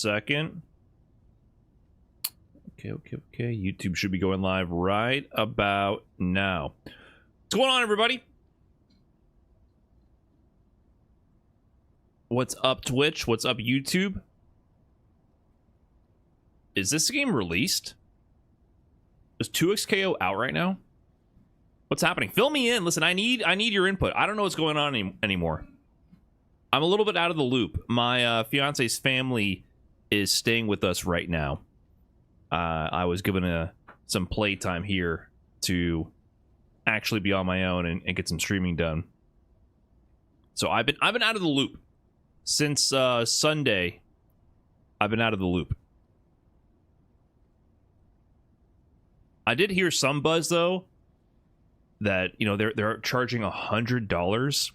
second. Okay. YouTube should be going live right about now. What's going on, everybody? What's up, Twitch? What's up, YouTube? Is this game released? Is 2XKO out right now? What's happening? Fill me in. Listen, I need your input. I don't know what's going on anymore. I'm a little bit out of the loop. My fiance's family is staying with us right now. I was given some playtime here to actually be on my own and get some streaming done. So I've been out of the loop since Sunday. I've been out of the loop. I did hear some buzz though that, you know, they're charging $100.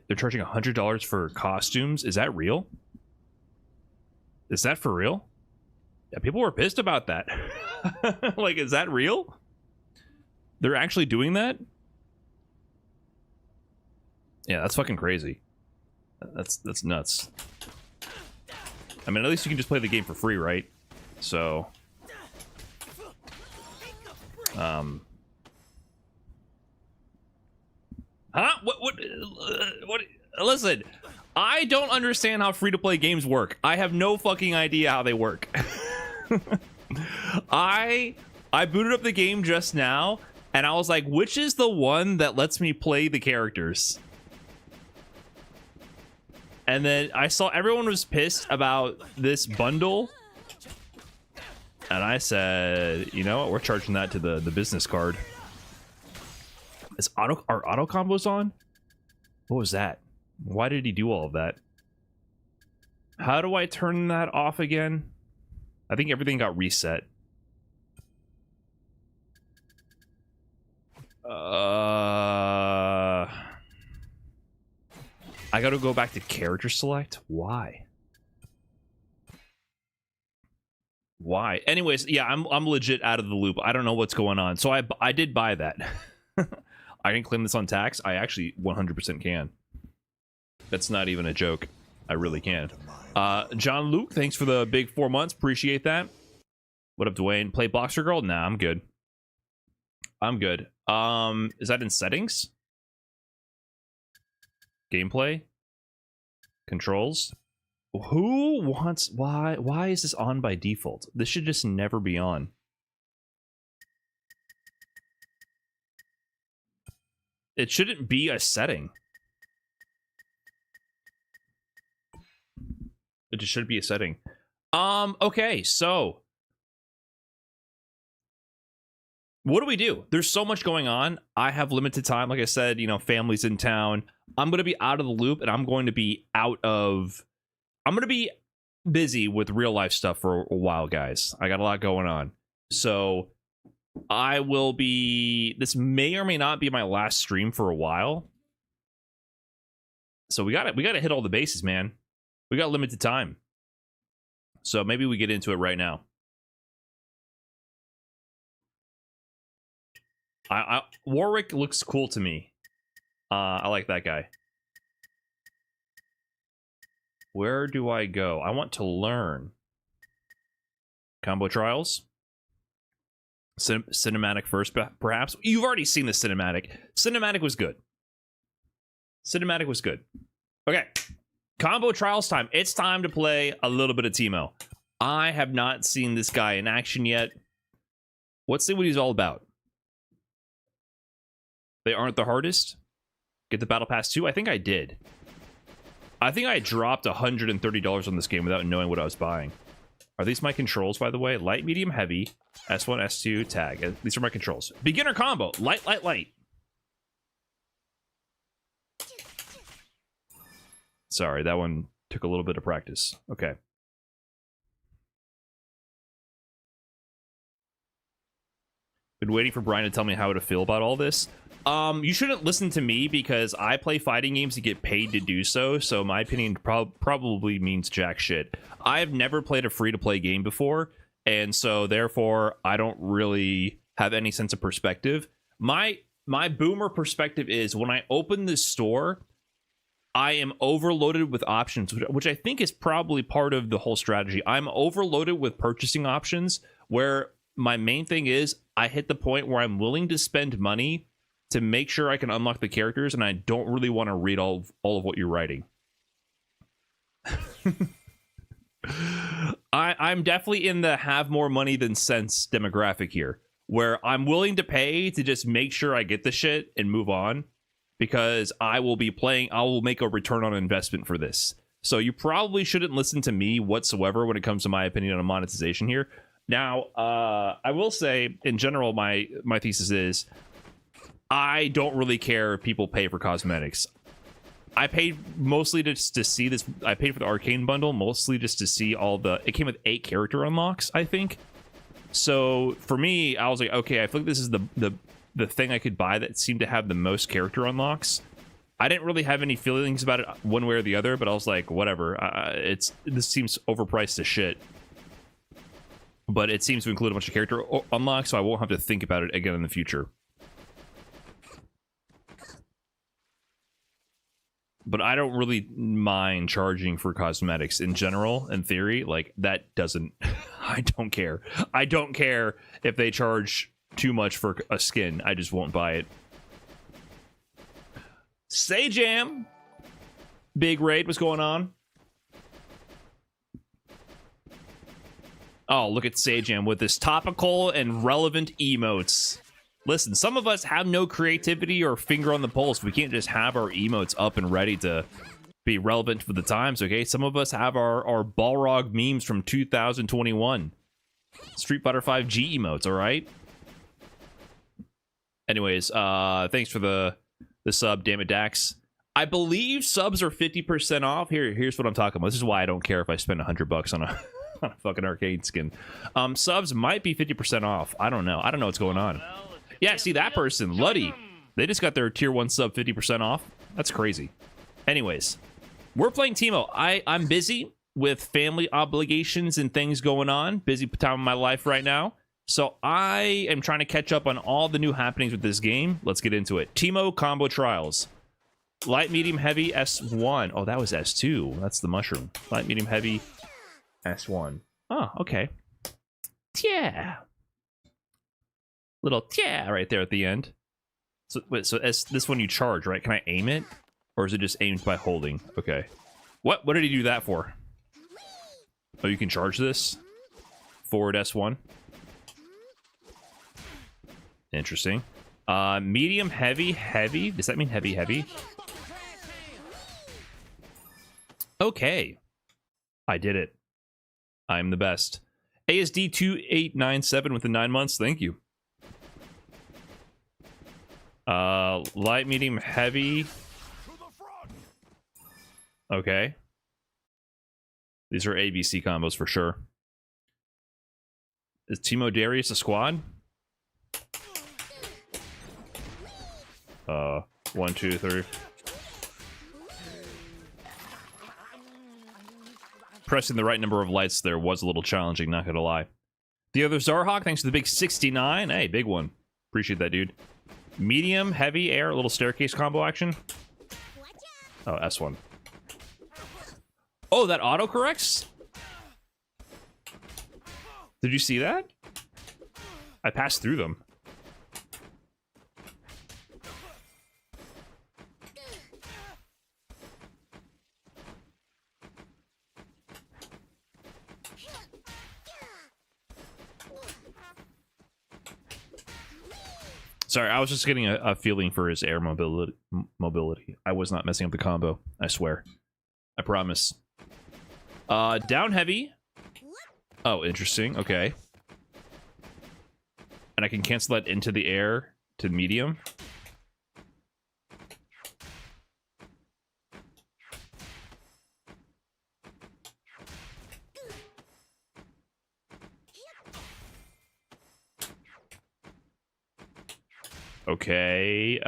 They're charging $100 for costumes. Is that real? Is that for real? Yeah, people were pissed about that. Like, is that real? They're actually doing that? Yeah, that's fucking crazy. That's nuts. I mean, at least you can just play the game for free, right? So, huh? What? Listen, I don't understand how free-to-play games work. I have no fucking idea how they work. I booted up the game just now, and I was like, which is the one that lets me play the characters? And then I saw everyone was pissed about this bundle. And I said, you know what? We're charging that to the business card. Are auto combos on? What was that? Why did he do all of that? How do I turn that off again? I think everything got reset. I gotta go back to character select? Why? Why? Anyways, yeah, I'm legit out of the loop. I don't know what's going on. So I did buy that. I can claim this on tax. I actually 100% can. That's not even a joke. I really can. John Luke, thanks for the big 4 months. Appreciate that. What up, Dwayne? Play Boxer Girl? Nah, I'm good. I'm good. Is that in settings? Gameplay? Controls? Who wants... Why is this on by default? This should just never be on. It shouldn't be a setting. It just should be a setting. Okay, so what do we do? There's so much going on. I have limited time. Like I said, you know, family's in town. I'm going to be out of the loop, and I'm going to be busy with real life stuff for a while, guys. I got a lot going on. So I will be... This may or may not be my last stream for a while. So we gotta hit all the bases, man. We got limited time. So maybe we get into it right now. Warwick looks cool to me. I like that guy. Where do I go? I want to learn. Combo trials? Cinematic first, perhaps? You've already seen the cinematic. Cinematic was good. Cinematic was good. Okay. Combo trials time. It's time to play a little bit of Teemo. I have not seen this guy in action yet. Let's see what he's all about. They aren't the hardest. Get the battle pass too. I think I did. I think I dropped $130 on this game without knowing what I was buying. Are these my controls, by the way? Light, medium, heavy. S1, S2, tag. These are my controls. Beginner combo. Light, light, light. Sorry, that one took a little bit of practice. Okay. Been waiting for Brian to tell me how to feel about all this. You shouldn't listen to me because I play fighting games to get paid to do so. So my opinion probably means jack shit. I've never played a free-to-play game before, and so therefore I don't really have any sense of perspective. My boomer perspective is when I open this store, I am overloaded with options, which I think is probably part of the whole strategy. I'm overloaded with purchasing options where my main thing is I hit the point where I'm willing to spend money to make sure I can unlock the characters, and I don't really want to read all of what you're writing. I'm definitely in the have more money than sense demographic here, where I'm willing to pay to just make sure I get the shit and move on, because I will make a return on investment for this. So you probably shouldn't listen to me whatsoever when it comes to my opinion on monetization here. Now, I will say, in general, my thesis is I don't really care if people pay for cosmetics. I paid mostly just to see this. I paid for the Arcane bundle mostly just to see all the... It came with 8 character unlocks, I think. So for me, I was like, okay, I feel like this is the thing I could buy that seemed to have the most character unlocks. I didn't really have any feelings about it one way or the other, but I was like, whatever. This seems overpriced as shit. But it seems to include a bunch of character unlocks, so I won't have to think about it again in the future. But I don't really mind charging for cosmetics in general, in theory. Like, that doesn't... I don't care. I don't care if they charge too much for a skin. I just won't buy it. Say Jam! Big raid, what's going on? Oh, look at Sajam with this topical and relevant emotes. Listen, some of us have no creativity or finger on the pulse. We can't just have our emotes up and ready to be relevant for the times, okay? Some of us have our Balrog memes from 2021. Street Fighter 5 G emotes, all right? Anyways, thanks for the sub, damn it, Dax. I believe subs are 50% off. Here's what I'm talking about. This is why I don't care if I spend $100 on a... on a fucking arcade skin. Subs might be 50% off. I don't know. I don't know what's going on. Yeah, see that person, Luddy. They just got their tier 1 sub 50% off. That's crazy. Anyways, we're playing Teemo. I'm busy with family obligations and things going on. Busy time of my life right now. So I am trying to catch up on all the new happenings with this game. Let's get into it. Teemo combo trials. Light, medium, heavy, S1. Oh, that was S2. That's the mushroom. Light, medium, heavy, S1. Oh, okay. Yeah. Little yeah right there at the end. So wait, so this one you charge, right? Can I aim it? Or is it just aimed by holding? Okay. What did he do that for? Oh, you can charge this? Forward S1. Interesting. Medium, heavy, heavy. Does that mean heavy, heavy? Okay. I did it. I'm the best. ASD2897 with the 9 months. Thank you. Light, medium, heavy. Okay. These are ABC combos for sure. Is Teemo Darius a squad? 1, 2, 3. Pressing the right number of lights there was a little challenging, not gonna lie. The other Zarhawk, thanks to the big 69. Hey, big one. Appreciate that, dude. Medium, heavy, air, a little staircase combo action. Oh, S1. Oh, that auto corrects? Did you see that? I passed through them. Sorry, I was just getting a feeling for his air mobility. I was not messing up the combo. I swear. I promise. Down heavy. Oh, interesting. Okay. And I can cancel that into the air to medium. Okay,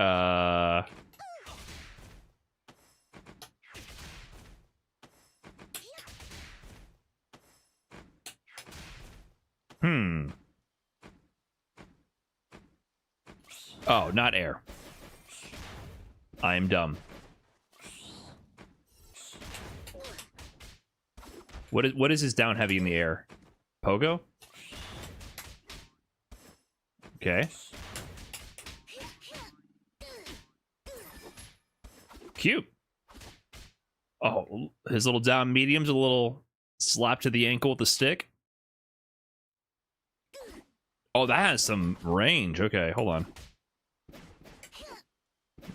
Oh, not air. I am dumb. What is his down heavy in the air? Pogo? Okay. Cute. Oh, his little down medium's a little slap to the ankle with the stick. Oh, that has some range. Okay, hold on.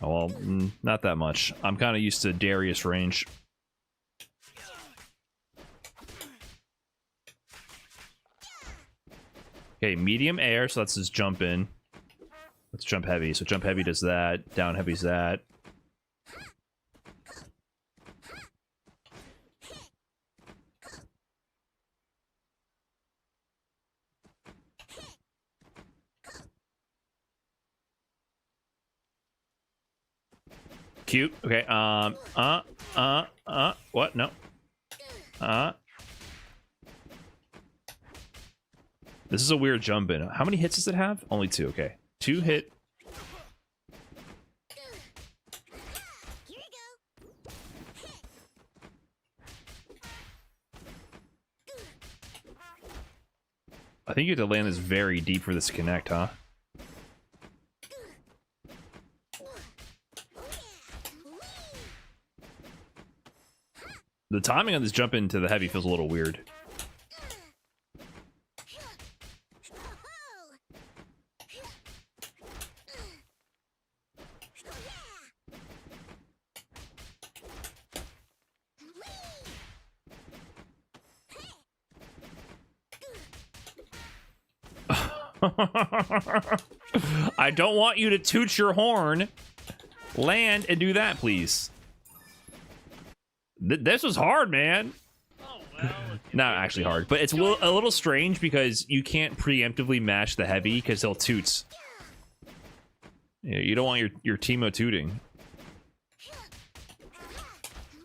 Oh, well, not that much. I'm kind of used to Darius range. Okay, medium air, so that's his jump in. Let's jump heavy. So jump heavy does that. Down heavy's that. Cute. Okay. What? No. This is a weird jump in. How many hits does it have? Only 2. Okay. 2 hit. I think you have to land this very deep for this to connect, huh? The timing on this jump into the heavy feels a little weird. I don't want you to toot your horn. Land and do that, please. This was hard, man. Not actually hard, but it's a little strange because you can't preemptively match the heavy because he'll toots. You don't want your Teemo tooting.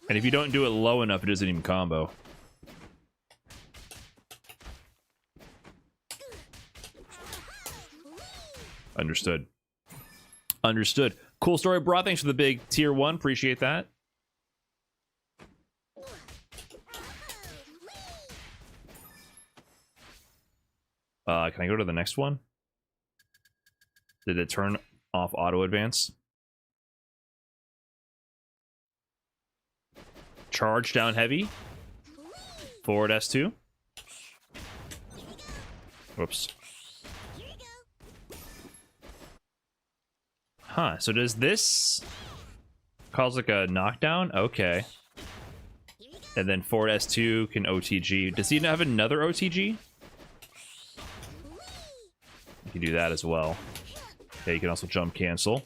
And if you don't do it low enough, it doesn't even combo. Understood. Understood. Cool story, bro. Thanks for the big tier 1. Appreciate that. Can I go to the next one? Did it turn off auto advance? Charge down heavy. Forward S2. Whoops. Huh, so does this cause like a knockdown? Okay. And then forward S2 can OTG. Does he have another OTG? You can do that as well. Okay, you can also jump cancel.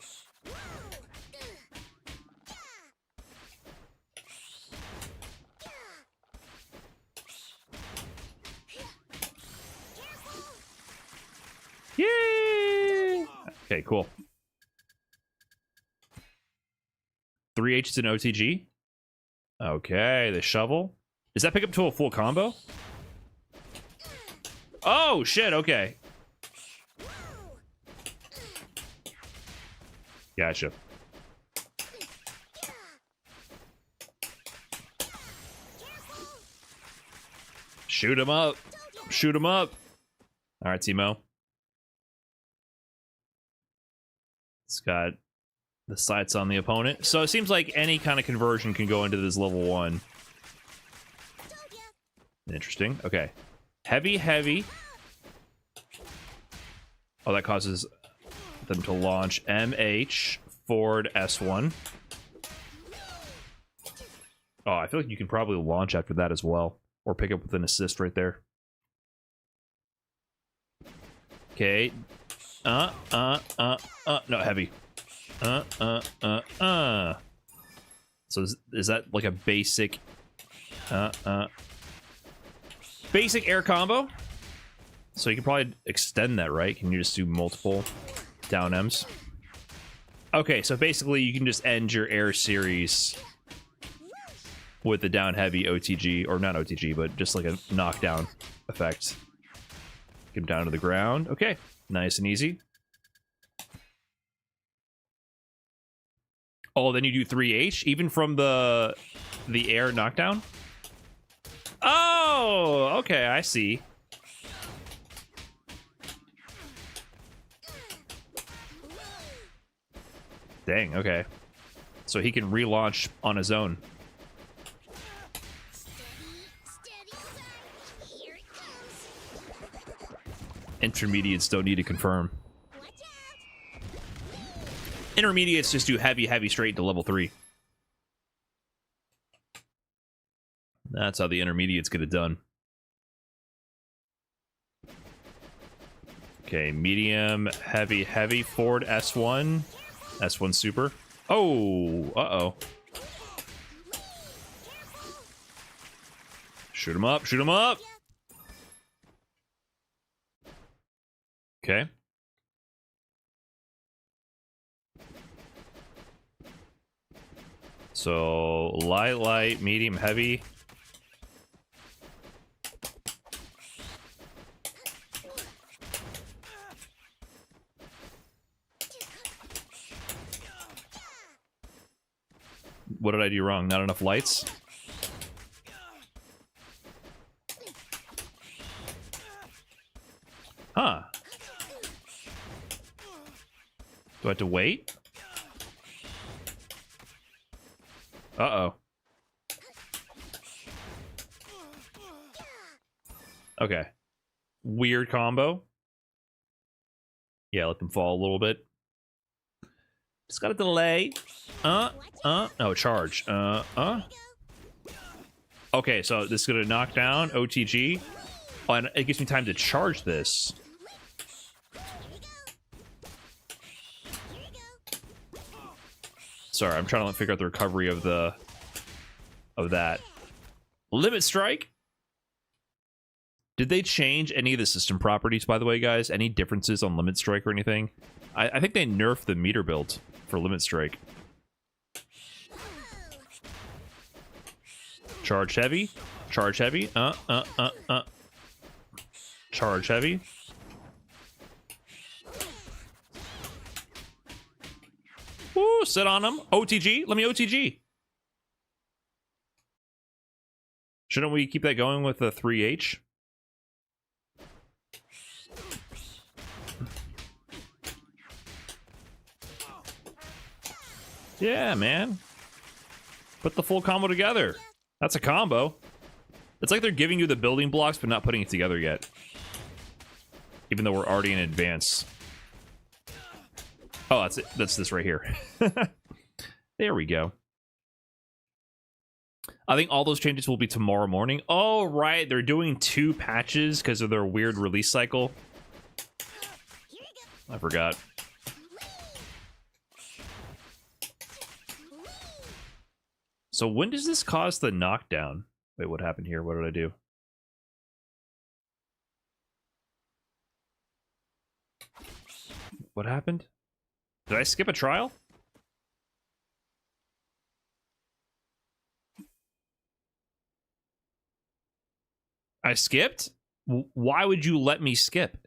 Yay! Okay, cool. 3H is an OTG. Okay, the shovel. Does that pick up to a full combo? Oh, shit, okay. Gotcha. Shoot him up. Shoot him up. All right, Teemo. It's got the sights on the opponent. So it seems like any kind of conversion can go into this level 1. Interesting. Okay. Heavy, heavy. Oh, that causes them to launch MH forward S1. Oh, I feel like you can probably launch after that as well. Or pick up with an assist right there. Okay. No, heavy. So is that like a basic basic air combo? So you can probably extend that, right? Can you just do multiple down M's? Okay, so basically you can just end your air series with the down heavy OTG, or not OTG, but just like a knockdown effect. Get him down to the ground. Okay, nice and easy. Oh, then you do 3H, even from the air knockdown? Oh, okay, I see. Dang, okay. So he can relaunch on his own. Intermediates don't need to confirm. Intermediates just do heavy, heavy straight to level 3. That's how the intermediates get it done. Okay, medium, heavy, heavy, forward S1. S1 super. Oh, uh-oh. Shoot him up, shoot him up! Okay. So, light, light, medium, heavy. What did I do wrong? Not enough lights? Huh. Do I have to wait? Uh-oh. Okay. Weird combo. Yeah, let them fall a little bit. Just got a delay. No, charge. Okay, so this is gonna knock down OTG. Oh, and it gives me time to charge this. Sorry, I'm trying to figure out the recovery of that. Limit strike. Did they change any of the system properties, by the way, guys? Any differences on limit strike or anything? I think they nerfed the meter build for limit strike. Charge heavy. Charge heavy. Charge heavy. Woo, sit on him. OTG. Let me OTG. Shouldn't we keep that going with the 3H? Yeah, man. Put the full combo together. That's a combo. It's like they're giving you the building blocks, but not putting it together yet. Even though we're already in advance. Oh, that's it. That's this right here. There we go. I think all those changes will be tomorrow morning. Oh, right. They're doing 2 patches because of their weird release cycle. I forgot. So when does this cause the knockdown? Wait, what happened here? What did I do? What happened? Did I skip a trial? I skipped? Why would you let me skip?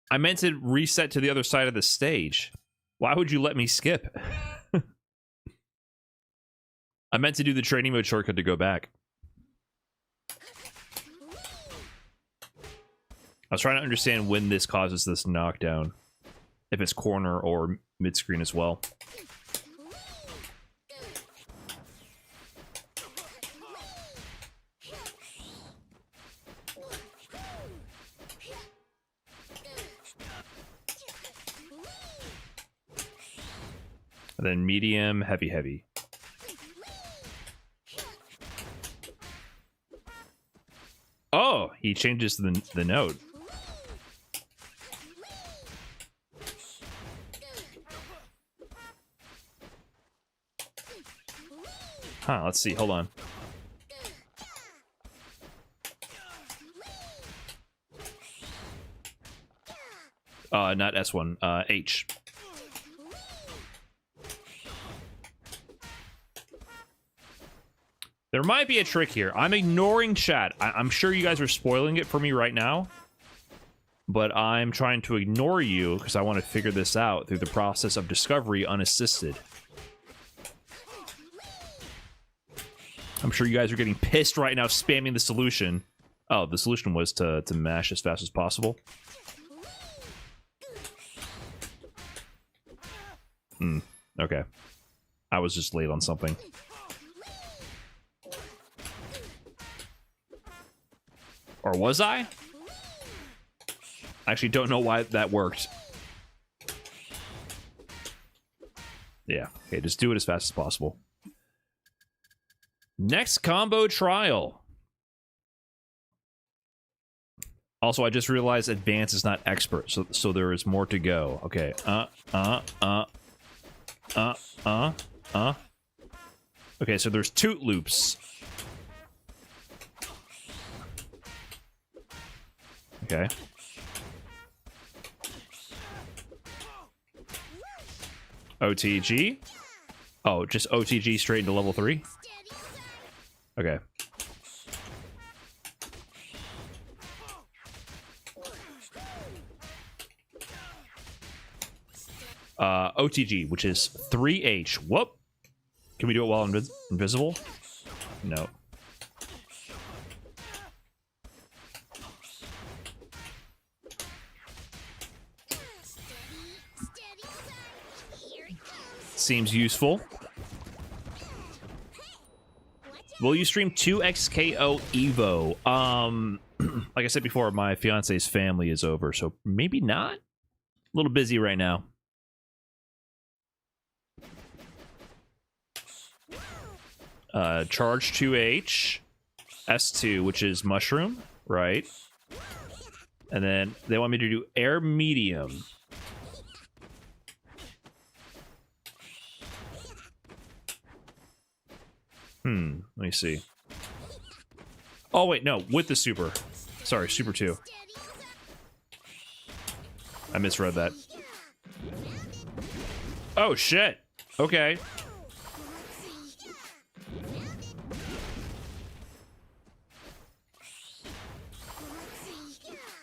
I meant to reset to the other side of the stage. Why would you let me skip? I meant to do the training mode shortcut to go back. I was trying to understand when this causes this knockdown. If it's corner or mid-screen as well. And then medium, heavy, heavy. Oh, he changes the note. Huh, let's see, hold on. Not S1, H. There might be a trick here. I'm ignoring chat. I'm sure you guys are spoiling it for me right now. But I'm trying to ignore you because I want to figure this out through the process of discovery unassisted. I'm sure you guys are getting pissed right now spamming the solution. Oh, the solution was to mash as fast as possible. Okay. I was just late on something. Or was I? I actually don't know why that worked. Yeah, okay, just do it as fast as possible. Next combo trial. Also, I just realized advanced is not expert, so there is more to go. Okay, Okay, so there's toot loops. Okay. OTG? Oh, just OTG straight into level 3? Okay. OTG, which is 3H. Whoop! Can we do it while invisible? No. Seems useful. Will you stream 2XKO Evo? Like I said before, my fiance's family is over, so maybe not. A little busy right now. Charge 2H, S2, which is mushroom, right? And then they want me to do air medium. Let me see. Oh, wait, no, with the super. Sorry, super 2. I misread that. Oh, shit. Okay.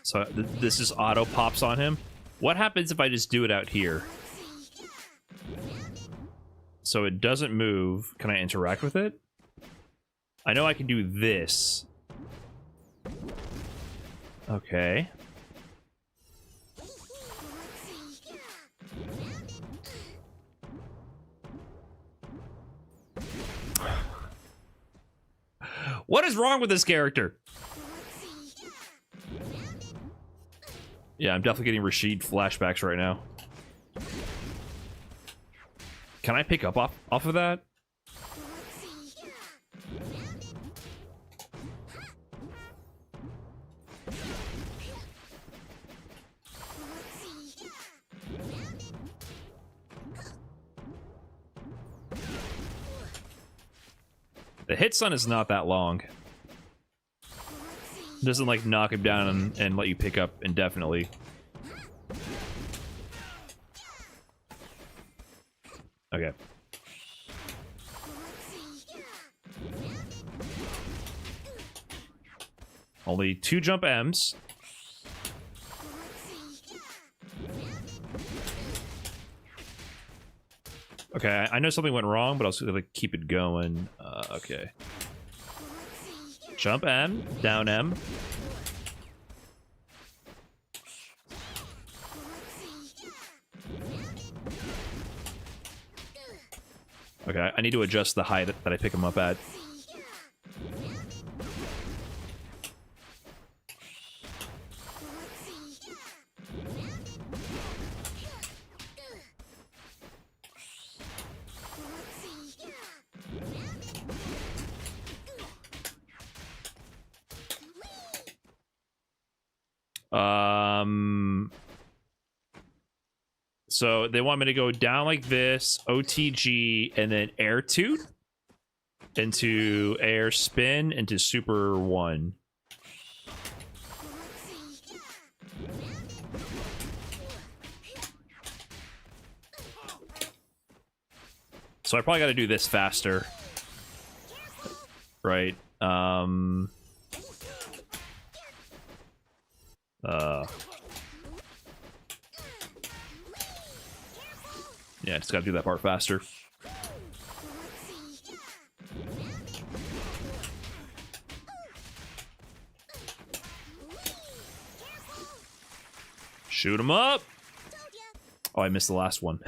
So this is auto pops on him. What happens if I just do it out here? So it doesn't move. Can I interact with it? I know I can do this. Okay. What is wrong with this character? Yeah, I'm definitely getting Rashid flashbacks right now. Can I pick up off of that? The hit stun is not that long. It doesn't like knock him down and let you pick up indefinitely. Okay. Only 2 jump M's. Okay, I know something went wrong, but I was gonna keep it going. Okay. Jump M, down M. Okay, I need to adjust the height that I pick him up at. So they want me to go down like this, OTG, and then air toot into air spin into super 1. So I probably got to do this faster, right? Yeah, just gotta do that part faster. Shoot him up. Oh, I missed the last one.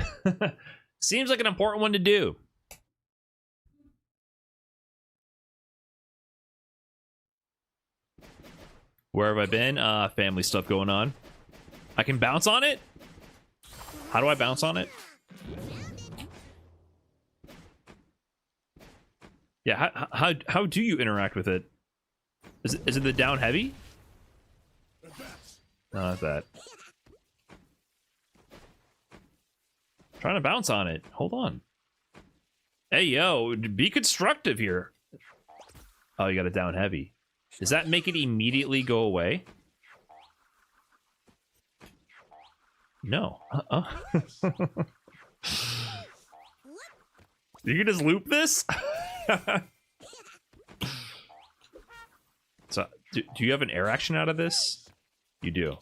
Seems like an important one to do. Where have I been? Family stuff going on. I can bounce on it? How do I bounce on it? Yeah, how do you interact with it? Is it the down heavy? No, not that. Trying to bounce on it. Hold on. Hey, yo, be constructive here. Oh, you got it down heavy. Does that make it immediately go away? No. You can just loop this? So, do you have an air action out of this? You do.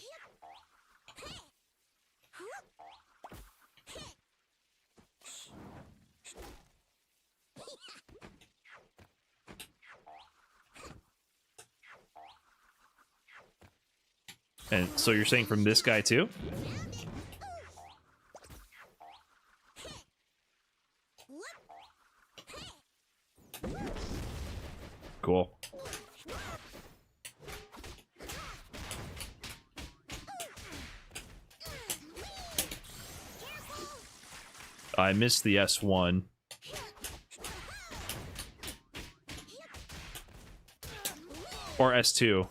And so you're saying from this guy too? Cool. I missed the S1. Or S2.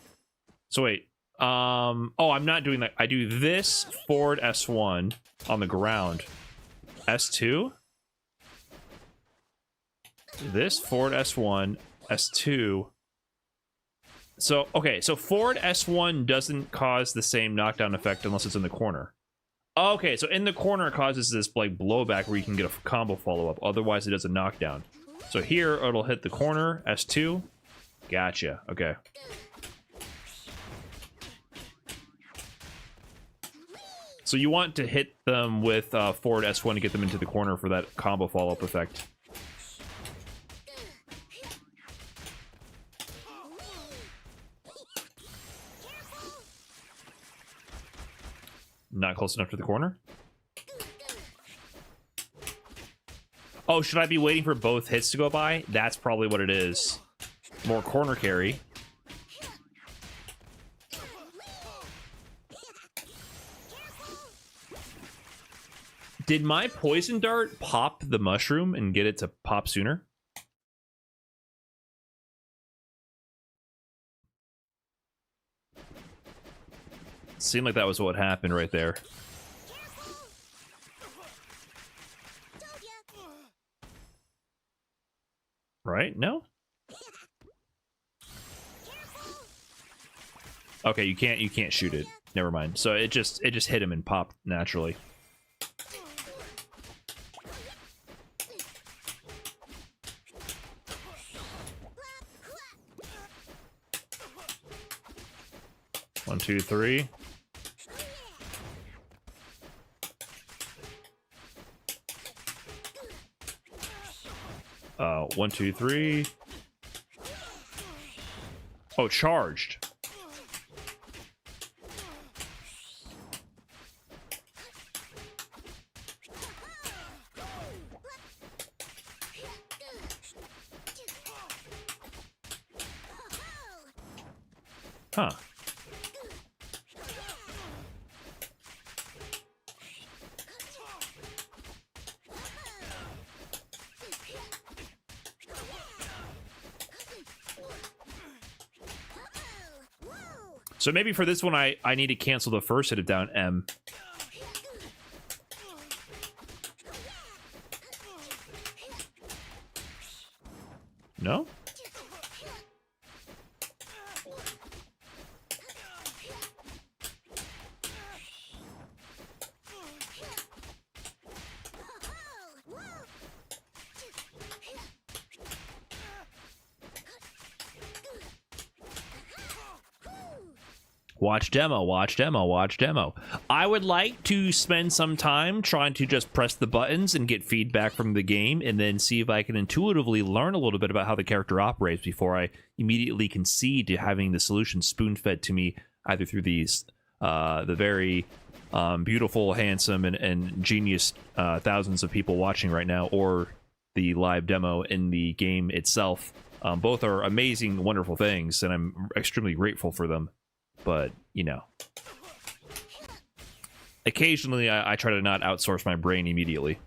So wait. Oh, I'm not doing that. I do this forward S1 on the ground. S2. This forward S1, S2. So, okay, so forward S1 doesn't cause the same knockdown effect unless it's in the corner. Okay, so in the corner it causes this like blowback where you can get a combo follow-up. Otherwise it does a knockdown. So here it'll hit the corner, S2. Gotcha, okay. So you want to hit them with forward S1 to get them into the corner for that combo follow-up effect. Not close enough to the corner? Oh, should I be waiting for both hits to go by? That's probably what it is. More corner carry. Did my poison dart pop the mushroom and get it to pop sooner? Seemed like that was what happened right there. Right? No? Okay, you can't shoot it. Never mind. So it just hit him and popped naturally. One, two, three. One, two, three. Oh, charged. Huh. So maybe for this one, I need to cancel the first hit of down M. No? Watch demo, watch demo, watch demo. I would like to spend some time trying to just press the buttons and get feedback from the game and then see if I can intuitively learn a little bit about how the character operates before I immediately concede to having the solution spoon-fed to me either through these the very beautiful, handsome, and genius thousands of people watching right now, or the live demo in the game itself. Both are amazing, wonderful things, and I'm extremely grateful for them. But, you know, occasionally I try to not outsource my brain immediately.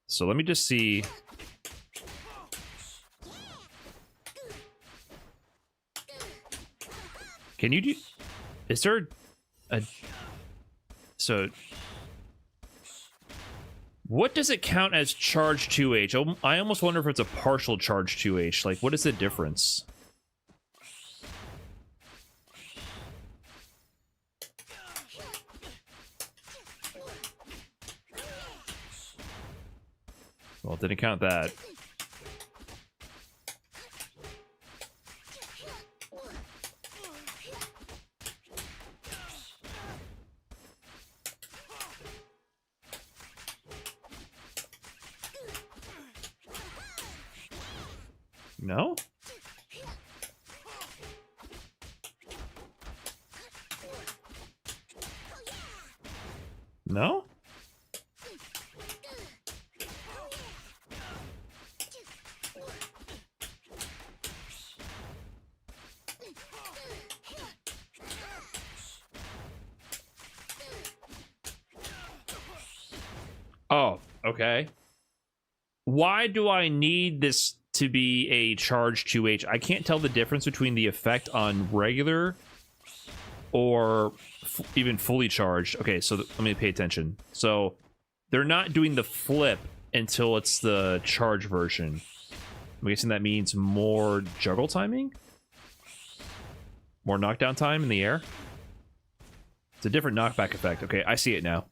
So let me just see. Can you do... Is there a... So... What does it count as charge 2H? I almost wonder if it's a partial charge 2H. Like, what is the difference? Well, it didn't count that. No? No? Oh, okay. Why do I need this to be a charge 2H? I can't tell the difference between the effect on regular or even fully charged. Okay, so let me pay attention. So they're not doing the flip until it's the charge version. I'm guessing that means more juggle timing? More knockdown time in the air? It's a different knockback effect. Okay, I see it now.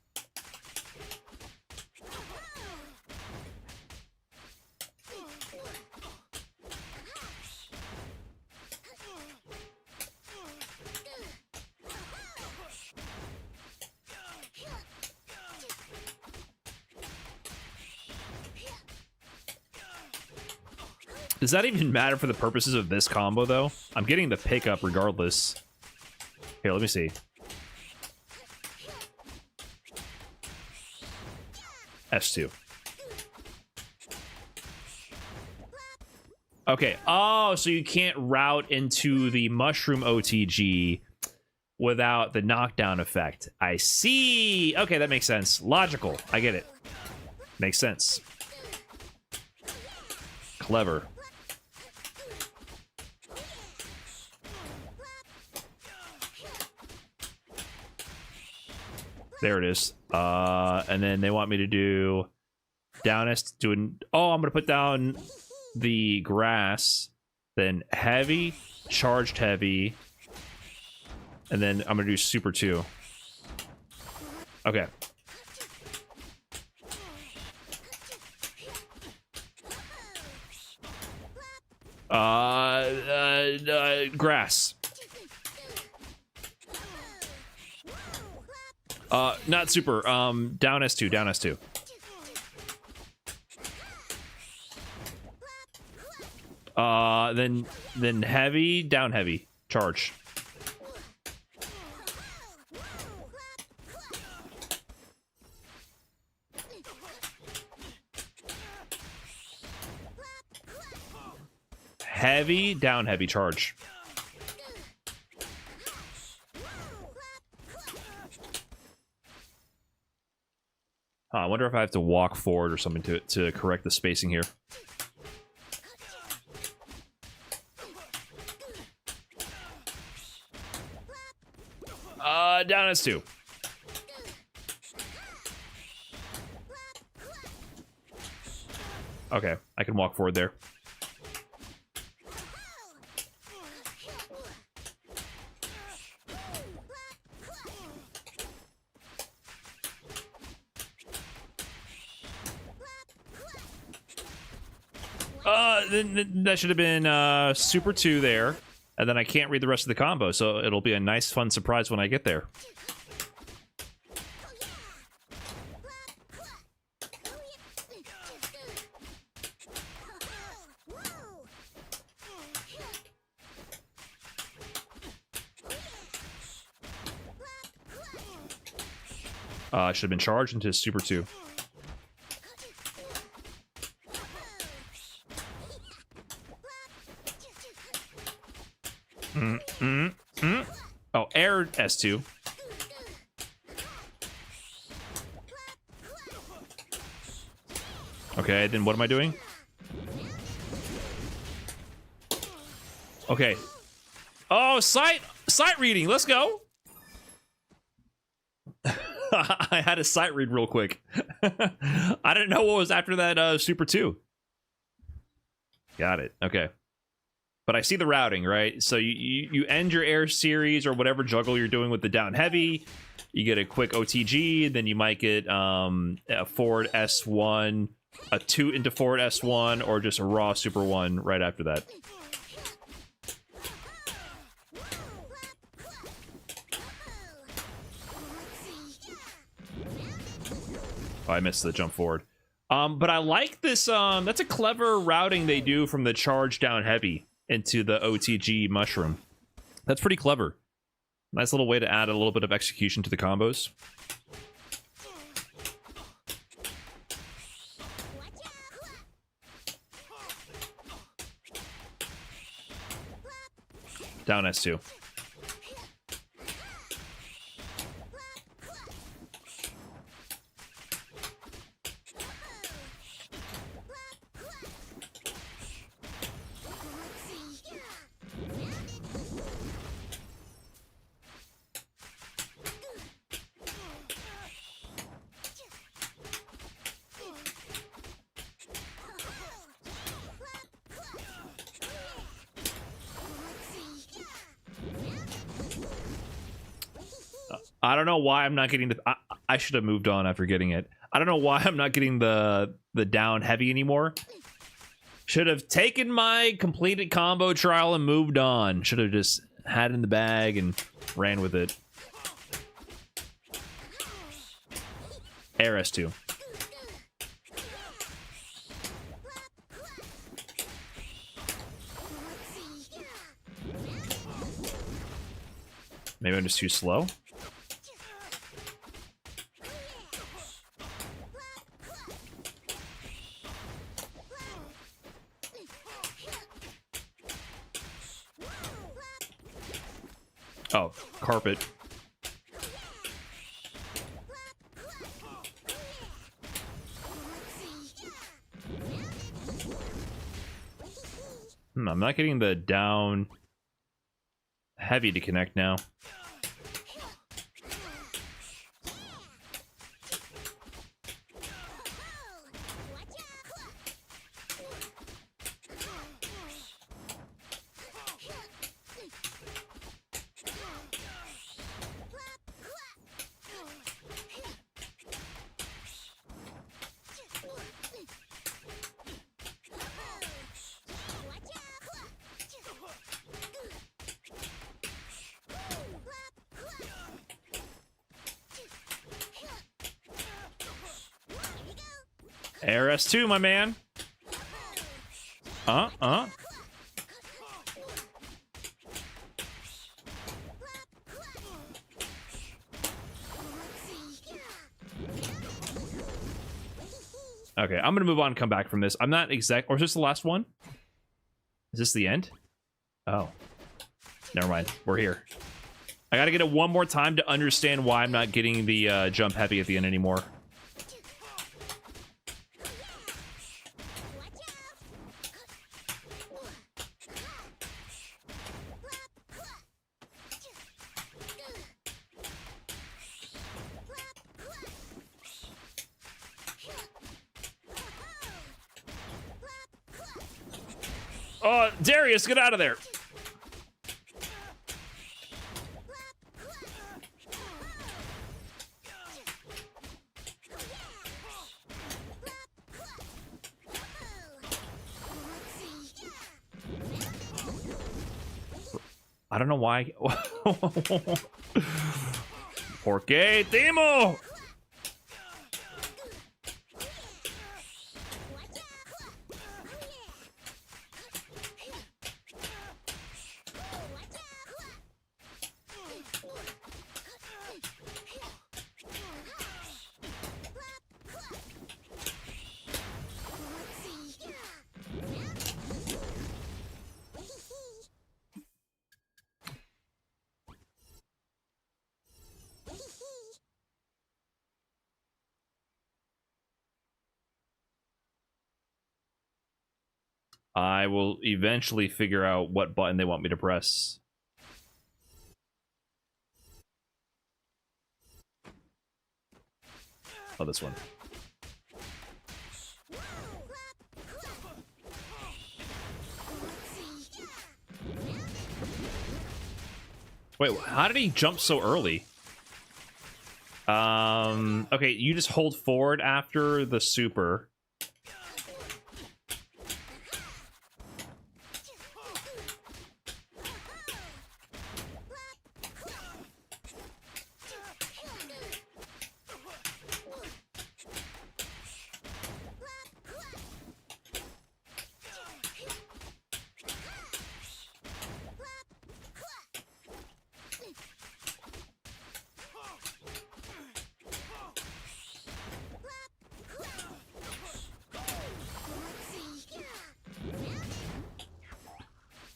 Does that even matter for the purposes of this combo, though? I'm getting the pickup regardless. Here, let me see. S2. Okay. Oh, so you can't route into the mushroom OTG without the knockdown effect. I see. Okay, that makes sense. Logical. I get it. Makes sense. Clever. There it is. And then they want me to do down S, doing... Oh, I'm going to put down the grass, then heavy, charged heavy, and then I'm going to do super 2. Okay. Grass. Not super. Down S2, down S2. Then heavy, down heavy. Charge. Heavy, down heavy, charge. I wonder if I have to walk forward or something to correct the spacing here. Down S2. Okay, I can walk forward there. Then that should have been super 2 there, and then I can't read the rest of the combo, so it'll be a nice, fun surprise when I get there. Should have been charged into Super 2. Oh, air S2. Okay, then what am I doing? Okay. Oh, sight reading. Let's go. I had a sight read real quick. I didn't know what was after that Super 2. Got it. Okay. But I see the routing, right? So you end your air series or whatever juggle you're doing with the down heavy. You get a quick OTG, then you might get a forward S1, a 2 into forward S1, or just a raw Super 1 right after that. Oh, I missed the jump forward. But I like this. That's a clever routing they do from the charge down heavy into the OTG mushroom. That's pretty clever. Nice little way to add a little bit of execution to the combos. Down S2. I don't know why I'm not getting the... I should have moved on after getting it. I don't know why I'm not getting the down heavy anymore. Should have taken my completed combo trial and moved on. Should have just had it in the bag and ran with it. Air S2. Maybe I'm just too slow. Oh, carpet. I'm not getting the down heavy to connect now. Air S2, my man. Okay, I'm gonna move on and come back from this. I'm not exact, or is this the last one? Is this the end? Oh, never mind. We're here. I gotta get it one more time to understand why I'm not getting the jump heavy at the end anymore. Oh, Darius, get out of there. I don't know why. Porque Teemo. I will eventually figure out what button they want me to press. Oh, this one. Wait, how did he jump so early? Okay, you just hold forward after the super.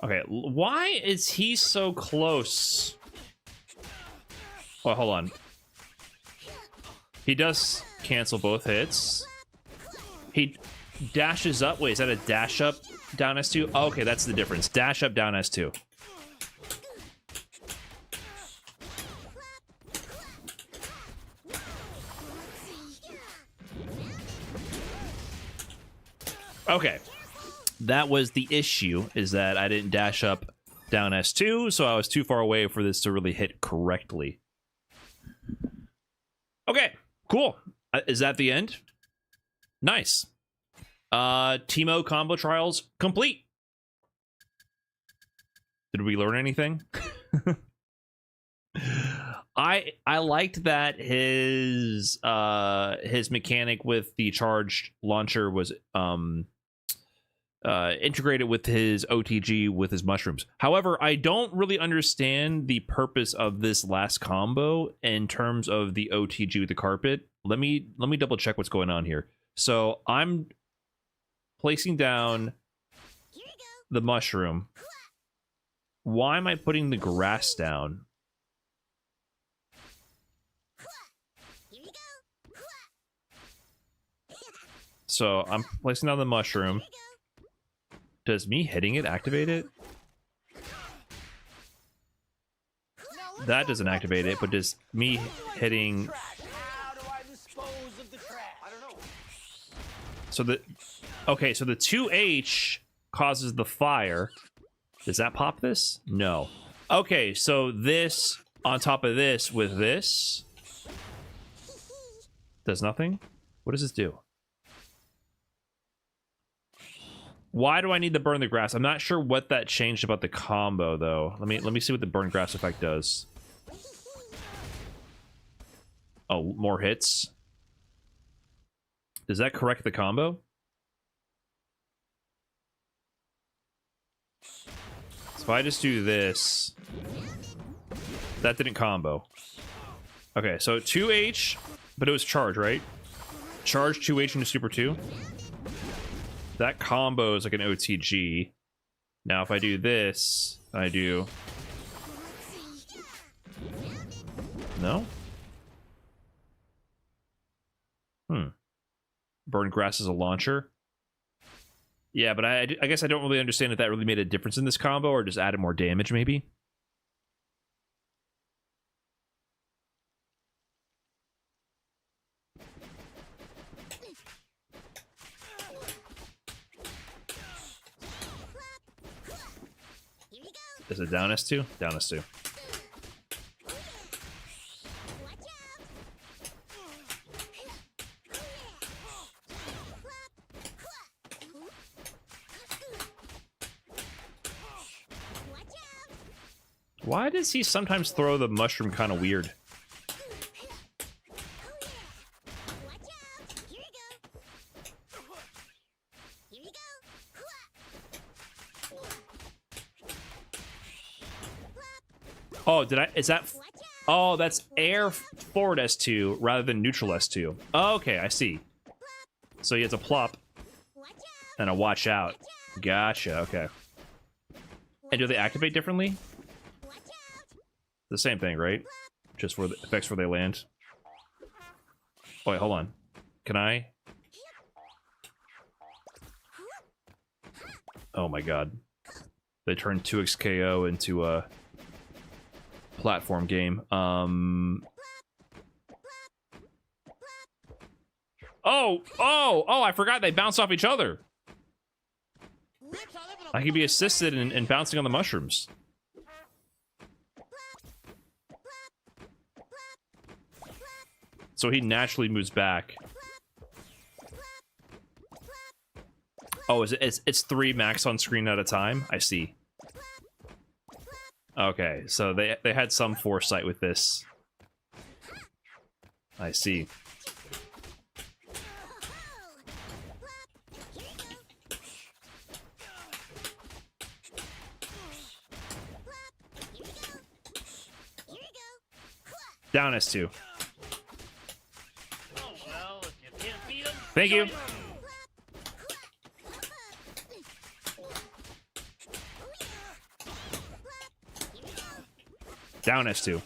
Okay, why is he so close? Oh, hold on. He does cancel both hits. He dashes up. Wait, is that a dash up down S2? Oh, okay, that's the difference. Dash up down S2. Okay. That was the issue, is that I didn't dash up down S2, so I was too far away for this to really hit correctly. Okay, cool. Is that the end? Nice. Teemo combo trials complete. Did we learn anything? I liked that his mechanic with the charged launcher was integrated with his OTG with his mushrooms. However, I don't really understand the purpose of this last combo in terms of the OTG with the carpet. Let me double check what's going on here. So I'm placing down the mushroom. Why am I putting the grass down? So I'm placing down the mushroom. Does me hitting it activate it? That doesn't activate it, but does me hitting... So the... Okay, so the 2H causes the fire. Does that pop this? No. Okay, so this on top of this with this does nothing? What does this do? Why do I need to burn the grass? I'm not sure what that changed about the combo, though. Let me see what the burn grass effect does. Oh, more hits. Does that correct the combo? So if I just do this, that didn't combo. Okay, so 2H, but it was charge, right? Charge 2H into Super 2. That combo is like an OTG. Now, if I do this, I do... No? Burn grass as a launcher? Yeah, but I guess I don't really understand if that really made a difference in this combo or just added more damage, maybe? Is it down S2? Down S2. Why does he sometimes throw the mushroom kind of weird? Oh, did I? Is that? Oh, that's air forward S2 rather than neutral S2. Oh, okay, I see. So he has a plop and a watch out. Gotcha. Okay. And do they activate differently? The same thing, right? Just for the effects where they land. Oh, wait, hold on. Can I? Oh my god. They turned 2xKO into a platform game. Oh, I forgot they bounce off each other. I can be assisted in bouncing on the mushrooms. So he naturally moves back. Oh, it's 3 max on screen at a time? I see. Okay, so they had some foresight with this. I see. Down S2. Thank you. Down S2.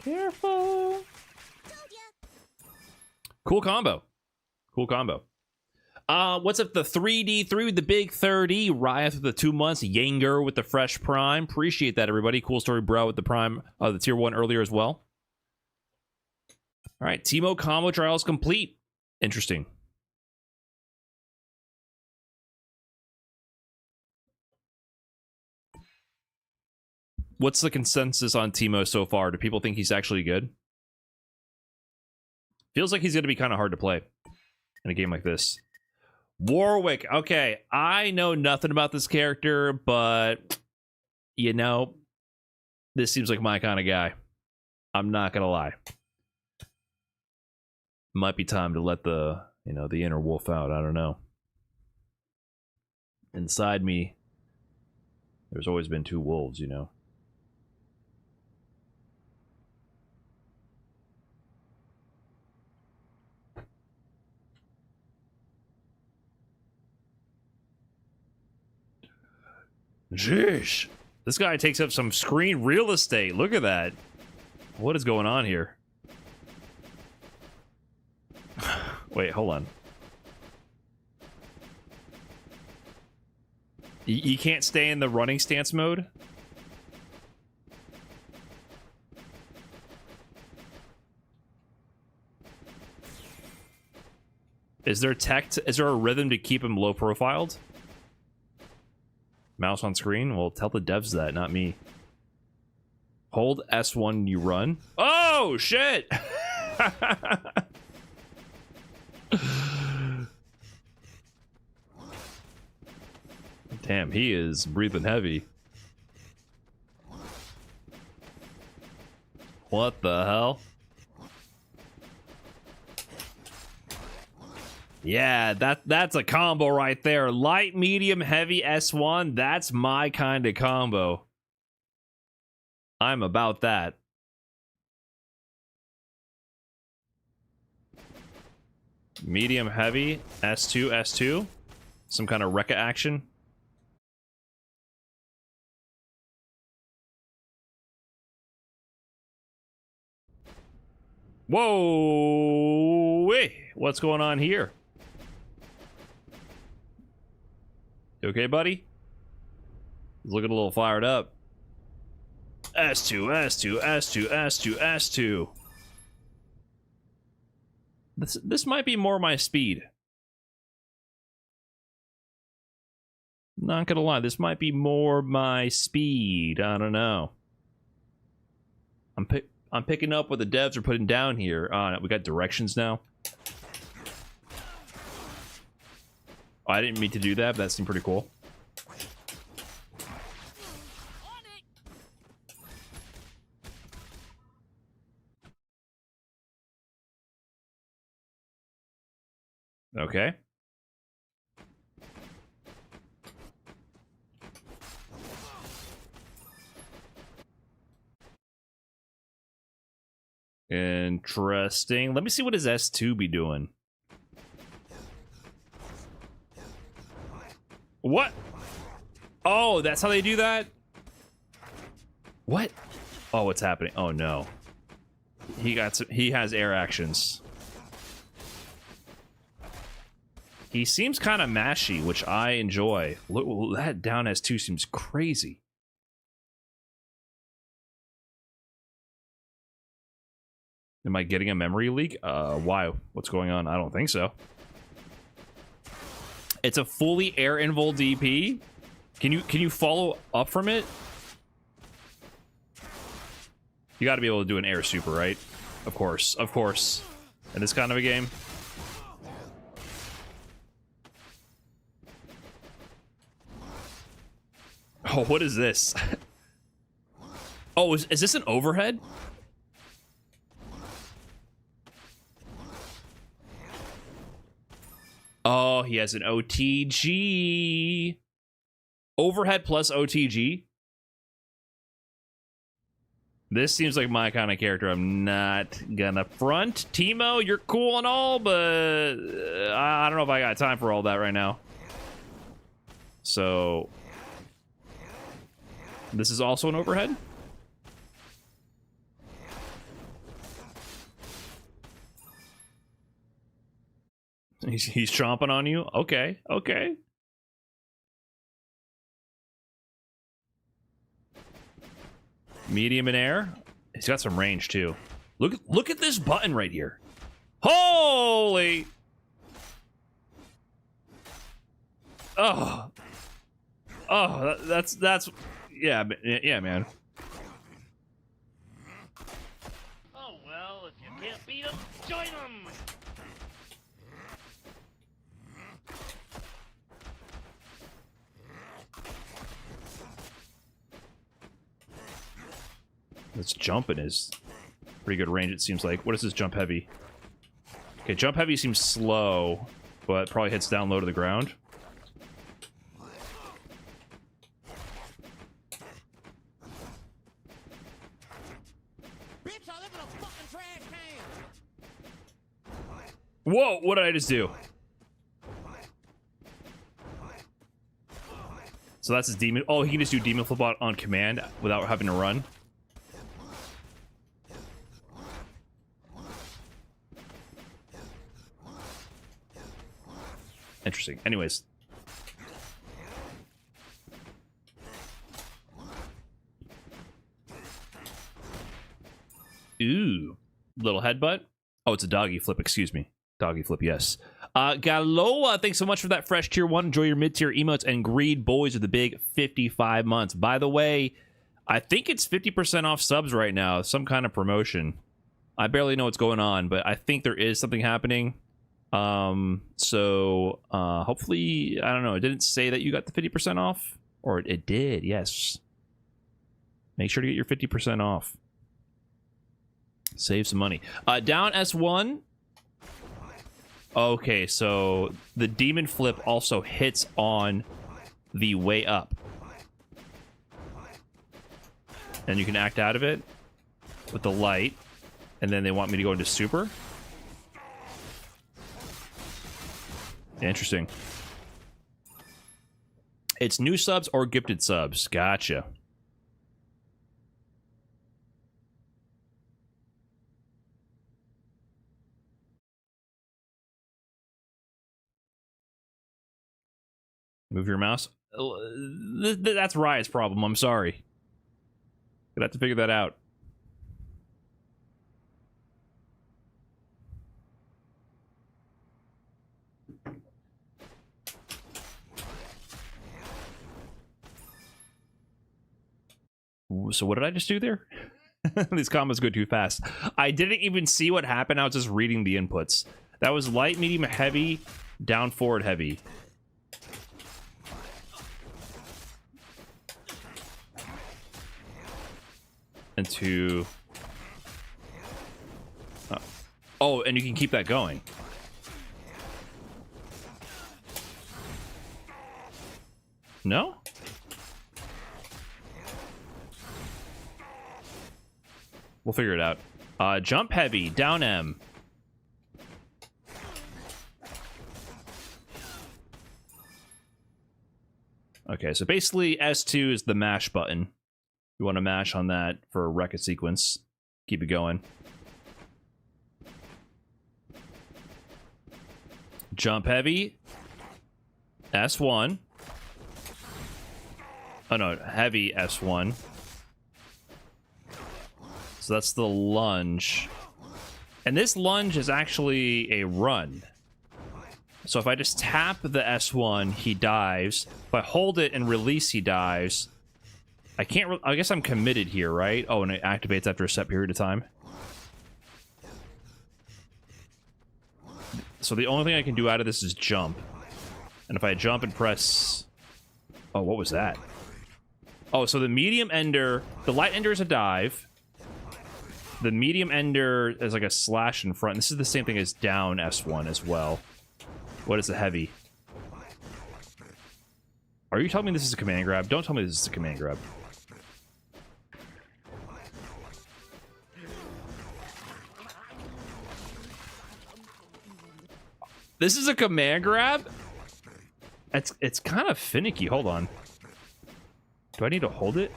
Careful. Cool combo. Cool combo. What's up, the 3D through the big 30? Riot with the 2 months. Yanger with the fresh prime. Appreciate that, everybody. Cool story, bro, with the prime, the tier 1 earlier as well. All right, Teemo combo trials complete. Interesting. What's the consensus on Teemo so far? Do people think he's actually good? Feels like he's going to be kind of hard to play in a game like this. Warwick. Okay, I know nothing about this character, but, you know, this seems like my kind of guy. I'm not going to lie. Might be time to let the, you know, the inner wolf out. I don't know. Inside me, there's always been 2 wolves, you know. Jeez. This guy takes up some screen real estate. Look at that. What is going on here? Wait, hold on. You can't stay in the running stance mode? Is there is there a rhythm to keep him low profiled? Mouse on screen? Well, tell the devs that, not me. Hold S1, you run. Oh, shit! Damn, he is breathing heavy. What the hell? Yeah, that's a combo right there. Light, medium, heavy, S1. That's my kind of combo. I'm about that. Medium, heavy, S2, S2. Some kind of Rekka action. Whoa! Wait, what's going on here? You okay, buddy? He's looking a little fired up. S2, S2, S2, S2, S2. This might be more my speed. Not gonna lie, this might be more my speed. I don't know. I'm picking up what the devs are putting down here. We got directions now. Oh, I didn't mean to do that, but that seemed pretty cool. Okay. Interesting. Let me see what his S2 be doing. What? Oh, that's how they do that? What? Oh, what's happening? Oh no. He has air actions. He seems kind of mashy, which I enjoy. Look, that down S2 seems crazy. Am I getting a memory leak? Why? What's going on? I don't think so. It's a fully air invul DP. Can you follow up from it? You got to be able to do an air super, right? Of course, of course. In this kind of a game. Oh, what is this? Oh, is this an overhead? Oh, he has an OTG. Overhead plus OTG. This seems like my kind of character. I'm not gonna front. Teemo, you're cool and all, but I don't know if I got time for all that right now. So, this is also an overhead? He's chomping on you? Okay, okay. Medium in air. He's got some range too. Look at this button right here. Holy! Oh. Oh, that's yeah, man. Oh well, if you can't beat them, join them. This jumping is pretty good range, it seems like. What is this jump heavy? Okay, jump heavy seems slow, but probably hits down low to the ground. Bitch, I live in a fucking trash can. Whoa, what did I just do? So that's his demon. Oh, he can just do demon flip on command without having to run. Interesting. Anyways. Ooh. Little headbutt. Oh, it's a doggy flip. Excuse me. Doggy flip, yes. Galoa, thanks so much for that fresh tier 1. Enjoy your mid-tier emotes and greed boys with the big 55 months. By the way, I think it's 50% off subs right now. Some kind of promotion. I barely know what's going on, but I think there is something happening. So hopefully, I don't know, it didn't say that you got the 50% off, or it did. Yes, make sure to get your 50% off, save some money. Down S1. Okay, so the demon flip also hits on the way up, and you can act out of it with the light, and then they want me to go into super. Interesting. It's new subs or gifted subs. Gotcha. Move your mouse. That's Riot's problem. I'm sorry. Gonna have to figure that out. So what did I just do there? These combos go too fast. I didn't even see what happened. I was just reading the inputs. That was light, medium, heavy, down, forward, heavy. Into... Oh, and you can keep that going. No? We'll figure it out. Jump heavy, down M. Okay, so basically S2 is the mash button. You want to mash on that for a record sequence. Keep it going. Jump heavy. S1. Oh no, heavy S1. So that's the lunge. And this lunge is actually a run. So if I just tap the S1, he dives. If I hold it and release, he dives. I can't... I guess I'm committed here, right? Oh, and it activates after a set period of time. So the only thing I can do out of this is jump. And if I jump and press... Oh, what was that? Oh, so the medium ender... The light ender is a dive. The medium ender is like a slash in front. This is the same thing as down S1 as well. What is the heavy? Are you telling me this is a command grab? Don't tell me this is a command grab. This is a command grab? It's kind of finicky. Hold on. Do I need to hold it?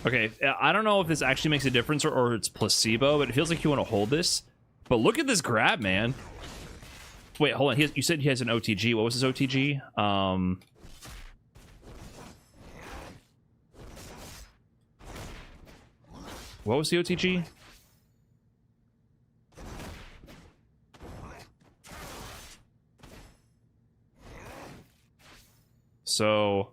Okay, I don't know if this actually makes a difference or it's placebo, but it feels like you want to hold this. But look at this grab, man. Wait, hold on. You said he has an OTG. What was his OTG? What was the OTG? So...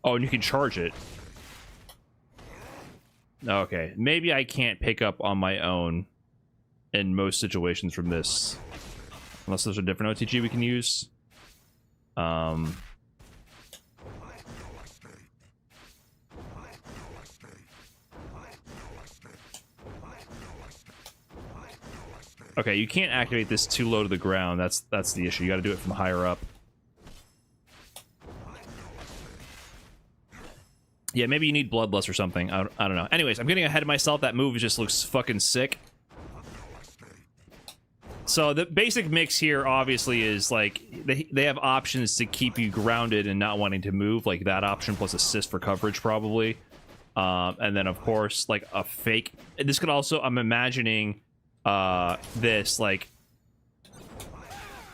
Oh, and you can charge it. Okay, maybe I can't pick up on my own in most situations from this. Unless there's a different OTG we can use. Okay, you can't activate this too low to the ground. That's the issue. You got to do it from higher up. Yeah, maybe you need bloodlust or something. I don't know. Anyways, I'm getting ahead of myself. That move just looks fucking sick. So the basic mix here, obviously, is like they have options to keep you grounded and not wanting to move, like that option plus assist for coverage, probably. And then, of course, like a fake. This could also, I'm imagining, this like,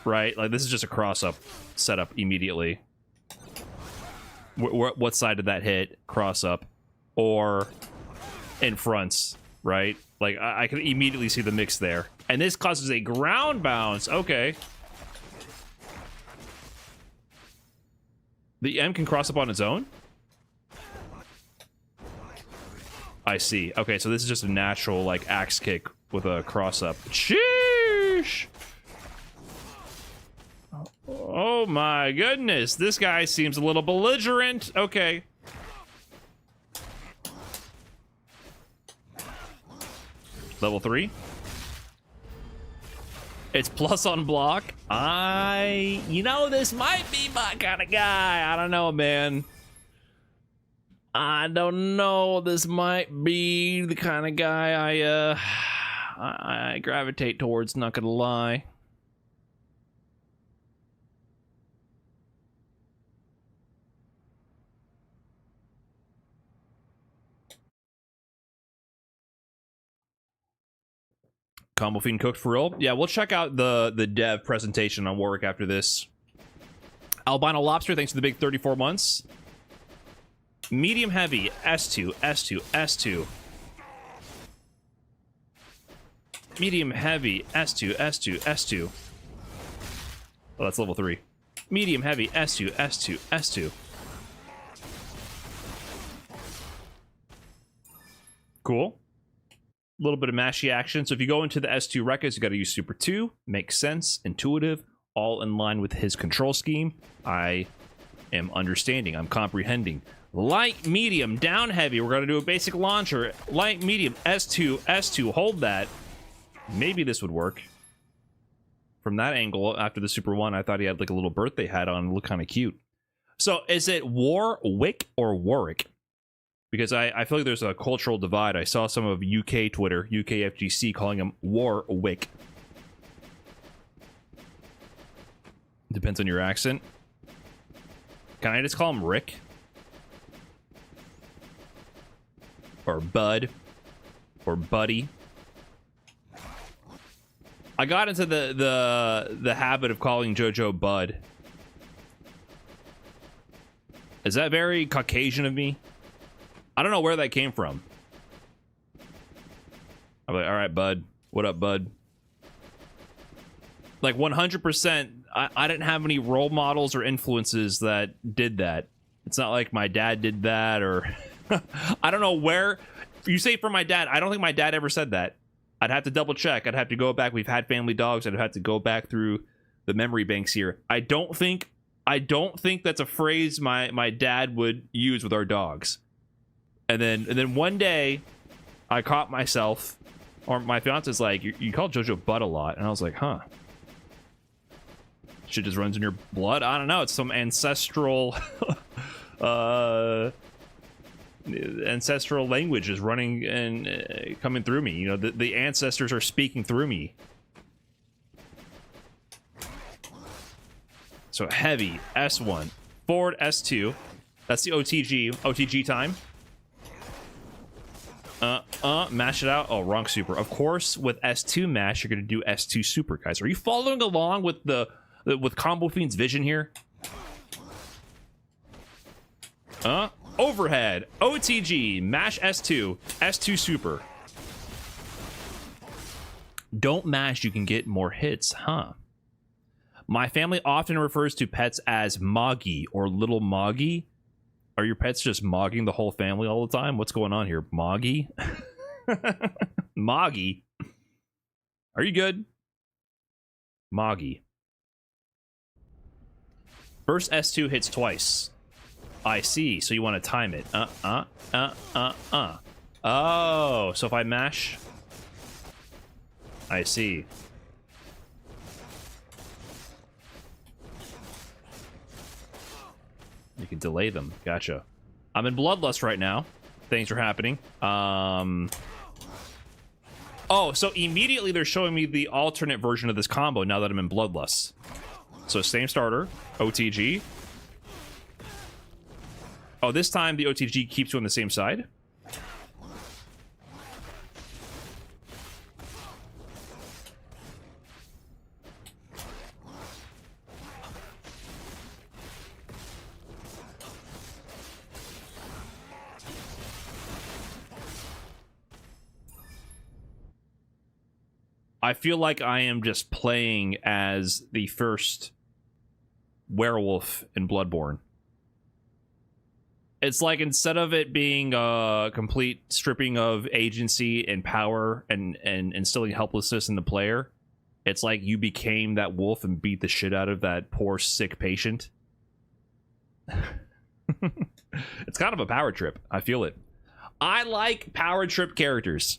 right? Like this is just a cross-up setup immediately. What side did that hit? Cross up or in fronts, right? Like I can immediately see the mix there. And this causes a ground bounce. Okay. The M can cross up on its own? I see. Okay, so this is just a natural like axe kick with a cross up. Sheesh! Oh my goodness, this guy seems a little belligerent. Okay. Level 3. It's plus on block. You know, this might be my kind of guy. I don't know, man. I don't know. This might be the kind of guy I gravitate towards, not gonna lie. Combo Fiend cooked for real. Yeah, we'll check out the dev presentation on Warwick after this. Albino Lobster, thanks for the big 34 months. Medium heavy, S2, S2, S2. Medium heavy, S2, S2, S2. Oh, that's level 3. Medium heavy, S2, S2, S2. Cool. A little bit of mashy action. So if you go into the S2 records, you got to use Super 2. Makes sense. Intuitive. All in line with his control scheme. I am understanding. I'm comprehending. Light, medium, down heavy. We're going to do a basic launcher. Light, medium, S2, S2. Hold that. Maybe this would work. From that angle, after the Super 1, I thought he had like a little birthday hat on. It looked kind of cute. So is it Warwick or Warwick? Because I feel like there's a cultural divide. I saw some of UK Twitter, UK FGC, calling him Warwick. Depends on your accent. Can I just call him Rick? Or Bud? Or Buddy? I got into the habit of calling JoJo Bud. Is that very Caucasian of me? I don't know where that came from. I'm like, all right, Bud. What up, Bud? Like 100%, I didn't have any role models or influences that did that. It's not like my dad did that, or I don't know where. You say for my dad, I don't think my dad ever said that. I'd have to double check. I'd have to go back. We've had family dogs. I'd have to go back through the memory banks here. I don't think that's a phrase my dad would use with our dogs. And then one day, I caught myself, or my fiance's like, you call JoJo Bud a lot, and I was like, huh. Shit just runs in your blood. I don't know. It's some ancestral, ancestral language is running and coming through me. You know, the ancestors are speaking through me. So heavy S1, forward S2. That's the OTG time. Mash it out. Oh, wrong super. Of course, with S2 mash, you're gonna do S2 super, guys. Are you following along with with Combo Fiend's vision here? Overhead, OTG, mash S2, S2 super. Don't mash, you can get more hits, huh? My family often refers to pets as Moggy or Little Moggy. Are your pets just mogging the whole family all the time? What's going on here? Moggy? Moggy? Are you good? Moggy. First S2 hits twice. I see. So you want to time it. Oh, so if I mash... I see. You can delay them. Gotcha. I'm in bloodlust right now. Things are happening. Oh, so immediately they're showing me the alternate version of this combo now that I'm in bloodlust. So same starter, OTG. Oh, this time the OTG keeps you on the same side. I feel like I am just playing as the first werewolf in Bloodborne. It's like instead of it being a complete stripping of agency and power and instilling helplessness in the player, it's like you became that wolf and beat the shit out of that poor sick patient. It's kind of a power trip. I feel it. I like power trip characters.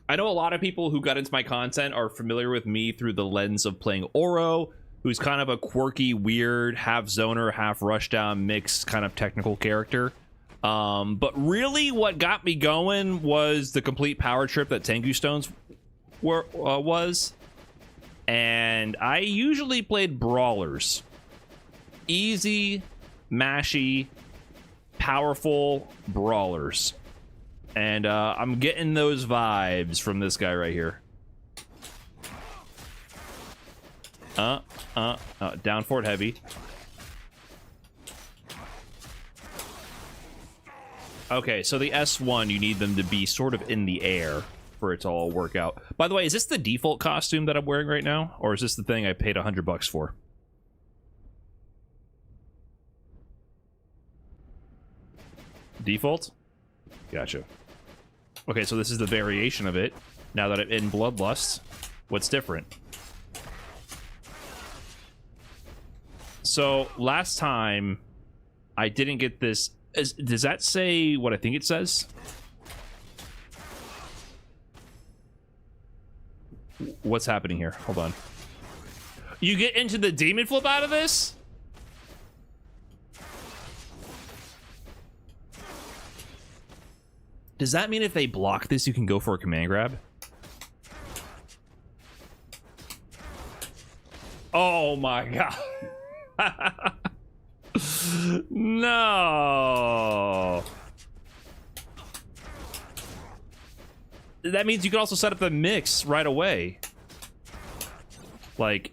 I know a lot of people who got into my content are familiar with me through the lens of playing Oro, who's kind of a quirky, weird, half zoner, half rushdown, mixed kind of technical character. But really what got me going was the complete power trip that Tengu Stones was. And I usually played brawlers. Easy, mashy, powerful brawlers. And I'm getting those vibes from this guy right here. Down forward heavy. Okay, so the S1, you need them to be sort of in the air for it to all work out. By the way, is this the default costume that I'm wearing right now? Or is this the thing I paid $100 for? Default? Gotcha. Okay, so this is the variation of it. Now that I'm in Bloodlust, what's different? So last time I didn't get this. Does that say what I think it says? What's happening here? Hold on. You get into the demon flip out of this? Does that mean if they block this, you can go for a command grab? Oh my god. No. That means you can also set up the mix right away. Like...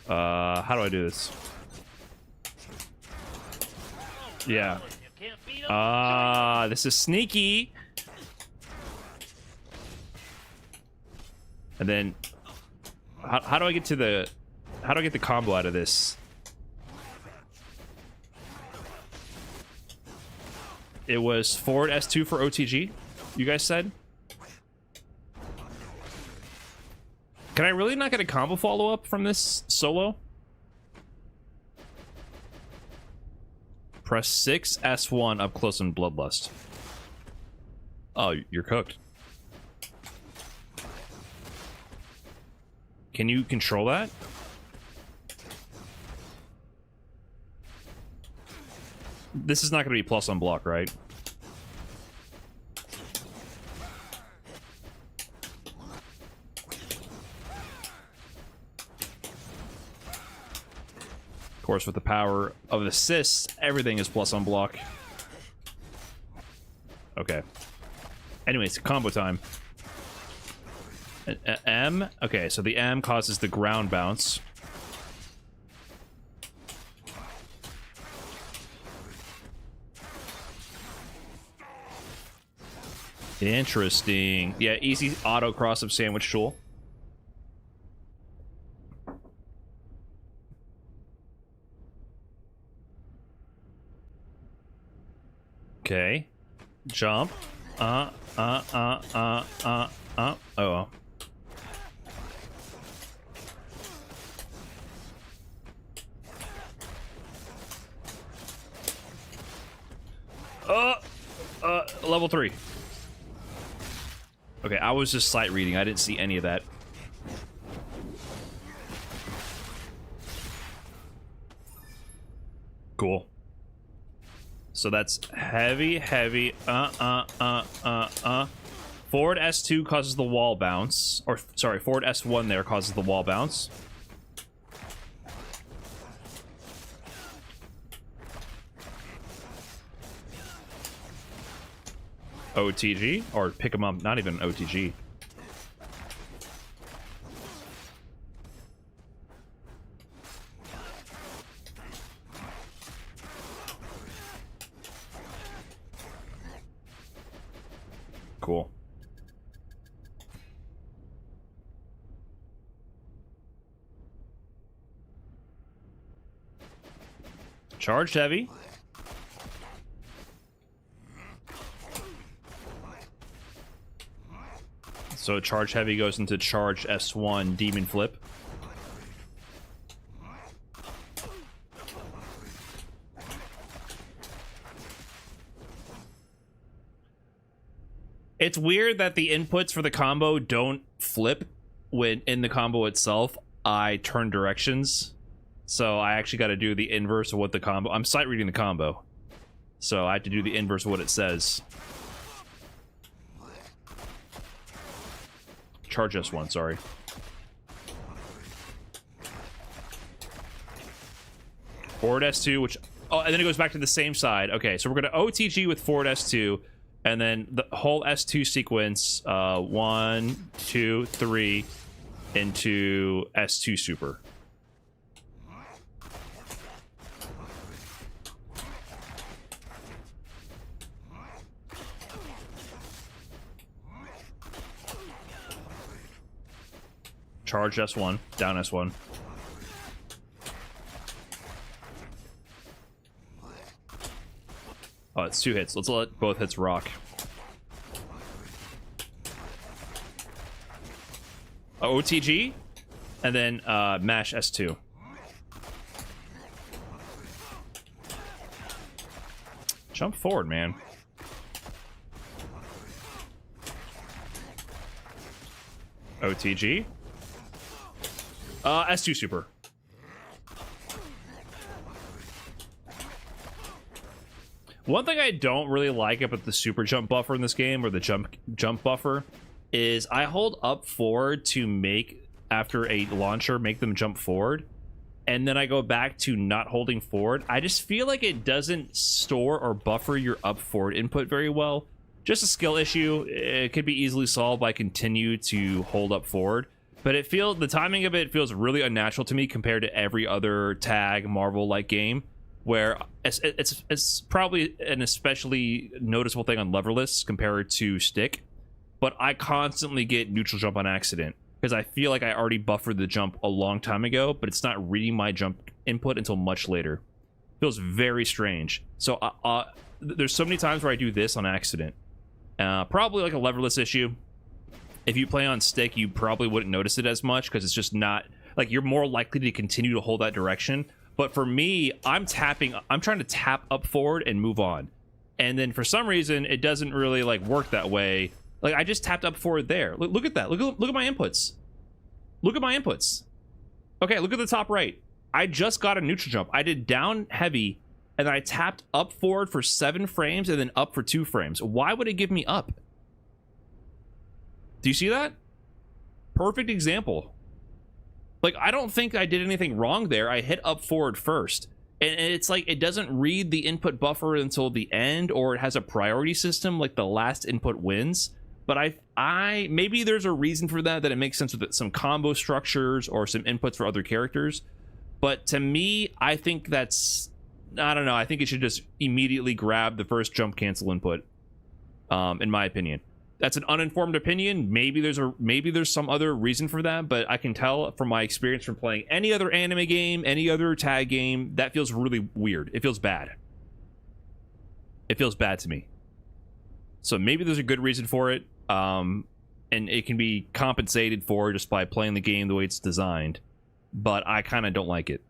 how do I do this? Yeah. This is sneaky. And then how do I get to the combo out of this? It was forward S2 for OTG, you guys said? Can I really not get a combo follow-up from this solo? Press 6 S1 up close and bloodlust. Oh, you're cooked. Can you control that? This is not going to be plus on block, right? Of course, with the power of assists, everything is plus on block. Okay. Anyways, combo time. M. Okay, so the M causes the ground bounce. Interesting. Yeah, easy auto cross of sandwich tool. Okay. Jump. Oh. Level 3. Okay, I was just sight reading. I didn't see any of that. Cool. So that's heavy. Forward S2 causes the wall bounce. Or, sorry, forward S1 there causes the wall bounce. OTG? Or pick him up, not even OTG. Cool. Charged heavy. So charge heavy goes into charge S1 demon flip. It's weird that the inputs for the combo don't flip when in the combo itself I turn directions. So I actually got to do the inverse of what the combo... I'm sight reading the combo. So I have to do the inverse of what it says. Charge S1, sorry. Forward S2, which... Oh, and then it goes back to the same side. Okay, so we're going to OTG with forward S2, and then the whole S2 sequence, 1, 2, 3, into S2 super. Charge S1, down S1. Oh, it's 2 hits. Let's let both hits rock. OTG, and then mash S2. Jump forward, man. OTG. S2 super. One thing I don't really like about the super jump buffer in this game, or the jump buffer, is I hold up forward to make, after a launcher, make them jump forward, and then I go back to not holding forward. I just feel like it doesn't store or buffer your up forward input very well. Just a skill issue. It could be easily solved by continue to hold up forward, but the timing of it feels really unnatural to me compared to every other tag Marvel-like game, where it's probably an especially noticeable thing on leverless compared to stick. But I constantly get neutral jump on accident because I feel like I already buffered the jump a long time ago, but it's not reading my jump input until much later. Feels very strange. So there's so many times where I do this on accident. Probably like a leverless issue. If you play on stick, you probably wouldn't notice it as much because it's just not, like, you're more likely to continue to hold that direction. But for me, I'm trying to tap up forward and move on. And then for some reason, it doesn't really like work that way. Like, I just tapped up forward there. Look at that. Look at my inputs. Look at my inputs. Okay, look at the top right. I just got a neutral jump. I did down heavy, and I tapped up forward for 7 frames and then up for 2 frames. Why would it give me up? Do you see that? Perfect example. Like, I don't think I did anything wrong there. I hit up forward first. And it's like, it doesn't read the input buffer until the end, or it has a priority system, like the last input wins. But I maybe there's a reason for that it makes sense with some combo structures or some inputs for other characters. But to me, I think that's, I don't know, I think it should just immediately grab the first jump cancel input, in my opinion. That's an uninformed opinion. Maybe there's some other reason for that, but I can tell from my experience from playing any other anime game, any other tag game, that feels really weird. It feels bad. It feels bad to me. So maybe there's a good reason for it, and it can be compensated for just by playing the game the way it's designed, but I kind of don't like it.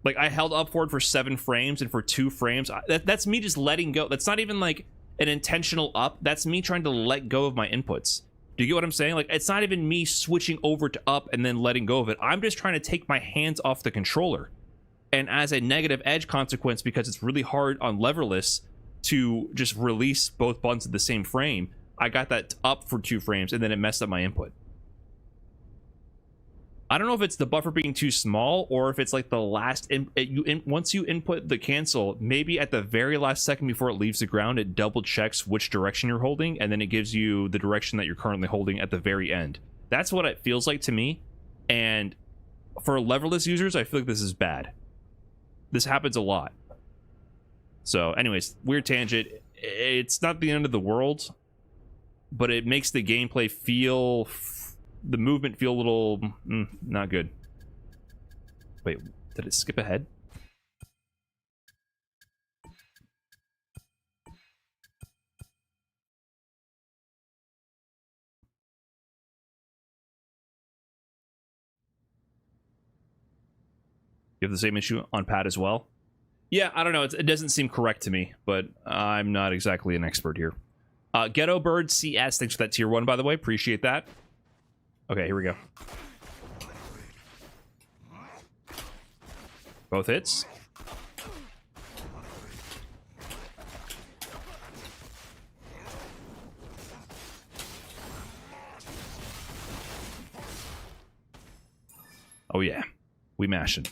Like, I held up forward for 7 frames, and for 2 frames, that's me just letting go. That's not even like an intentional up. That's me trying to let go of my inputs. Do you get what I'm saying? Like, it's not even me switching over to up and then letting go of it. I'm just trying to take my hands off the controller. And as a negative edge consequence, because it's really hard on leverless to just release both buttons at the same frame, I got that up for 2 frames, and then it messed up my input. I don't know if it's the buffer being too small, or if it's like the last once you input the cancel, maybe at the very last second before it leaves the ground, it double checks which direction you're holding, and then it gives you the direction that you're currently holding at the very end. That's what it feels like to me. And for leverless users, I feel like this is bad. This happens a lot. So anyways, weird tangent. It's not the end of the world, but it makes the gameplay feel, the movement feel a little not good. Wait, did it skip ahead? You have the same issue on pad as well? Yeah, I don't know. It doesn't seem correct to me, but I'm not exactly an expert here. Ghetto Bird CS, thanks for that tier 1, by the way. Appreciate that. Okay, here we go. Both hits. Oh yeah, we mashing.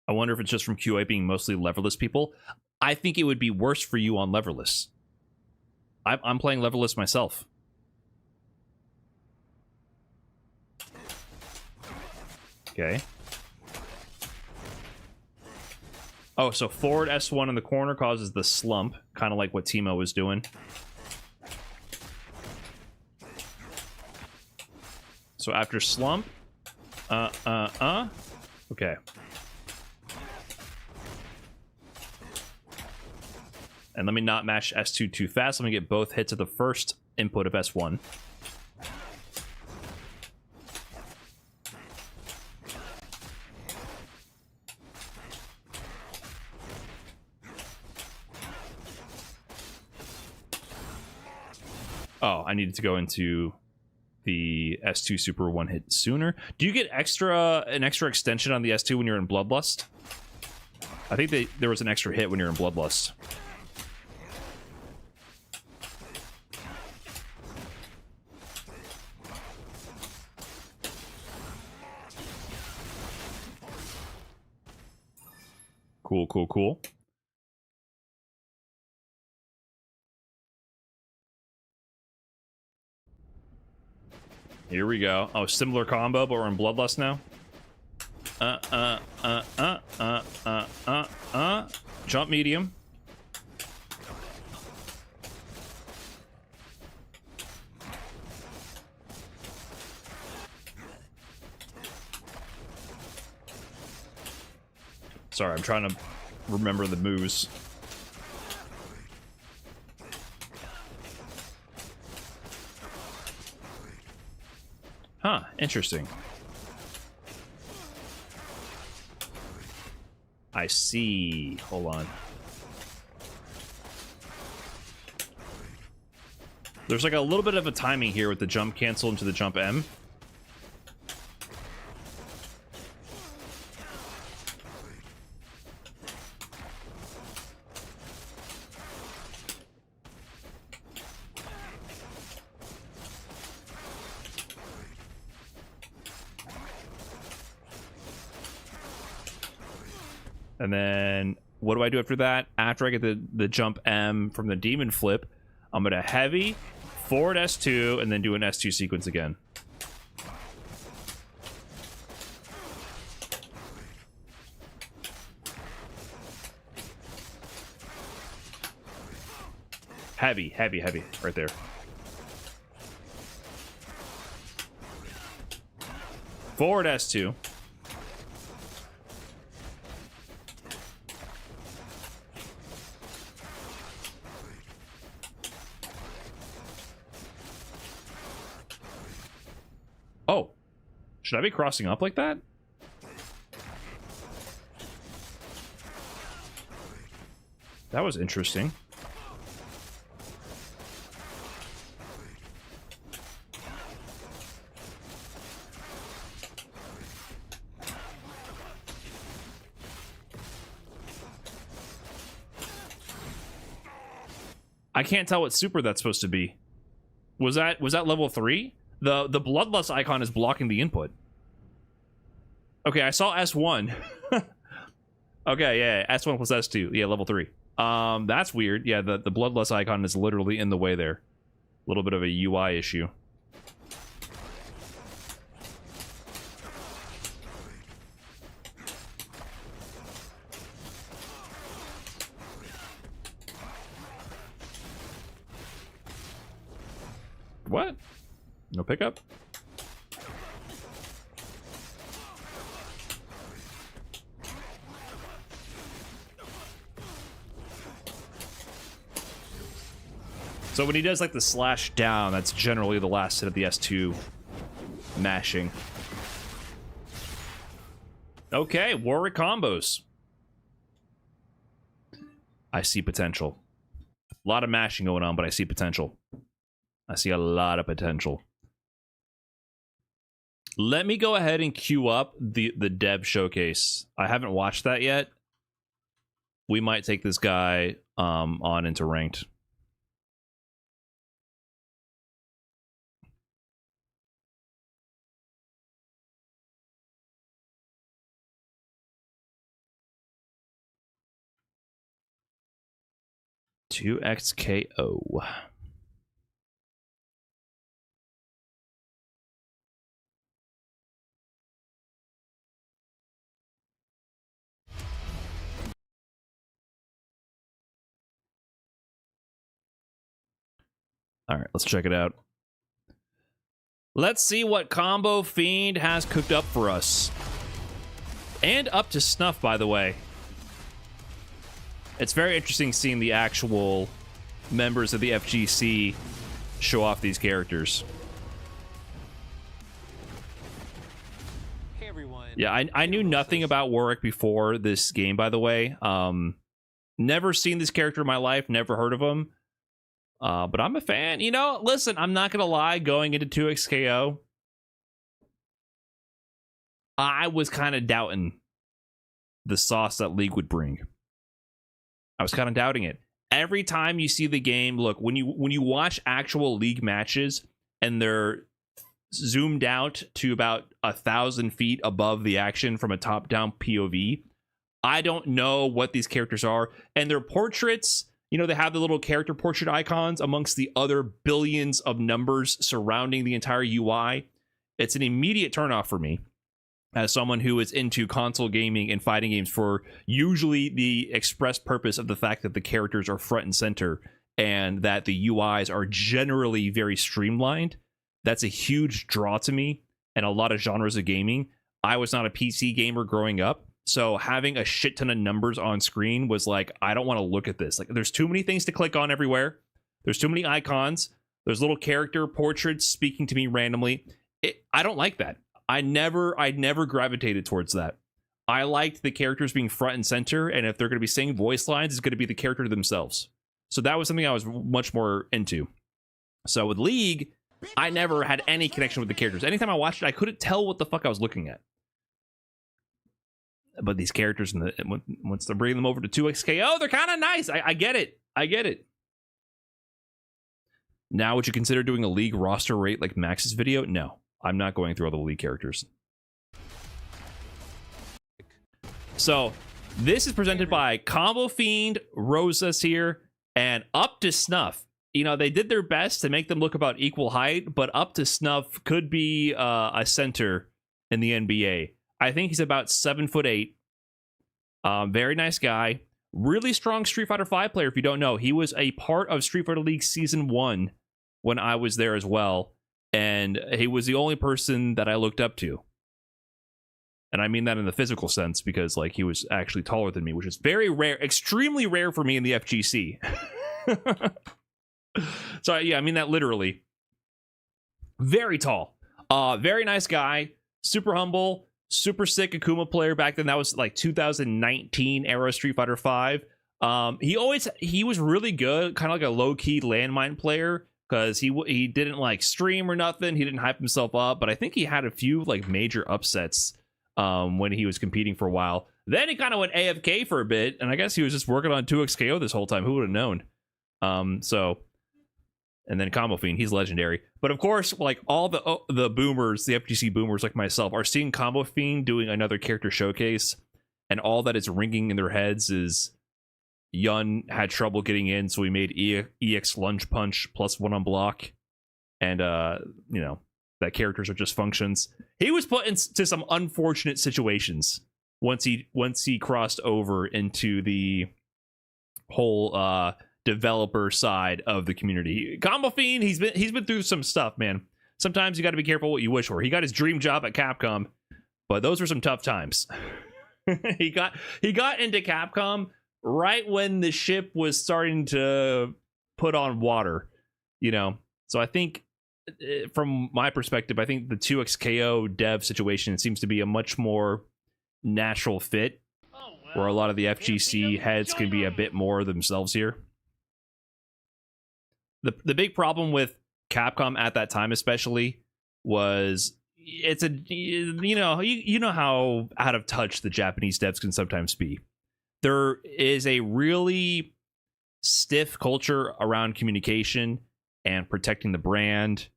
I wonder if it's just from QA being mostly leverless people. I think it would be worse for you on leverless. I'm playing leverless myself. Okay. Oh, so forward S1 in the corner causes the slump, kind of like what Teemo was doing. So after slump, okay. And let me not mash S2 too fast. Let me get both hits of the first input of S1. Oh, I needed to go into the S2 super one hit sooner. Do you get an extra extension on the S2 when you're in Bloodlust? I think there was an extra hit when you're in Bloodlust. Cool, cool, cool. Here we go. Oh, similar combo, but we're in Bloodlust now. Jump medium. Sorry, I'm trying to remember the moves. Huh, interesting. I see. Hold on. There's like a little bit of a timing here with the jump cancel into the jump M. And then what do I do after that? After I get the jump M from the demon flip, I'm going to heavy, forward S2, and then do an S2 sequence again. Heavy, heavy, heavy, right there. Forward S2. Oh, should I be crossing up like that? That was interesting. I can't tell what super that's supposed to be. Was that level 3? The bloodlust icon is blocking the input. Okay, I saw S1. Okay, yeah, S1 plus S2. Yeah, level 3. That's weird. Yeah, the bloodlust icon is literally in the way there. A little bit of a UI issue. What? No pickup? So when he does like the slash down, that's generally the last hit of the S2 mashing. Okay, Warwick combos. I see potential. A lot of mashing going on, but I see potential. I see a lot of potential. Let me go ahead and queue up the dev showcase. I haven't watched that yet. We might take this guy on into ranked. Two XKO. All right, let's check it out. Let's see what Combo Fiend has cooked up for us. And up to snuff, by the way. It's very interesting seeing the actual members of the FGC show off these characters. Hey everyone. Yeah, I knew nothing about Warwick before this game, by the way. Never seen this character in my life, never heard of him. But I'm a fan. You know, listen, I'm not going to lie, going into 2XKO, I was kind of doubting the sauce that League would bring. I was kind of doubting it. Every time you see the game, look, when you watch actual League matches and they're zoomed out to about 1,000 feet above the action from a top-down POV, I don't know what these characters are. And their portraits, you know, they have the little character portrait icons amongst the other billions of numbers surrounding the entire UI. It's an immediate turnoff for me as someone who is into console gaming and fighting games for usually the express purpose of the fact that the characters are front and center and that the UIs are generally very streamlined. That's a huge draw to me and a lot of genres of gaming. I was not a PC gamer growing up, so having a shit ton of numbers on screen was like, I don't want to look at this. Like, there's too many things to click on everywhere. There's too many icons. There's little character portraits speaking to me randomly. I don't like that. I never gravitated towards that. I liked the characters being front and center, and if they're going to be saying voice lines, it's going to be the character themselves. So that was something I was much more into. So with League, I never had any connection with the characters. Anytime I watched it, I couldn't tell what the fuck I was looking at. But these characters, once they're bringing them over to 2XKO, they're kind of nice. I get it. I get it. Now, would you consider doing a League roster rate like Max's video? No. I'm not going through all the League characters. So, this is presented by Combo Fiend, Rosas here, and Up to Snuff. You know, they did their best to make them look about equal height, but Up to Snuff could be a center in the NBA. I think he's about 7'8". Very nice guy. Really strong Street Fighter V player, if you don't know. He was a part of Street Fighter League Season 1 when I was there as well. And he was the only person that I looked up to. And I mean that in the physical sense, because like he was actually taller than me, which is very rare, extremely rare for me in the FGC. So yeah, I mean that literally. Very tall. Very nice guy. Super humble. Super sick Akuma player back then. That was like 2019 era Street Fighter V. He was really good, kind of like a low-key landmine player, because he didn't like stream or nothing. He didn't hype himself up, but I think he had a few like major upsets when he was competing for a while. Then he kind of went AFK for a bit, and I guess he was just working on 2XKO this whole time. Who would have known? And then Combo Fiend, he's legendary. But of course, like all the boomers, the FGC boomers like myself, are seeing Combo Fiend doing another character showcase, and all that is ringing in their heads is Yun had trouble getting in, so we made EX Lunge Punch +1 on block, and you know, that characters are just functions. He was put into some unfortunate situations once he crossed over into the whole developer side of the community. Combo Fiend, he's been through some stuff, man. Sometimes you got to be careful what you wish for. He got his dream job at Capcom, but those were some tough times. he got into Capcom right when the ship was starting to put on water, you know. So I think, from my perspective, I think the 2XKO dev situation seems to be a much more natural fit, where a lot of the FGC heads can be a bit more themselves here. The big problem with Capcom at that time, especially, was it's a you know how out of touch the Japanese devs can sometimes be. There is a really stiff culture around communication and protecting the brand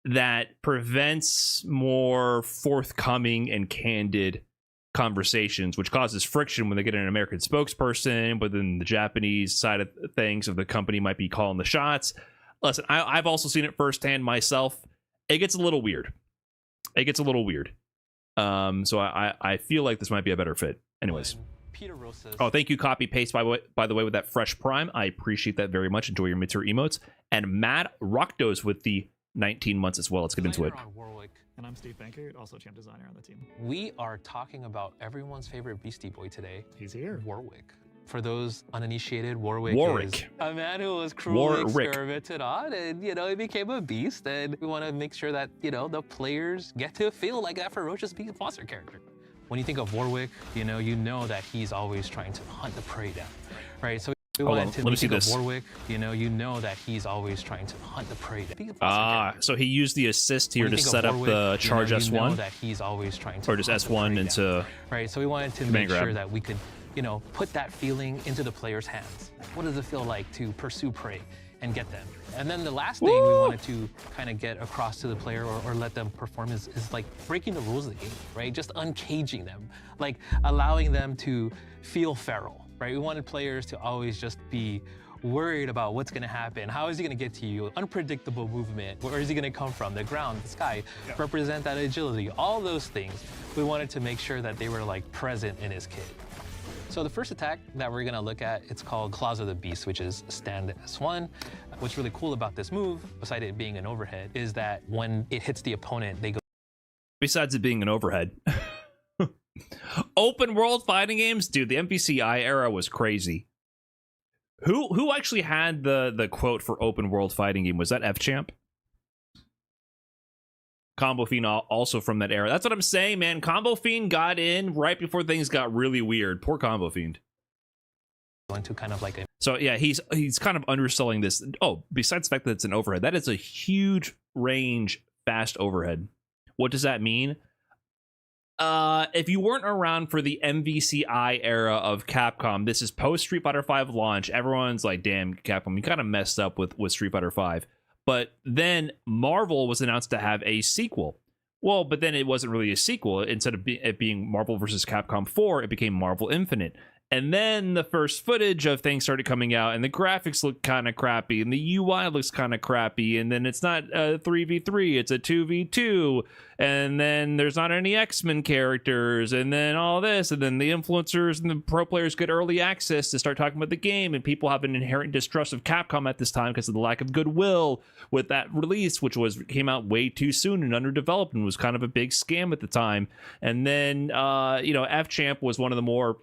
that prevents more forthcoming and candid conversations, which causes friction when they get an American spokesperson, but then the Japanese side of things of the company might be calling the shots. Listen, I've also seen it firsthand myself. It gets a little weird. So I feel like this might be a better fit. Anyways. Oh, thank you, Copy Paste, by the way, with that fresh prime. I appreciate that very much. Enjoy your mid-tier emotes. And Matt Rockdos with the 19 months as well. Let's get into it. Warwick. And I'm Steve Bankert, also champ designer on the team. We are talking about everyone's favorite Beastie Boy today. He's here. Warwick. For those uninitiated, Warwick is a man who was cruelly experimented on, and he became a beast. And we want to make sure that the players get to feel like that ferocious beast monster character. When you think of Warwick, you know that he's always trying to hunt the prey down, right? So we wanted to think of Warwick, you know that he's always trying to hunt the prey down. So he used the assist here to set up the charge S1, you know that he's always trying to or just S1 into right. So we wanted to make sure that we could put that feeling into the player's hands. What does it feel like to pursue prey and get them? And then the last thing we wanted to kind of get across to the player or let them perform is like breaking the rules of the game, right? Just uncaging them, like allowing them to feel feral, right? We wanted players to always just be worried about what's gonna happen. How is he gonna get to you? Unpredictable movement. Where is he gonna come from? The ground, the sky, represent that agility. All those things, we wanted to make sure that they were like present in his kit. So the first attack that we're gonna look at, it's called Claws of the Beast, which is stand S1. What's really cool about this move, besides it being an overhead, is that when it hits the opponent, they go. Besides it being an overhead. Open world fighting games? Dude, the MVCI era was crazy. Who actually had the quote for open world fighting game? Was that F-Champ? Combo Fiend also from that era. That's what I'm saying, man. Combo Fiend got in right before things got really weird. Poor Combo Fiend. Into kind of like a... So yeah, he's kind of underselling this. Oh, besides the fact that it's an overhead, that is a huge range fast overhead. What does that mean? If you weren't around for the MVCI era of Capcom, this is post Street Fighter V launch. Everyone's like, damn, Capcom, you kind of messed up with Street Fighter V. But then Marvel was announced to have a sequel. Well, but then it wasn't really a sequel. Instead of it being Marvel vs. Capcom 4, it became Marvel Infinite. And then the first footage of things started coming out, and the graphics look kind of crappy, and the UI looks kind of crappy, and then it's not a 3v3, it's a 2v2, and then there's not any X-Men characters, and then all this, and then the influencers and the pro players get early access to start talking about the game, and people have an inherent distrust of Capcom at this time because of the lack of goodwill with that release, which came out way too soon and underdeveloped and was kind of a big scam at the time. And then, F-Champ was one of the more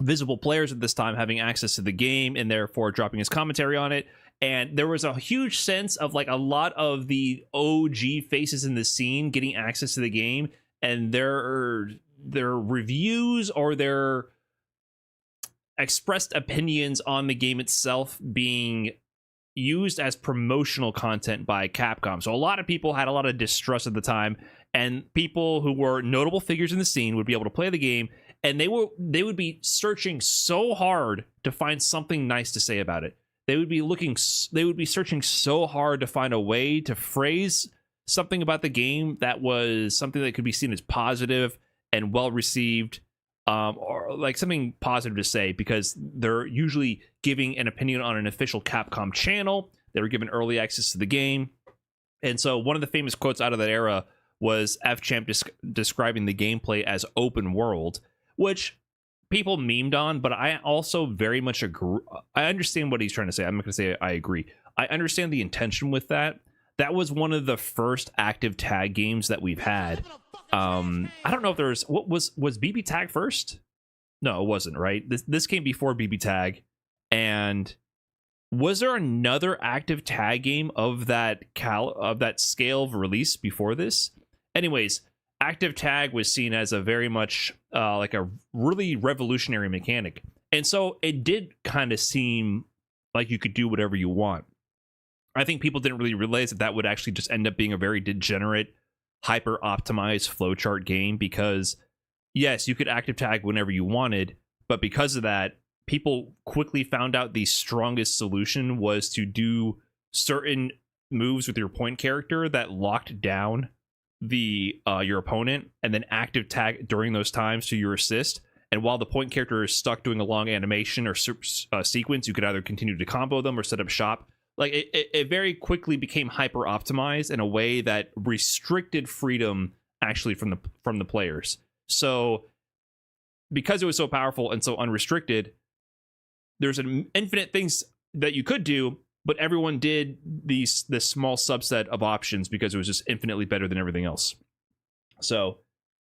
visible players at this time, having access to the game and therefore dropping his commentary on it. And there was a huge sense of like a lot of the OG faces in the scene getting access to the game, and their reviews or their expressed opinions on the game itself being used as promotional content by Capcom. So a lot of people had a lot of distrust at the time, and people who were notable figures in the scene would be able to play the game, and they would be searching so hard to find something nice to say about it. They would be searching so hard to find a way to phrase something about the game that was something that could be seen as positive and well received, or like something positive to say, because they're usually giving an opinion on an official Capcom channel. They were given early access to the game. And so one of the famous quotes out of that era was F-Champ describing the gameplay as open world, which people memed on, but I also very much agree. I understand what he's trying to say. I'm not going to say I agree. I understand the intention with that. That was one of the first active tag games that we've had. I don't know if there's... was BB Tag first? No, it wasn't, right? This came before BB Tag. And was there another active tag game of that scale of release before this? Anyways, active tag was seen as a very much like a really revolutionary mechanic, and so it did kind of seem like you could do whatever you want. I think people didn't really realize that would actually just end up being a very degenerate, hyper optimized flowchart game, because yes, you could active tag whenever you wanted, but because of that, people quickly found out the strongest solution was to do certain moves with your point character that locked down your opponent, and then active tag during those times to your assist. And while the point character is stuck doing a long animation or sequence, you could either continue to combo them or set up shop. Like it very quickly became hyper optimized in a way that restricted freedom actually from the players. So because it was so powerful and so unrestricted, there's an infinite things that you could do, but everyone did this small subset of options because it was just infinitely better than everything else. So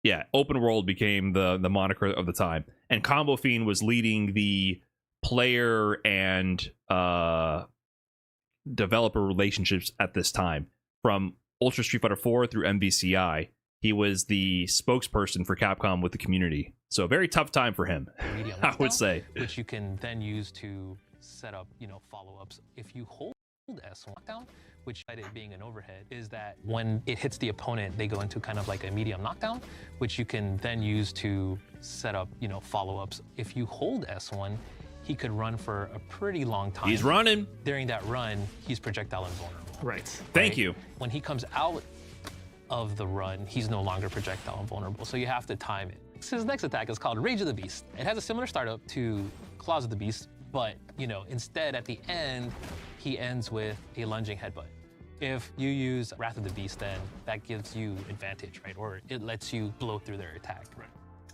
yeah, open world became the moniker of the time, and Combo Fiend was leading the player and developer relationships at this time. From Ultra Street Fighter 4 through MVCI, he was the spokesperson for Capcom with the community. So a very tough time for him, I would say. Which you can then use to set up, follow-ups. If you hold S1 down, which it being an overhead, is that when it hits the opponent, they go into kind of like a medium knockdown, which you can then use to set up, follow-ups. If you hold S1, he could run for a pretty long time. He's running. During that run, he's projectile invulnerable. Right. Thank you. When he comes out of the run, he's no longer projectile invulnerable, so you have to time it. So his next attack is called Rage of the Beast. It has a similar startup to Claws of the Beast, but, instead at the end, he ends with a lunging headbutt. If you use Wrath of the Beast, then that gives you advantage, right? Or it lets you blow through their attack. Right.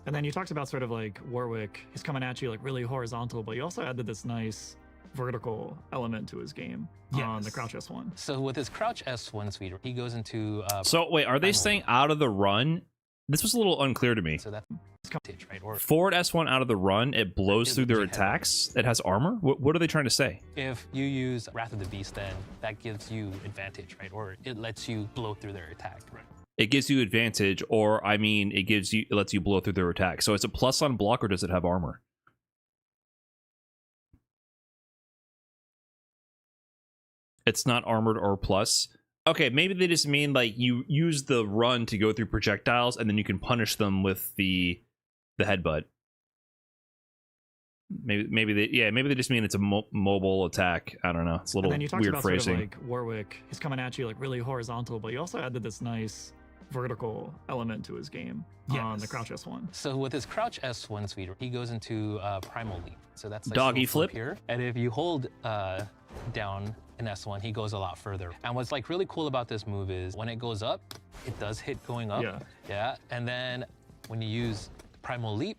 And then you talked about sort of like Warwick, he's coming at you like really horizontal, but you also added this nice vertical element to his game on the crouch S1. So with his crouch S1 speed, he goes into... So wait, are they saying out of the run? This was a little unclear to me. So that's advantage, right? Or forward S1 out of the run, it blows through their attacks. It has armor? What are they trying to say? If you use Wrath of the Beast, then that gives you advantage, right? Or it lets you blow through their attack. Right. It gives you advantage, or it lets you blow through their attack. So it's a plus on block, or does it have armor? It's not armored or plus. Okay, maybe they just mean like you use the run to go through projectiles, and then you can punish them with the headbutt. Maybe they just mean it's a mobile attack. I don't know. It's a little and then you talked weird about phrasing. Sort of like Warwick, he's coming at you like really horizontal, but you also added this nice vertical element to his game on the crouch S1. So with his crouch S1 speed, he goes into Primal Leap. So that's like doggy flip here. And if you hold down in S1, he goes a lot further. And what's like really cool about this move is when it goes up, it does hit going up. Yeah. And then when you use Primal Leap,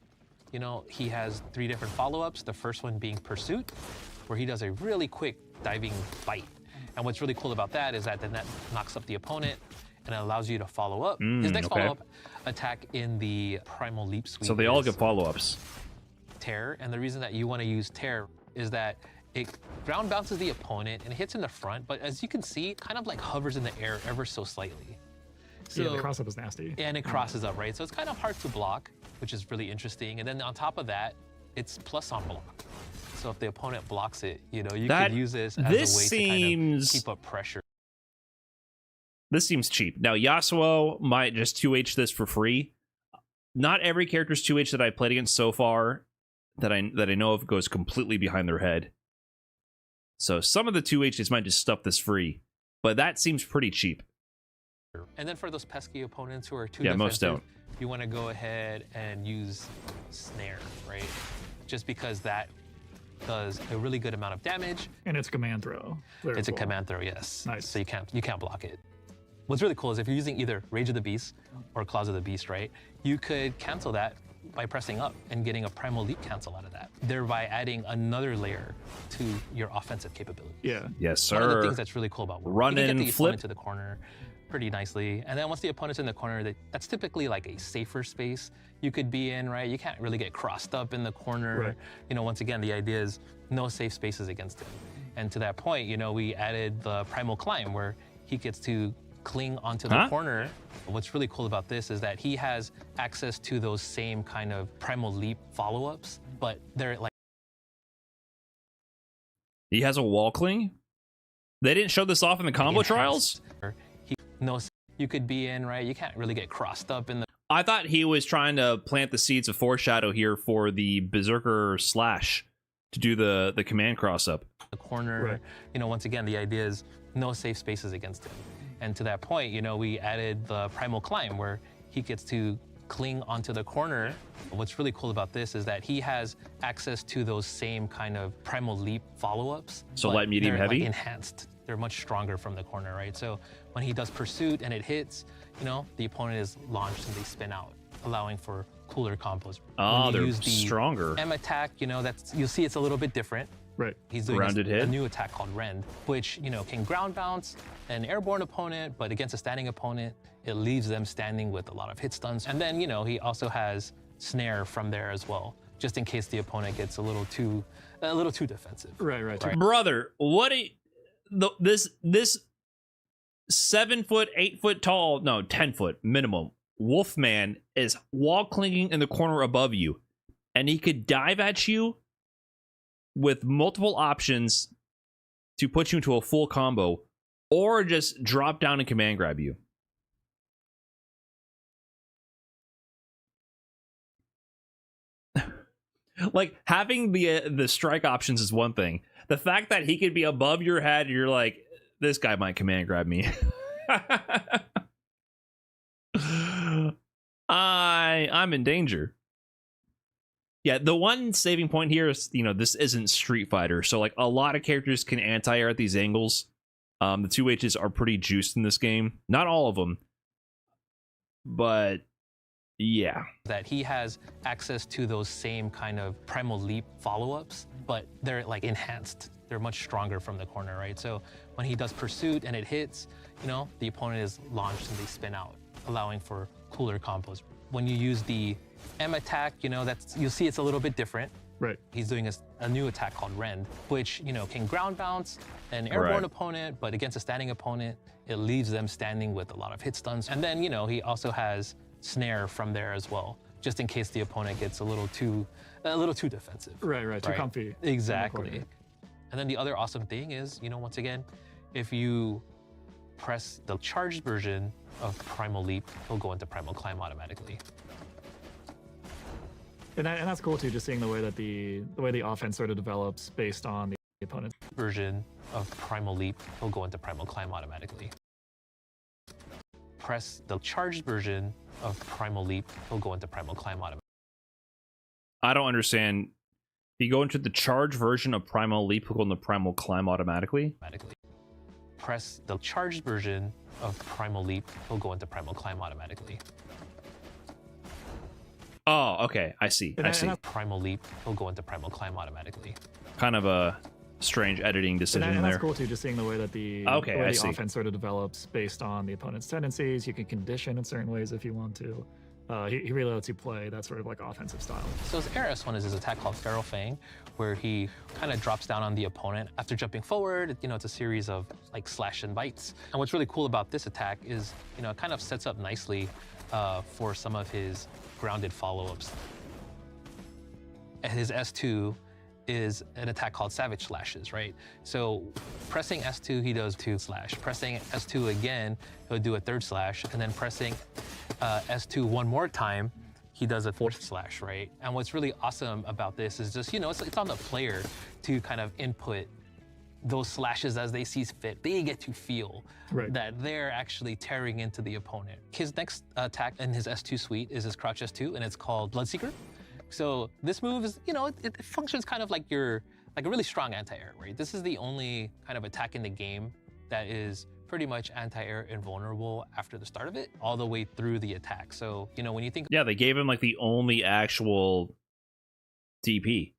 he has 3 different follow-ups. The first one being Pursuit, where he does a really quick diving bite. And what's really cool about that is that then that knocks up the opponent and it allows you to follow up. His next follow-up attack in the Primal Leap suite. So they all get follow-ups. Tear, and the reason that you want to use Tear is that it ground bounces the opponent and it hits in the front, but as you can see, it kind of like hovers in the air ever so slightly. So, the cross-up is nasty. And it crosses up, right? So it's kind of hard to block, which is really interesting. And then on top of that, it's plus on block. So if the opponent blocks it, you could use this as a way to kind of keep up pressure. This seems cheap. Now, Yasuo might just 2H this for free. Not every character's 2H that I played against so far that I know of goes completely behind their head. So some of the 2Hs might just stuff this free, but that seems pretty cheap. And then for those pesky opponents who are too defensive, most don't. You want to go ahead and use Snare, right? Just because that does a really good amount of damage. And it's command throw. It's a command throw, yes. Nice. So you can't block it. What's really cool is if you're using either Rage of the Beast or Claws of the Beast, right? You could cancel that by pressing up and getting a Primal Leap cancel out of that, thereby adding another layer to your offensive capability. Yeah. Yes, sir. One of the things that's really cool about Warwick, run you can in get the flip opponent to the corner pretty nicely, and then once the opponent's in the corner, that's typically like a safer space you could be in, right? You can't really get crossed up in the corner. Right. Once again, the idea is no safe spaces against him. And to that point, we added the Primal Climb, where he gets to cling onto the corner. What's really cool about this is that he has access to those same kind of Primal Leap follow-ups, but they're like... He has a wall cling? They didn't show this off in the combo trials? You could be in, right? You can't really get crossed up in the... I thought he was trying to plant the seeds of foreshadow here for the Berserker Slash to do the command cross-up. The corner, once again, the idea is no safe spaces against him. And to that point, we added the Primal Climb, where he gets to cling onto the corner. What's really cool about this is that he has access to those same kind of Primal Leap follow-ups. So light, medium, heavy? Like enhanced. They're much stronger from the corner, right? So when he does Pursuit and it hits, the opponent is launched and they spin out, allowing for cooler combos. Oh, they're use the stronger. M attack, you'll see it's a little bit different. Right. He's doing Grounded hit. A new attack called Rend, which, can ground bounce an airborne opponent, but against a standing opponent, it leaves them standing with a lot of hit stuns. And then, he also has Snare from there as well, just in case the opponent gets a little too defensive. Right. Brother, this 7 foot, 8 foot tall, no, 10 foot minimum Wolfman is wall clinging in the corner above you, and he could dive at you with multiple options to put you into a full combo, or just drop down and command grab you. Like, having the strike options is one thing. The fact that he could be above your head, you're like, this guy might command grab me. I'm in danger. Yeah, the one saving point here is, this isn't Street Fighter, so like a lot of characters can anti-air at these angles. The 2Hs are pretty juiced in this game. Not all of them, but yeah. That he has access to those same kind of Primal Leap follow-ups, but they're like enhanced. They're much stronger from the corner, right? So when he does Pursuit and it hits, the opponent is launched and they spin out, allowing for cooler combos. When you use the M attack, you'll see it's a little bit different. Right. He's doing a new attack called Rend, which, can ground bounce an airborne opponent, but against a standing opponent, it leaves them standing with a lot of hit stuns. And then, he also has Snare from there as well, just in case the opponent gets a little too defensive. Right. Too comfy. Exactly. And then the other awesome thing is, once again, if you press the charged version of Primal Leap, he'll go into Primal Climb automatically. And that's cool too, just seeing the way that the offense sort of develops based on the opponent's version of Primal Leap, he'll go into Primal Climb automatically. Press the charged version of Primal Leap, he'll go into Primal Climb automatically. I don't understand. If you go into the charge version of Primal Leap, he'll go into Primal Climb automatically? Press the charged version of Primal Leap, he'll go into Primal Climb automatically. Oh, okay. I see. Primal Leap, he'll go into Primal Climb automatically. Kind of a strange editing decision and there. That's cool too, just seeing the way that the offense sort of develops based on the opponent's tendencies. You can condition in certain ways if you want to. He really lets you play that sort of like offensive style. So his ARS1 is his attack called Feral Fang, where he kind of drops down on the opponent after jumping forward. It's a series of like slash and bites. And what's really cool about this attack is, it kind of sets up nicely for some of his grounded follow-ups. His S2 is an attack called Savage Slashes, right? So pressing S2, he does 2 slash. Pressing S2 again, he'll do a 3rd slash, and then pressing S2 one more time, he does a 4th slash, right? And what's really awesome about this is just, it's on the player to kind of input those slashes as they see fit. They get to feel that they're actually tearing into the opponent. His next attack in his S2 suite is his Crouch S2, and it's called Bloodseeker. So this move is, it functions kind of like a really strong anti-air, right? This is the only kind of attack in the game that is pretty much anti-air invulnerable after the start of it, all the way through the attack. So, when you think... Yeah, they gave him like the only actual DP.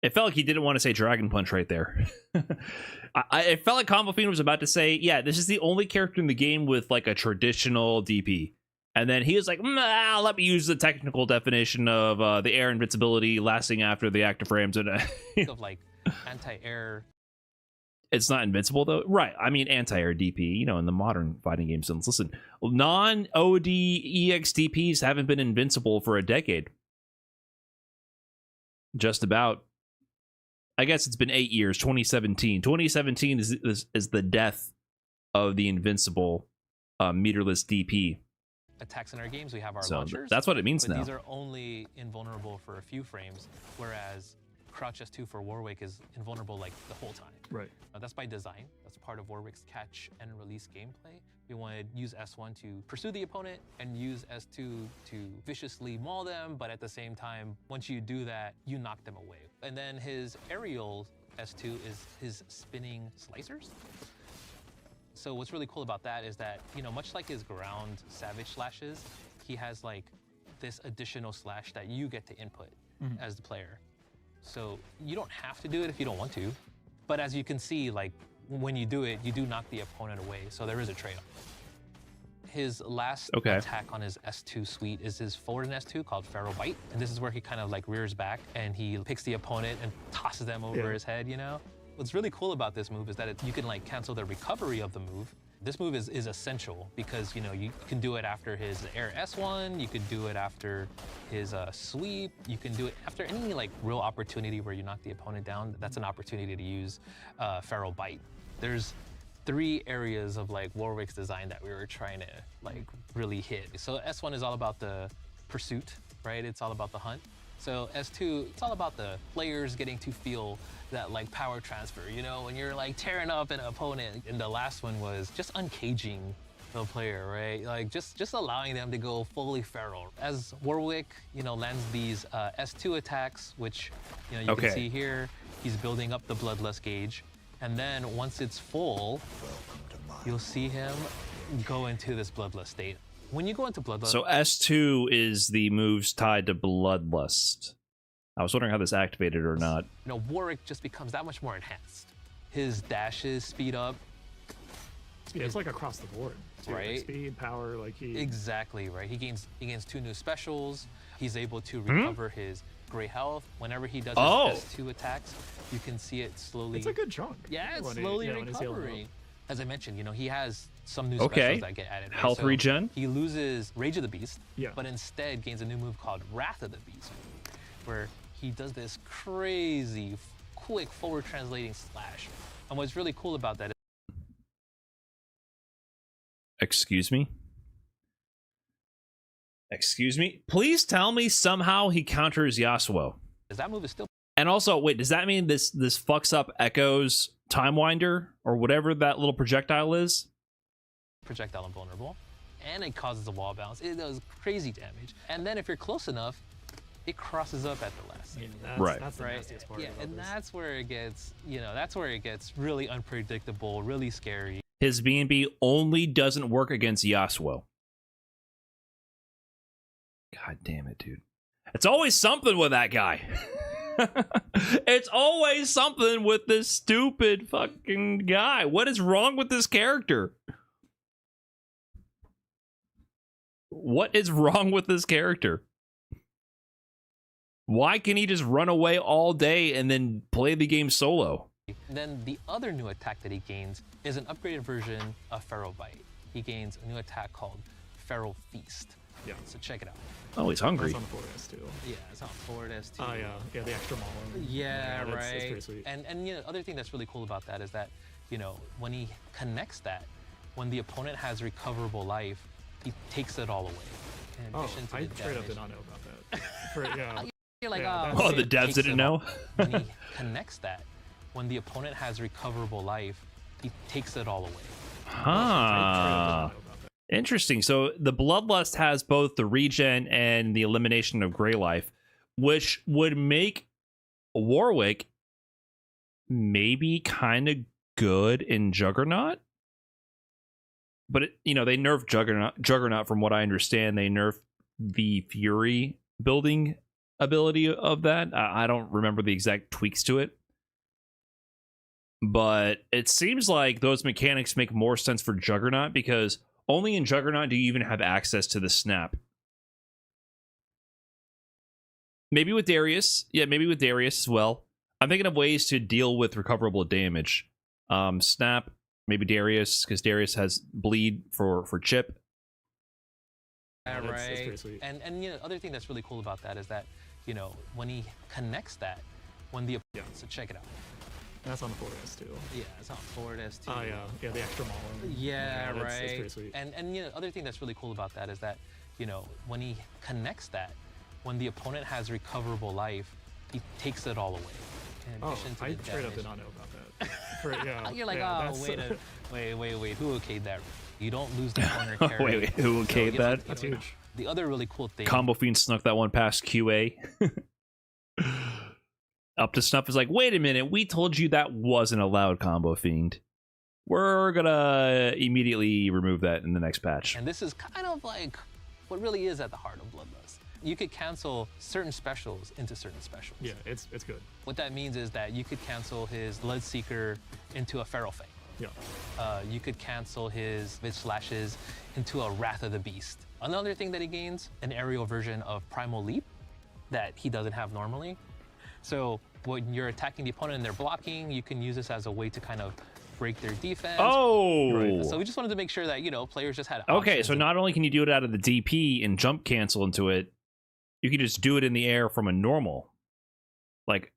It felt like he didn't want to say Dragon Punch right there. It felt like Combo Fiend was about to say, yeah, this is the only character in the game with like a traditional DP. And then he was like, let me use the technical definition of the air invincibility lasting after the active frames. And of like anti-air. It's not invincible though, right? I mean, anti-air DP. In the modern fighting game sense. Listen, non-OD EX DPs haven't been invincible for a decade. Just about. I guess it's been 8 years. 2017. 2017 is the death of the invincible meterless DP. Attacks in our games, we have our launchers. That's what it means now. These are only invulnerable for a few frames, whereas Crouch S2 for Warwick is invulnerable like the whole time. Right. That's by design. That's part of Warwick's catch and release gameplay. We want to use S1 to pursue the opponent and use S2 to viciously maul them, but at the same time, once you do that, you knock them away. And then his aerial S2 is his spinning slicers. So what's really cool about that is that, much like his ground Savage Slashes, he has like this additional slash that you get to input as the player. So you don't have to do it if you don't want to, but as you can see, like when you do it, you do knock the opponent away. So there is a trade-off. His last attack on his S2 suite is his forward in S2 called Feral Bite. And this is where he kind of like rears back and he picks the opponent and tosses them over his head, you know? What's really cool about this move is that you can like cancel the recovery of the move. This move is essential because, you know, you can do it after his air S1, you could do it after his sweep, you can do it after any like real opportunity where you knock the opponent down. That's an opportunity to use Feral Bite. There's 3 areas of like Warwick's design that we were trying to like really hit. So S1 is all about the pursuit, right? It's all about the hunt. So S2, it's all about the players getting to feel that like power transfer, you know, when you're like tearing up an opponent. And the last one was just uncaging the player, right? Like just allowing them to go fully feral. As Warwick, you know, lands these S2 attacks, which, you know, you can see here, he's building up the bloodlust gauge. And then once it's full, you'll see him go into this bloodlust state. When you go into bloodlust... So S2 is the moves tied to bloodlust. I was wondering how this activated or not. You know, Warwick just becomes that much more enhanced. His dashes speed up. Yeah, it's like across the board, too. Right? Like speed, power, like he... Exactly, right? He gains 2 new specials. He's able to recover his gray health. Whenever he does his S2 attacks, you can see it slowly... It's a good chunk. Yeah, it's slowly recovering. As I mentioned, you know, he has some new specials that get added. Health so regen. He loses Rage of the Beast, but instead gains a new move called Wrath of the Beast, where he does this crazy, quick forward translating slash. And what's really cool about that is... Excuse me? Excuse me? Please tell me somehow he counters Yasuo. That move is still... And also, wait, does that mean this fucks up Echo's Time Winder or whatever that little projectile is? Projectile invulnerable, and it causes a wall bounce. It does crazy damage. And then if you're close enough, it crosses up at the last second. That's the nastiest part and that's where it gets, you know, that's where it gets really unpredictable, really scary. His B&B only doesn't work against Yasuo. God damn it, dude. It's always something with that guy. It's always something with this stupid fucking guy. What is wrong with this character? What is wrong with this character? Why can he just run away all day and then play the game solo? Then the other new attack that he gains is an upgraded version of Feral Bite. He gains a new attack called Feral Feast. Yeah. So check it out. Oh, he's hungry. It's on forward S2. Yeah, it's on forward S2. Oh, yeah, the extra mauler. Yeah, right. It's pretty sweet. And you know, other thing that's really cool about that is that, you know, when he connects that, when the opponent has recoverable life, he takes it all away. In addition to I the straight up damage. did not know about that. You're like, oh, the devs didn't know? When he connects that, when the opponent has recoverable life, he takes it all away. Huh. Interesting. So the Bloodlust has both the regen and the elimination of gray life, which would make Warwick maybe kind of good in Juggernaut. But, you know, they nerfed Juggernaut from what I understand. They nerfed the Fury building ability of that. I don't remember the exact tweaks to it. But it seems like those mechanics make more sense for Juggernaut because only in Juggernaut do you even have access to the snap. Maybe with Darius. Yeah, maybe with Darius as well. I'm thinking of ways to deal with recoverable damage. Snap, maybe Darius, because Darius has bleed for chip. Yeah, right. That's pretty sweet. And you know, other thing that's really cool about that is that, you know, when he connects that, when the so check it out. That's on the forward S2. Yeah, it's on forward S2. Oh, yeah, the extra mauler. Yeah, right. That's pretty sweet. And you know, other thing that's really cool about that is that, you know, when he connects that, when the opponent has recoverable life, he takes it all away. In addition to I the straight up damage. did not know about that. You're like, wait, who okayed that? You don't lose the corner carry. wait, who okayed that? That's huge. The other really cool thing. Combo Fiend snuck that one past QA. Up to Snuff is like, wait a minute, we told you that wasn't allowed, Combo Fiend. We're gonna immediately remove that in the next patch. And this is kind of like what really is at the heart of Bloodlust. You could cancel certain specials into certain specials. Yeah, it's good. What that means is that you could cancel his Bloodseeker into a Feral Fang. You could cancel his mid slashes into a Wrath of the Beast. Another thing that he gains, an aerial version of Primal Leap that he doesn't have normally. So when you're attacking the opponent and they're blocking, you can use this as a way to kind of break their defense. Oh! Right. So we just wanted to make sure that, you know, players just had Okay, so not only can you do it out of the DP and jump cancel into it, you can just do it in the air from a normal. Like,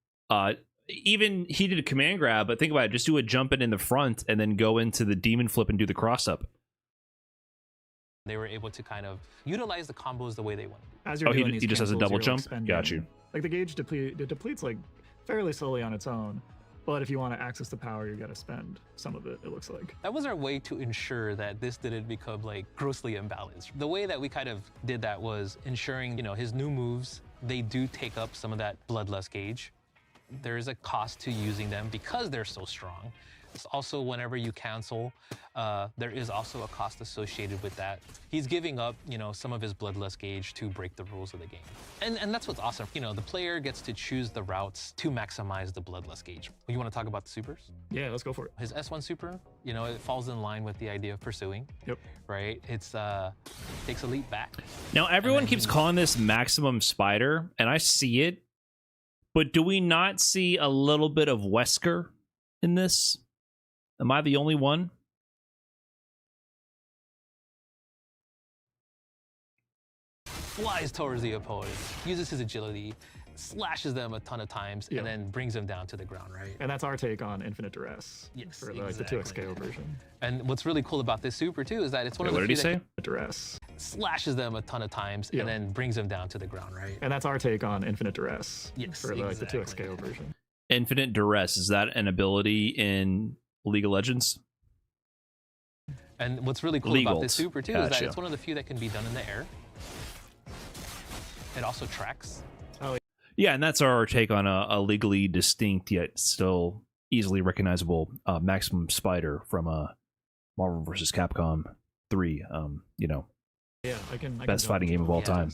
even he did a command grab, but think about it, just do a jump in the front and then go into the demon flip and do the cross up. They were able to kind of utilize the combos the way they wanted. As you're doing he just has a double jump? Got you. Like the gauge depletes like fairly slowly on its own. But if you want to access the power, you got to spend some of it, it looks like. That was our way to ensure that this didn't become like grossly imbalanced. The way that we kind of did that was ensuring, you know, his new moves, they do take up some of that bloodlust gauge. There is a cost to using them because they're so strong. It's also whenever you cancel, there is also a cost associated with that. He's giving up, you know, some of his bloodlust gauge to break the rules of the game. And that's what's awesome. You know, the player gets to choose the routes to maximize the bloodlust gauge. You want to talk about the supers? Yeah, let's go for it. His S1 super, you know, it falls in line with the idea of pursuing. Yep. Right? It's takes a leap back. Now everyone keeps calling this maximum spider, and I see it. But do we not see a little bit of Wesker in this? Am I the only one? Flies towards the opponent, uses his agility, slashes them a ton of times, and then brings them down to the ground, right? And that's our take on Infinite Duress. Yes, for like the 2x KO version. And what's really cool about this super too is that it's one of the what did he say? Duress. Slashes them a ton of times and then brings them down to the ground, right? And that's our take on Infinite Duress. Yes, for like the 2x KO version. Infinite Duress, is that an ability in League of Legends? And what's really cool about this super too is that it's one of the few that can be done in the air. It also tracks. Oh, yeah, and that's our take on a legally distinct yet still easily recognizable maximum spider from Marvel vs. Capcom 3. You know, yeah, I can best fighting game of all time.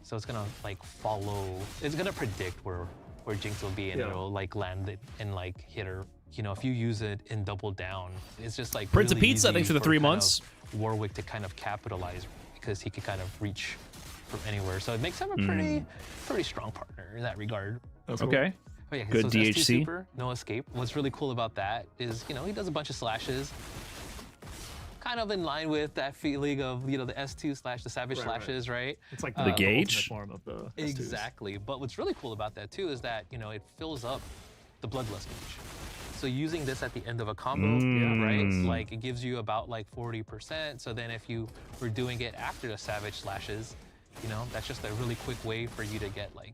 So it's gonna like follow. It's gonna predict where Jinx will be, and it'll like land it and like hit her. You know, if you use it in double down, it's just like Prince really of Pizza. easy Thanks for the 3 months. Warwick to kind of capitalize because he could kind of reach from anywhere. So it makes him a pretty strong partner in that regard. Okay. Oh, yeah, good so DHC. S2 super, no escape. What's really cool about that is, you know, he does a bunch of slashes. Kind of in line with that feeling of, you know, the S2 slash the savage slashes, right? It's like the gauge form of the S2s. Exactly. But what's really cool about that too is that, you know, it fills up the bloodlust gauge. So using this at the end of a combo, right? Like it gives you about like 40%. So then if you were doing it after the savage slashes, you know, that's just a really quick way for you to get like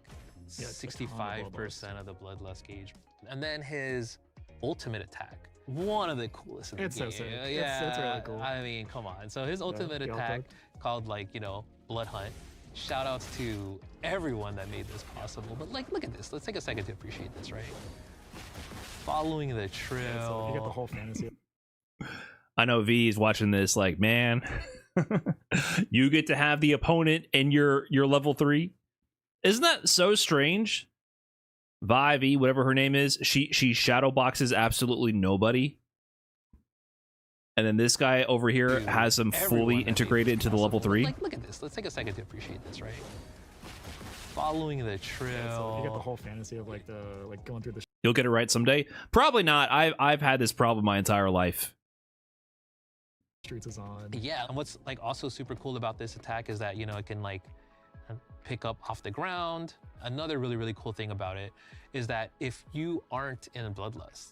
65% of the bloodlust gauge. And then his ultimate attack, one of the coolest in the game. So sick. Yeah, it's really cool. I mean, come on. So his ultimate attack called like, you know, Blood Hunt. Shout outs to everyone that made this possible. But like, look at this. Let's take a second to appreciate this, right? Following the trail. So you get the whole fantasy. I know V is watching this like, man, you get to have the opponent in your level 3. Isn't that so strange? Vi, whatever her name is, she shadow boxes absolutely nobody. And then this guy over here has them fully integrated into the level 3. Like, look at this. Let's take a second to appreciate this, right? Following the trail. So you get the whole fantasy of like going through the. You'll get it right someday. Probably not. I've had this problem my entire life. Streets is on. Yeah, and what's like also super cool about this attack is that, you know, it can like pick up off the ground. Another really cool thing about it is that if you aren't in a bloodlust,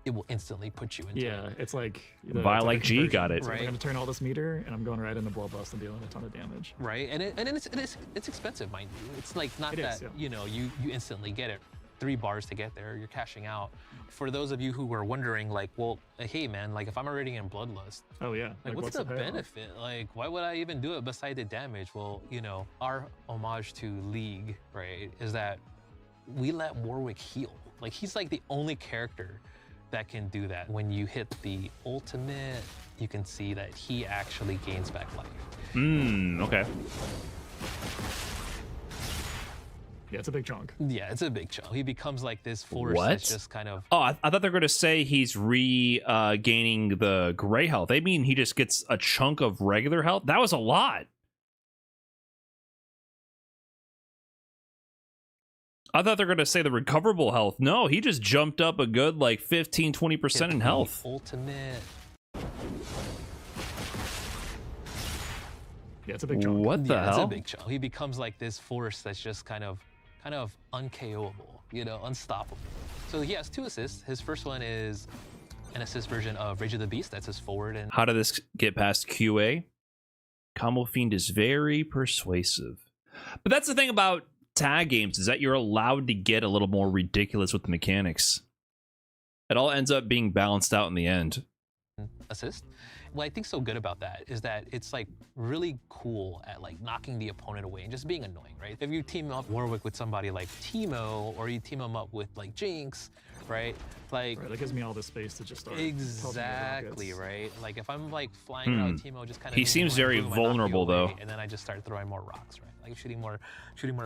it will instantly put you into it. It's like Vi like G got it. Right. I'm gonna turn all this meter and I'm going right into bloodlust and dealing a ton of damage. Right, and it's expensive, mind you. It's like not that you know you instantly get it. 3 bars to get there, you're cashing out. For those of you who were wondering, like, well, hey man, like if I'm already in bloodlust, like what's the benefit? Like, why would I even do it beside the damage? Well, you know, our homage to League, right, is that we let Warwick heal. Like he's like the only character that can do that. When you hit the ultimate, you can see that he actually gains back life. Okay. Yeah, it's a big chunk. Yeah, it's a big chunk. He becomes like this force that's just kind of... Oh, I thought they were going to say he's regaining the gray health. They mean he just gets a chunk of regular health? That was a lot. I thought they were going to say the recoverable health. No, he just jumped up a good like 15-20% in health. Ultimate. Yeah, it's a big chunk. What the hell? It's a big chunk. He becomes like this force that's just kind of un-KOable, you know, unstoppable. So he has 2 assists. His first one is an assist version of Rage of the Beast. That's his forward. And how did this get past QA? Combo Fiend is very persuasive. But that's the thing about tag games, is that you're allowed to get a little more ridiculous with the mechanics. It all ends up being balanced out in the end. Assist. What I think so good about that is that it's like really cool at like knocking the opponent away and just being annoying, right? If you team up Warwick with somebody like Teemo, or you team him up with like Jinx, right? Like, right, that gives me all the space to just start. Exactly, right? Like if I'm like flying around Teemo, just kind of... He seems very vulnerable though. And then I just start throwing more rocks, right? Like shooting more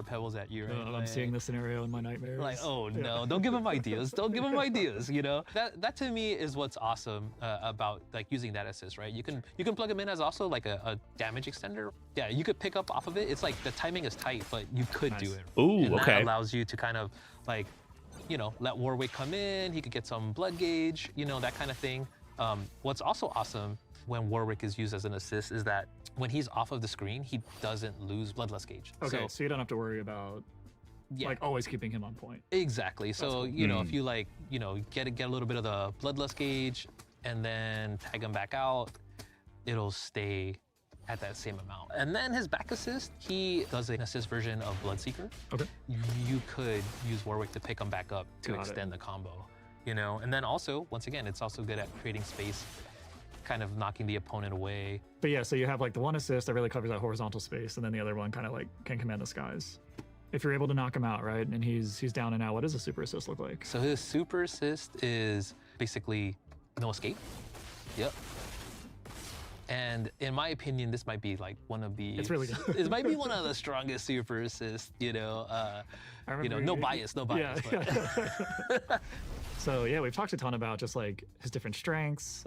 pebbles at you, right? I'm seeing this scenario in my nightmares. Like, oh no, don't give him ideas. Don't give him ideas, you know? That to me is what's awesome about like using that assist, right? You can plug him in as also like a damage extender. Yeah, you could pick up off of it. It's like the timing is tight, but you could do it. Ooh, and okay. That allows you to kind of like, you know, let Warwick come in. He could get some blood gauge, you know, that kind of thing. What's also awesome when Warwick is used as an assist is that when he's off of the screen, he doesn't lose bloodlust gauge. Okay, so you don't have to worry about like always keeping him on point. Exactly. So cool. You know, if you like, you know, get a little bit of the bloodlust gauge and then tag him back out, it'll stay at that same amount. And then his back assist, he does an assist version of Bloodseeker. Okay. You could use Warwick to pick him back up to extend the combo, you know? And then also, once again, it's also good at creating space, kind of knocking the opponent away. But yeah, so you have like the one assist that really covers that horizontal space, and then the other one kind of like can command the skies. If you're able to knock him out, right, and he's down and out, what does a super assist look like? So his super assist is basically no escape. Yep. And in my opinion, this might be like one of the... It's really good. It might be one of the strongest super assists, you know. You know, no bias. Yeah, yeah. So yeah, we've talked a ton about just like his different strengths,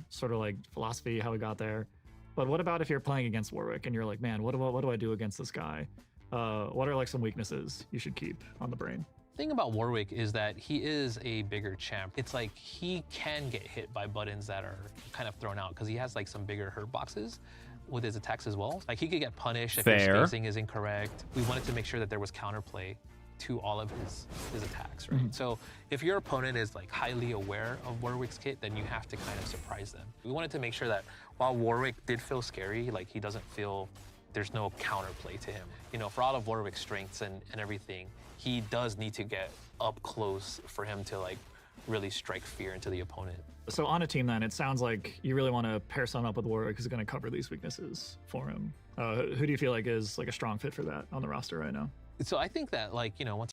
sort of like philosophy, how he got there. But what about if you're playing against Warwick and you're like, man, what do I do against this guy? What are like some weaknesses you should keep on the brain? The thing about Warwick is that he is a bigger champ. It's like he can get hit by buttons that are kind of thrown out because he has like some bigger hurt boxes with his attacks as well. Like he could get punished if his spacing is incorrect. We wanted to make sure that there was counterplay to all of his attacks, right? So if your opponent is like highly aware of Warwick's kit, then you have to kind of surprise them. We wanted to make sure that while Warwick did feel scary, like he doesn't feel there's no counterplay to him. You know, for all of Warwick's strengths and everything, he does need to get up close for him to like really strike fear into the opponent. So on a team then, it sounds like you really want to pair someone up with Warwick who's going to cover these weaknesses for him. Who do you feel like is like a strong fit for that on the roster right now? So I think that like, you know, once...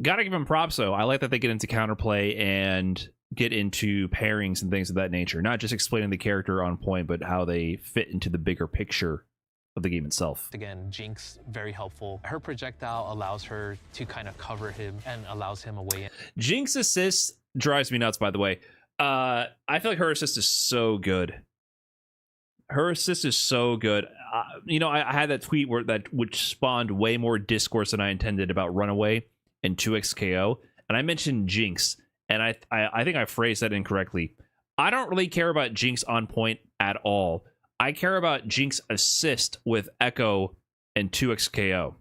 Gotta give him props though. I like that they get into counterplay and get into pairings and things of that nature. Not just explaining the character on point, but how they fit into the bigger picture of the game itself. Again, Jinx, very helpful. Her projectile allows her to kind of cover him and allows him away in. Jinx assist drives me nuts, by the way. I feel like her assist is so good. Her assist is so good. You know, I had that tweet which spawned way more discourse than I intended about Runaway and 2xKO, and I mentioned Jinx, and I think I phrased that incorrectly. I don't really care about Jinx on point at all. I care about Jinx assist with Echo and 2xKO.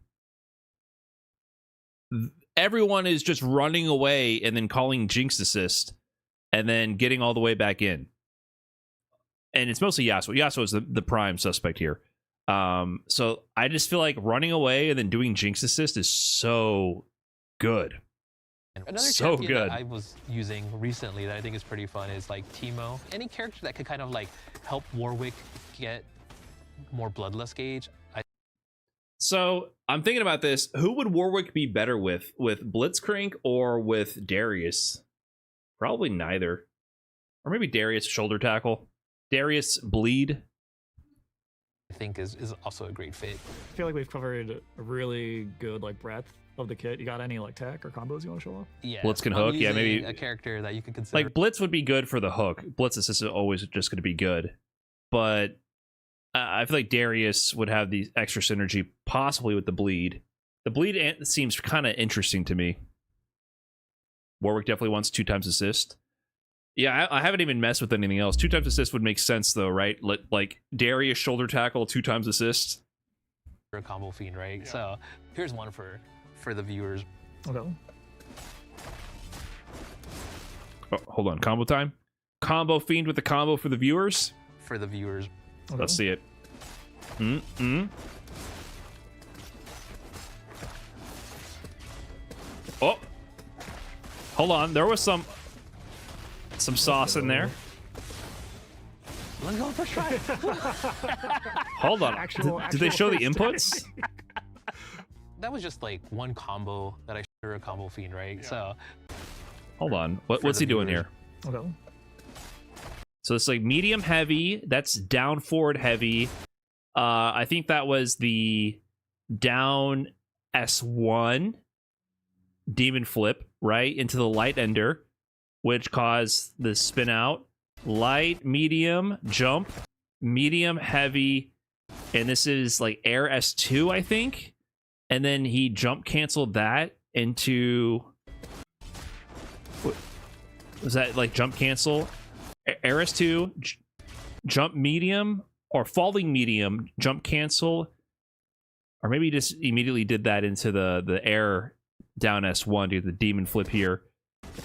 Everyone is just running away and then calling Jinx assist and then getting all the way back in. And it's mostly Yasuo. Yasuo is the prime suspect here. So I just feel like running away and then doing Jinx assist is so good. Another champion that I was using recently that I think is pretty fun is like Teemo. Any character that could kind of like help Warwick get more bloodlust gauge. So I'm thinking about this. Who would Warwick be better with Blitzcrank or with Darius? Probably neither. Or maybe Darius shoulder tackle. Darius bleed. I think is also a great fit. I feel like we've covered a really good like breadth of the kit. You got any like tech or combos you want to show off? Yeah, Blitz can I'm hook. Yeah, using maybe a character that you could consider. like Blitz would be good for the hook. Blitz assist is always just going to be good, but I feel like Darius would have the extra synergy possibly with the bleed. The bleed seems kind of interesting to me. Warwick definitely wants 2 times assist. Yeah, I haven't even messed with anything else. 2 times assist would make sense though, right? Like Darius shoulder tackle, 2 times assist. A combo fiend, right? Yeah. So here's one for the viewers. Okay. Oh, hold on, combo time. Combo fiend with the combo for the viewers. For the viewers. Okay. Let's see it. Oh, hold on. There was some sauce in there. Let's go first try. Hold on. Did they show the first inputs? That was just like one combo that I showed a combo fiend, right? Yeah. So hold on. What's he doing here? Okay. So it's like medium heavy. That's down forward heavy. I think that was the down S1 demon flip, right? Into the light ender, which caused the spin out. Light, medium, jump, medium, heavy. And this is like air S2, I think. And then he jump canceled that into... Was that like jump cancel? Air S2, jump medium, or falling medium, jump cancel. Or maybe he just immediately did that into the air down S1 to the demon flip here.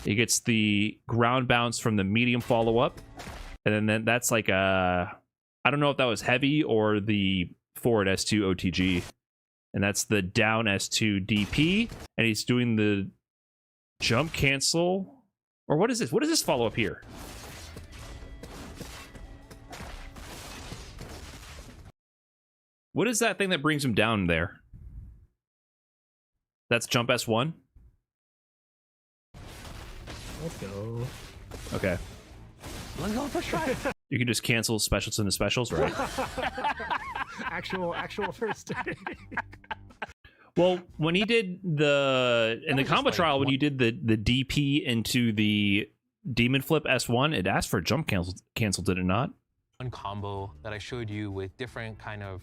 He gets the ground bounce from the medium follow-up. And then that's like a... I don't know if that was heavy or the forward S2 OTG. And that's the down S2 DP. And he's doing the jump cancel. Or what is this? What is this follow-up here? What is that thing that brings him down there? That's jump S1? Let's go. Okay. Let's go first try. You can just cancel specials into specials, right? actual first take. Well, when he did in the combo like trial, when you did the DP into the demon flip S1, it asked for jump cancel, did it not? One combo that I showed you with different kind of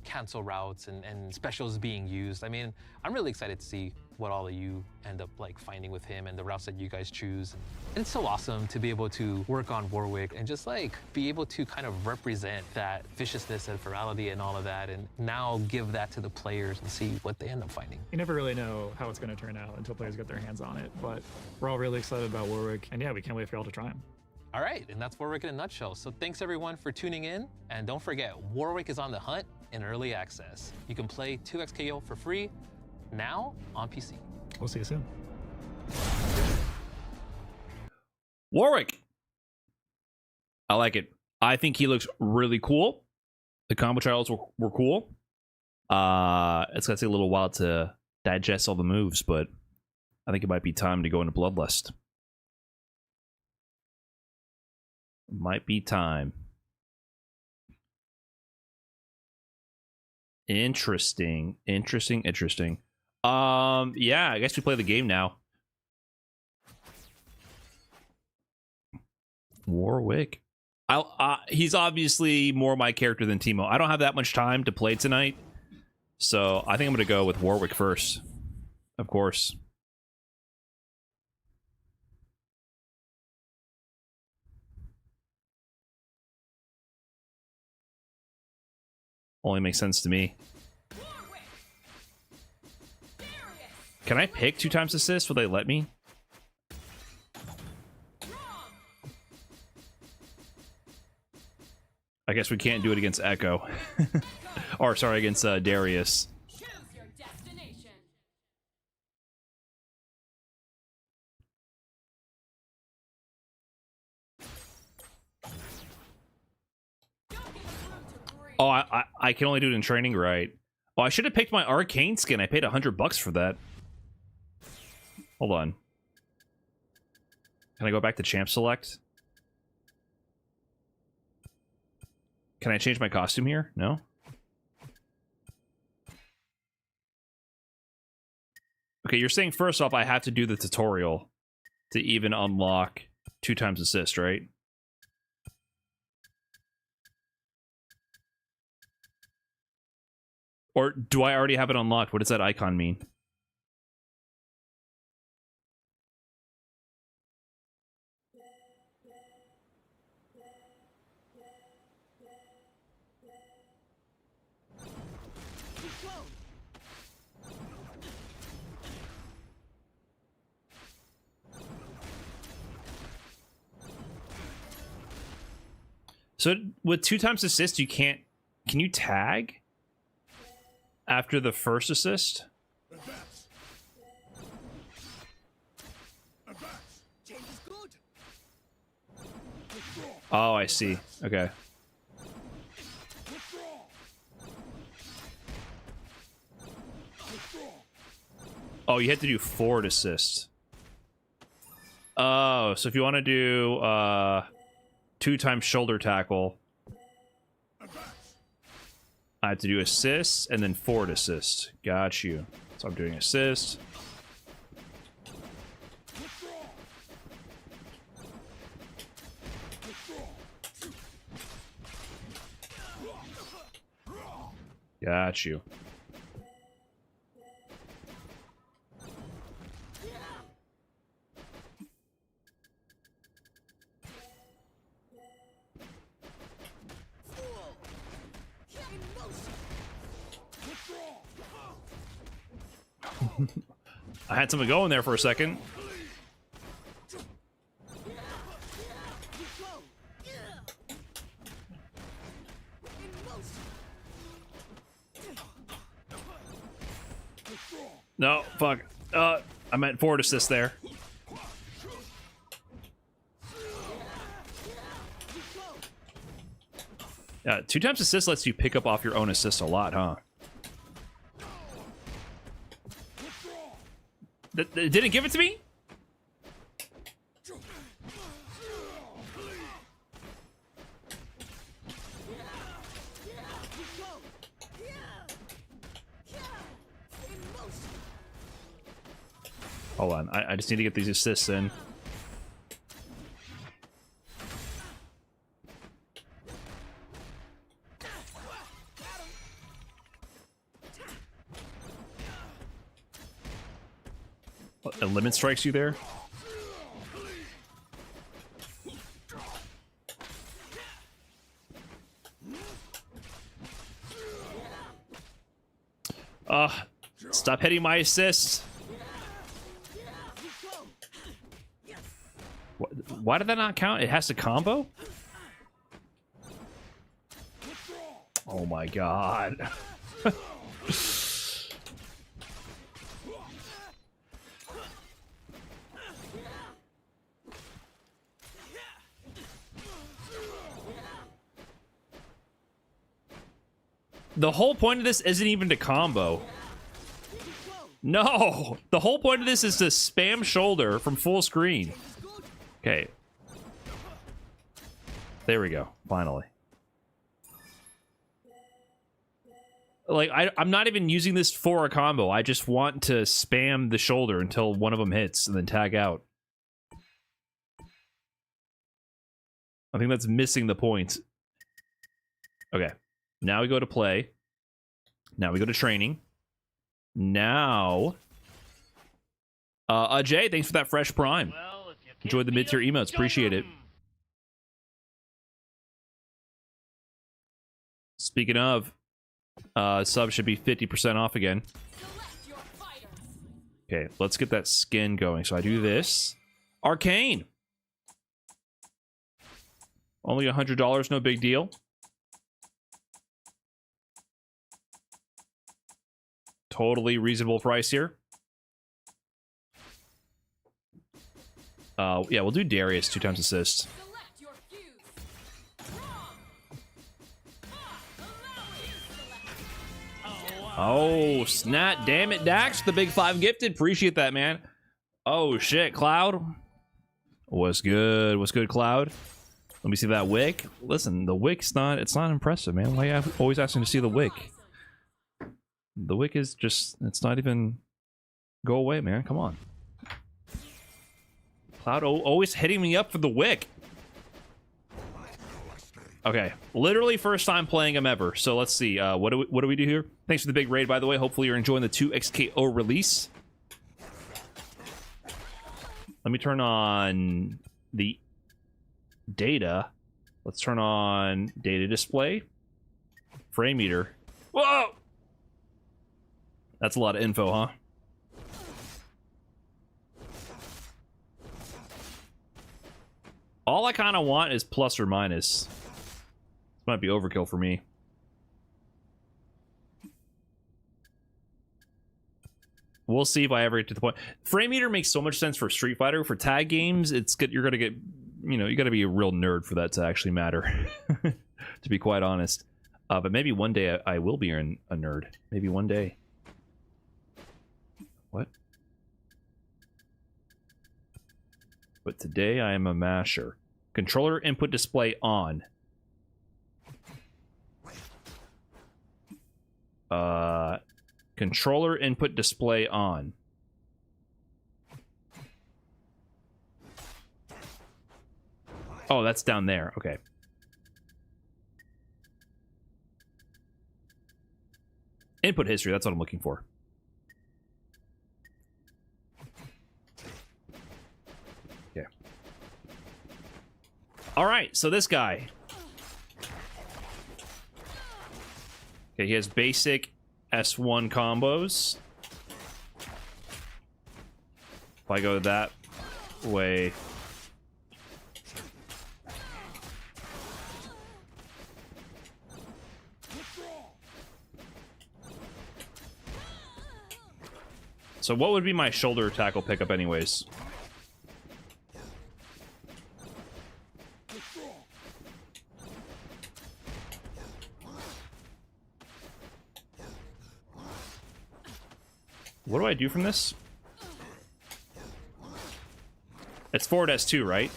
cancel routes and specials being used. I mean, I'm really excited to see what all of you end up like finding with him and the routes that you guys choose. And it's so awesome to be able to work on Warwick and just like be able to kind of represent that viciousness and virality and all of that, and now give that to the players and see what they end up finding. You never really know how it's going to turn out until players get their hands on it, but we're all really excited about Warwick, and yeah, we can't wait for y'all to try him. All right, and that's Warwick in a nutshell. So thanks everyone for tuning in, and don't forget, Warwick is on the hunt in early access. You can play 2xKO for free now on PC. We'll see you soon. Warwick. I like it. I think he looks really cool. The combo trials were cool. It's gonna take a little while to digest all the moves, but I think it might be time to go into bloodlust. Might be time. Interesting. Yeah, I guess we play the game now. Warwick. He's obviously more my character than Teemo. I don't have that much time to play tonight, so I think I'm gonna go with Warwick first. Of course. Only makes sense to me. Can I pick 2 times assist? Will they let me? I guess we can't do it against Echo. Or, sorry, against Darius. Choose your destination. Oh, I can only do it in training, right? Oh, I should have picked my Arcane skin. I paid $100 for that. Hold on. Can I go back to Champ Select? Can I change my costume here? No? Okay, you're saying first off I have to do the tutorial to even unlock 2 times assist, right? Or do I already have it unlocked? What does that icon mean? So with 2 times assist, you can't... Can you tag after the first assist? Oh, I see. Okay. Oh, you have to do forward assist. Oh, so if you want to do 2 times shoulder tackle, I have to do assist and then forward assist. Got you. So I'm doing assist. Got you. I had something going there for a second. No, fuck. I meant forward assist there. Yeah, 2 times assist lets you pick up off your own assist a lot, huh? It didn't give it to me? Hold on, I just need to get these assists in. A limit strikes you there? Stop hitting my assist. Why did that not count? It has to combo? Oh my god. The whole point of this isn't even to combo. No! The whole point of this is to spam shoulder from full screen. Okay. There we go. Finally. Like, I'm not even using this for a combo. I just want to spam the shoulder until one of them hits and then tag out. I think that's missing the point. Okay. Now we go to play. Now we go to training. Now... Jay, thanks for that fresh prime. Well, if you Enjoy the mid-tier emotes. Appreciate it. Speaking of, sub should be 50% off again. Okay, let's get that skin going. So I do this. Arcane. Only $100, no big deal. Totally reasonable price here. Yeah, we'll do Darius 2 times assist. Oh, snap. Damn it, Dax. The big 5 gifted. Appreciate that, man. Oh, shit. Cloud. What's good? What's good, Cloud? Let me see that wick. Listen, the wick's not... It's not impressive, man. Why are you always asking to see the wick? The wick is just... It's not even... Go away, man. Come on. Cloud always hitting me up for the wick. Okay, literally first time playing him ever. So let's see. What do we do here? Thanks for the big raid, by the way. Hopefully you're enjoying the 2XKO release. Let me turn on the data. Let's turn on data display. Frame meter. Whoa! That's a lot of info, huh? All I kind of want is plus or minus. This might be overkill for me. We'll see if I ever get to the point. Frame meter makes so much sense for Street Fighter. For tag games, it's good. You're gonna get, you know, you got to be a real nerd for that to actually matter. To be quite honest, but maybe one day I will be a nerd. Maybe one day. What? But today I am a masher. Controller input display on. Controller input display on. Oh, that's down there. Okay. Input history, that's what I'm looking for. Okay. All right, so this guy. Okay, he has basic S1 combos. If I go that way. So what would be my shoulder tackle pickup anyways? What do I do from this? It's forward S2, right?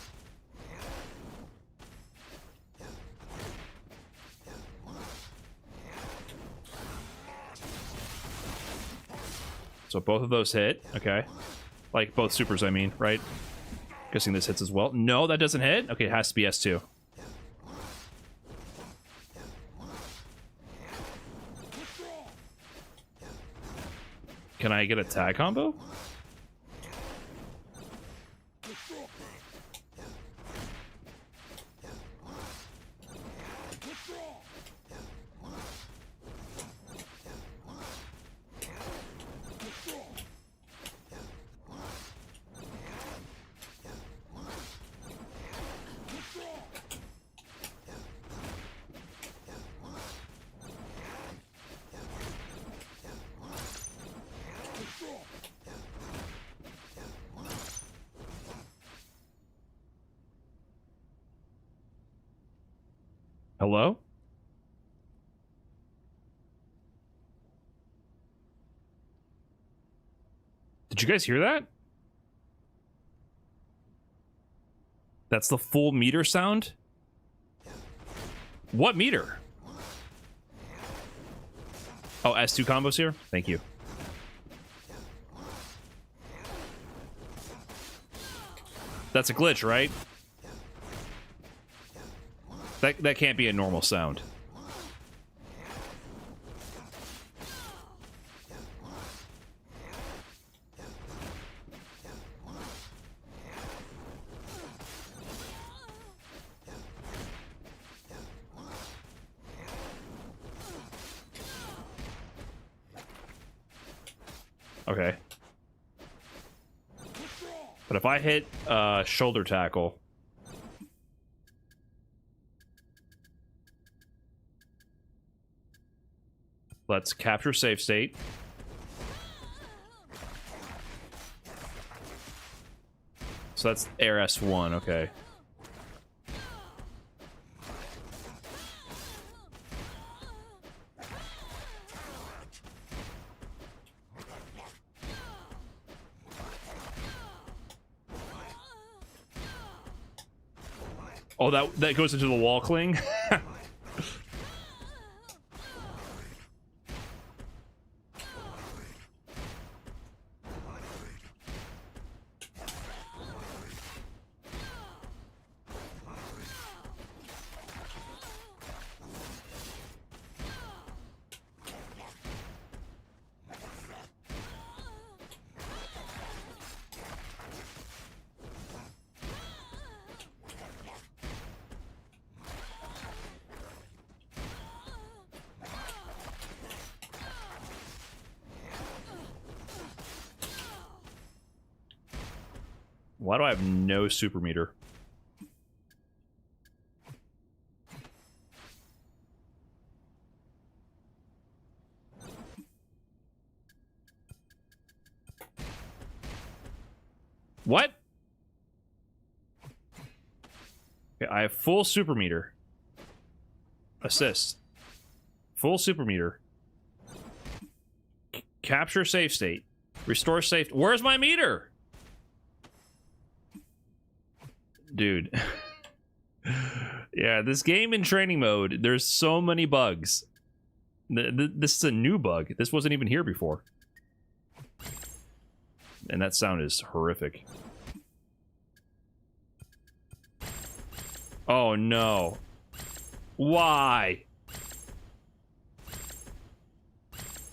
So both of those hit. Okay. Like both supers, I mean, right? Guessing this hits as well. No, that doesn't hit. Okay, it has to be S2. Can I get a tag combo? Hello? Did you guys hear that? That's the full meter sound? What meter? Oh, S2 combos here? Thank you. That's a glitch, right? That can't be a normal sound. Okay. But if I hit shoulder tackle... Let's capture save state. So that's air S1, okay. Oh, that goes into the wall cling? Why do I have no super meter? What? Okay, I have full super meter. Assist. Full super meter. Capture save state. Restore safe. Where's my meter? Dude. Yeah, this game in training mode, there's so many bugs. This is a new bug. This wasn't even here before. And that sound is horrific. Oh no. Why?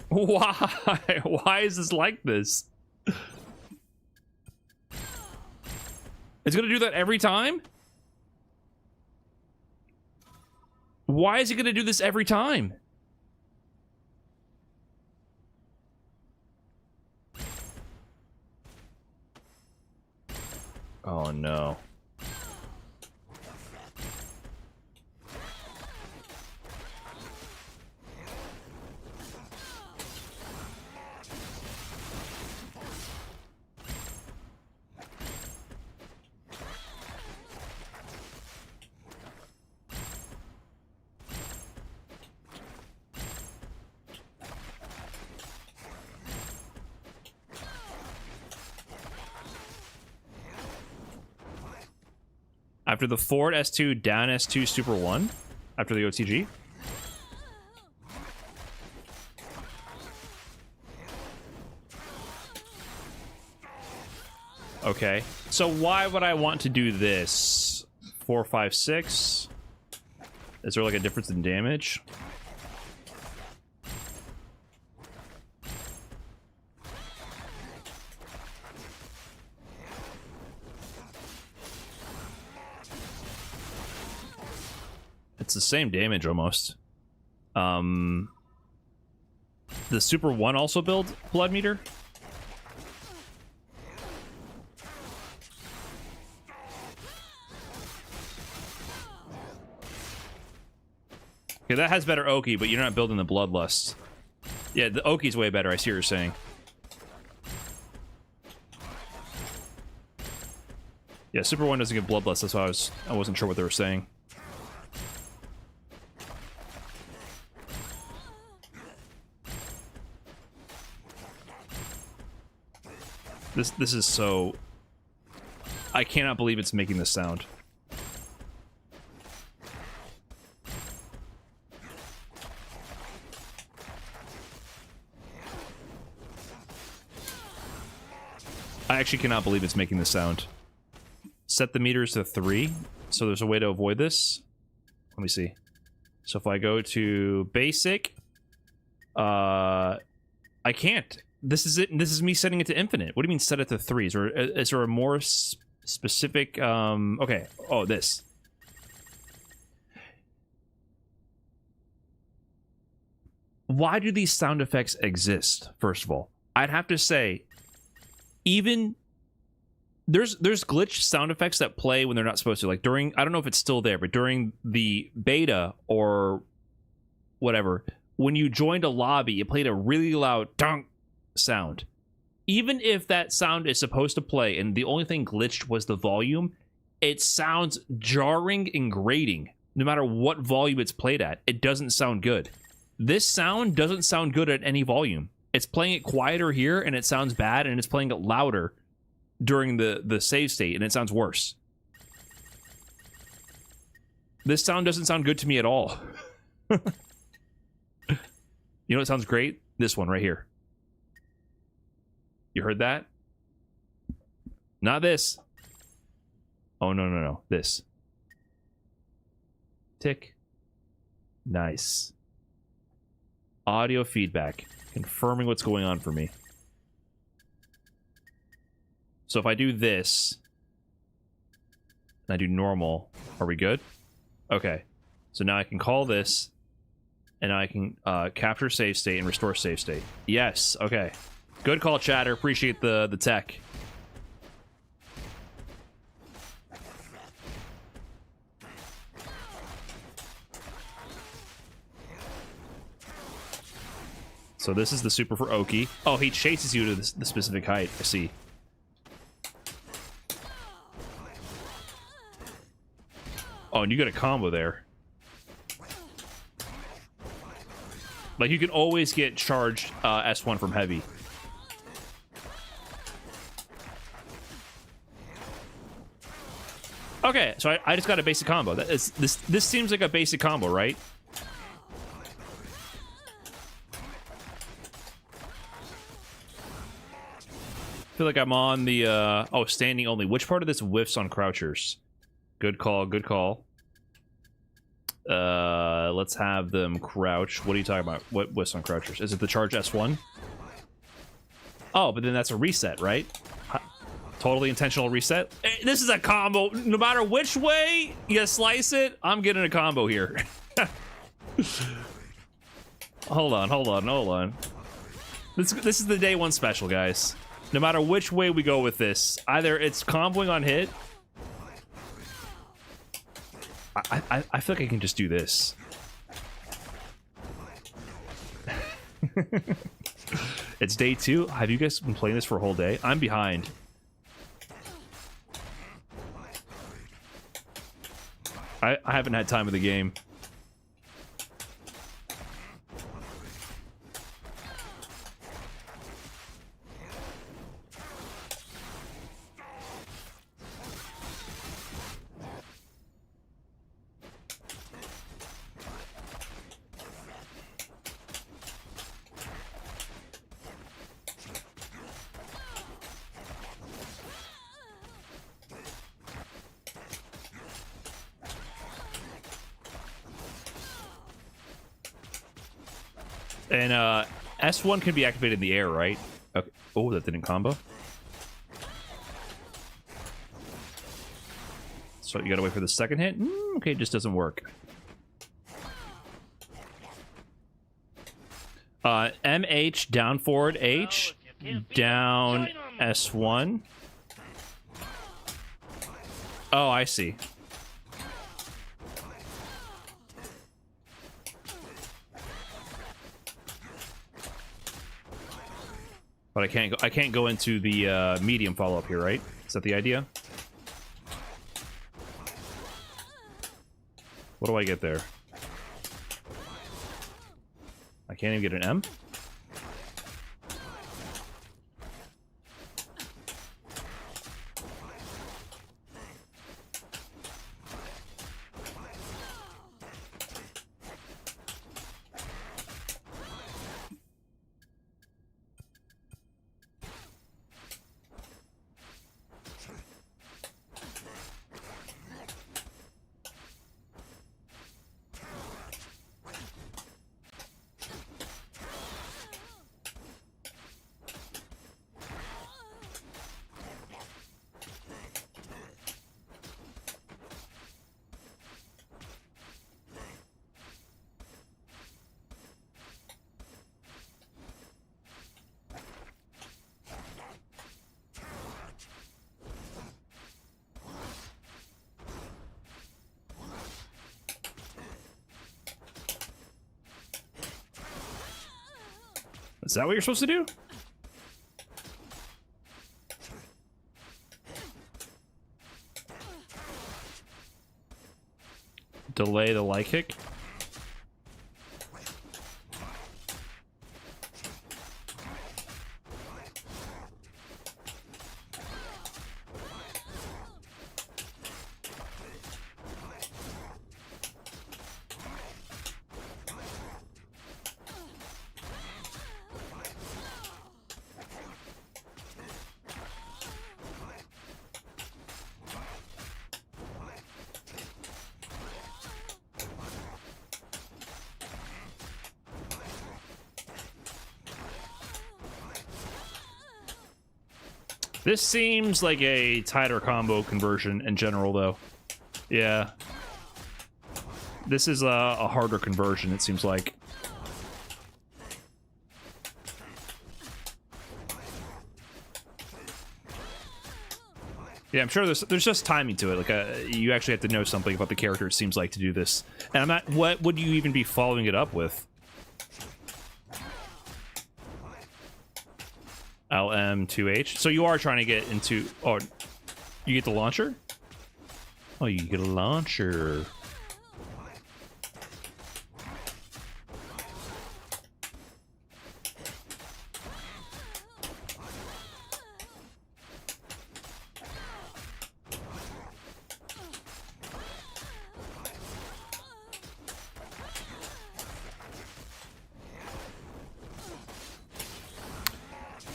Why? Why is this like this? It's gonna do that every time? Why is it gonna do this every time? Oh no. After the forward S2, down S2, super 1. After the OTG. Okay. So why would I want to do this? 4, 5, 6. Is there like a difference in damage? It's the same damage almost. The super 1 also build blood meter? Okay, that has better Oki, but you're not building the bloodlust. Yeah, the Oki's way better, I see what you're saying. Yeah, super 1 doesn't get bloodlust, that's why I wasn't sure what they were saying. This is so... I cannot believe it's making this sound. I actually cannot believe it's making this sound. Set the meters to 3, so there's a way to avoid this. Let me see. So if I go to basic, I can't. This is it, and this is me setting it to infinite. What do you mean set it to 3? Is there a more specific, okay. Oh, this. Why do these sound effects exist, first of all? I'd have to say, even... There's glitch sound effects that play when they're not supposed to. Like during, I don't know if it's still there, but during the beta or whatever, when you joined a lobby, it played a really loud dunk sound. Even if that sound is supposed to play and the only thing glitched was the volume, it sounds jarring and grating. No matter what volume it's played at, it doesn't sound good. This sound doesn't sound good at any volume. It's playing it quieter here and it sounds bad, and it's playing it louder during the save state and it sounds worse. This sound doesn't sound good to me at all. You know what sounds great? This one right here. You heard that? Not this. Oh, no, no, no. This. Tick. Nice. Audio feedback. Confirming what's going on for me. So if I do this, and I do normal, are we good? Okay. So now I can call this, and I can capture save state and restore save state. Yes, okay. Good call, chatter. Appreciate the tech. So this is the super for Oki. Oh, he chases you to the specific height. I see. Oh, and you get a combo there. Like, you can always get charged S1 from heavy. Okay, so I just got a basic combo. This seems like a basic combo, right? I feel like I'm on the oh, standing only. Which part of this whiffs on crouchers? Good call, good call. Let's have them crouch. What are you talking about? What whiffs on crouchers? Is it the charge S1? Oh, but then that's a reset, right? Totally intentional reset. This is a combo. No matter which way you slice it, I'm getting a combo here. Hold on. This is the day one special, guys. No matter which way we go with this, either it's comboing on hit. I feel like I can just do this. It's day 2. Have you guys been playing this for a whole day? I'm behind. I haven't had time of the game. And S1 can be activated in the air, right? Okay. Oh, that didn't combo. So you gotta wait for the second hit? Okay, it just doesn't work. MH, down forward H, down S1. Oh, I see. But I can't go into the medium follow-up here, right? Is that the idea? What do I get there? I can't even get an M? Is that what you're supposed to do? Delay the light kick? This seems like a tighter combo conversion in general, though. Yeah. This is a harder conversion, it seems like. Yeah, I'm sure there's just timing to it. Like, you actually have to know something about the character, it seems like, to do this. And I'm not... What would you even be following it up with? LM2H. So you are trying to get into... Oh, you get the launcher? Oh, you get a launcher.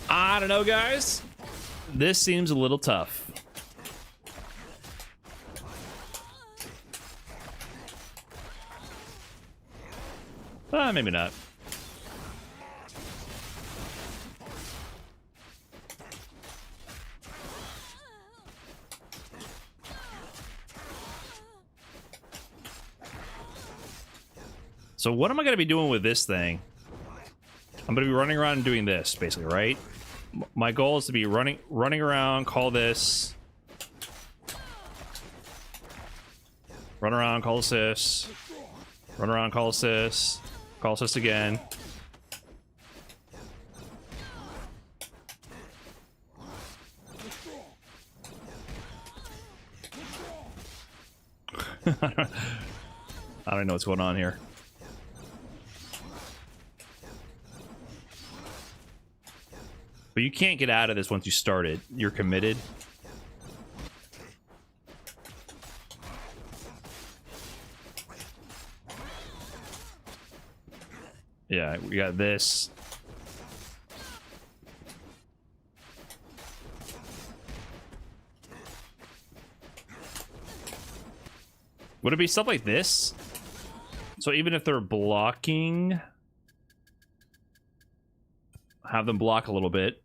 I don't know, guys. This seems a little tough. Maybe not. So what am I going to be doing with this thing? I'm going to be running around and doing this, basically, right? My goal is to be running around, call this. Run around, call assist. Run around, call assist. Call assist again. I don't know what's going on here. But you can't get out of this once you start it. You're committed. Yeah, we got this. Would it be stuff like this? So even if they're blocking, have them block a little bit.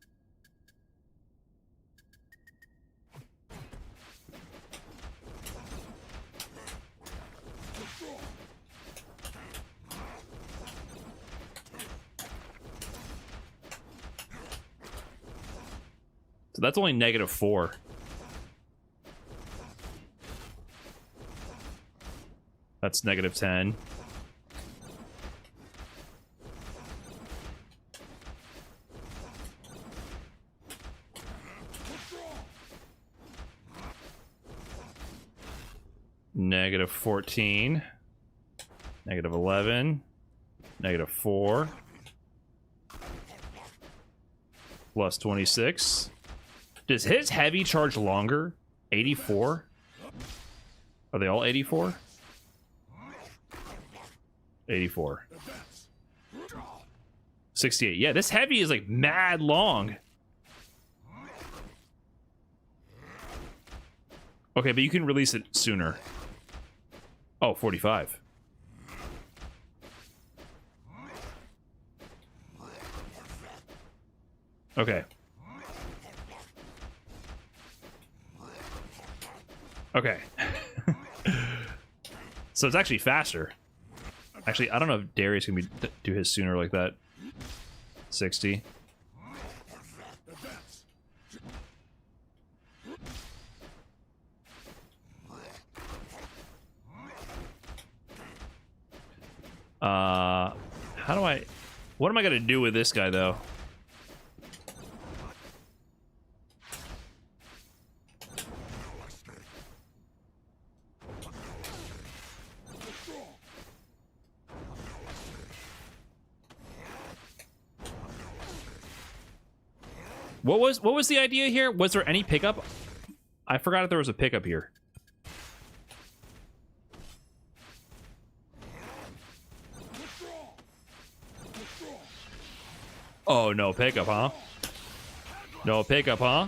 So that's only -4. That's -10. -14. -11. -4. +26. Does his heavy charge longer? 84? Are they all 84? 84. 68. Yeah, this heavy is like mad long. Okay, but you can release it sooner. Oh, 45. Okay. Okay. So it's actually faster. Actually, I don't know if Darius can do his sooner like that. 60. How do I... What am I going to do with this guy, though? What was the idea here? Was there any pickup? I forgot if there was a pickup here. Oh, no pickup, huh? No pickup, huh?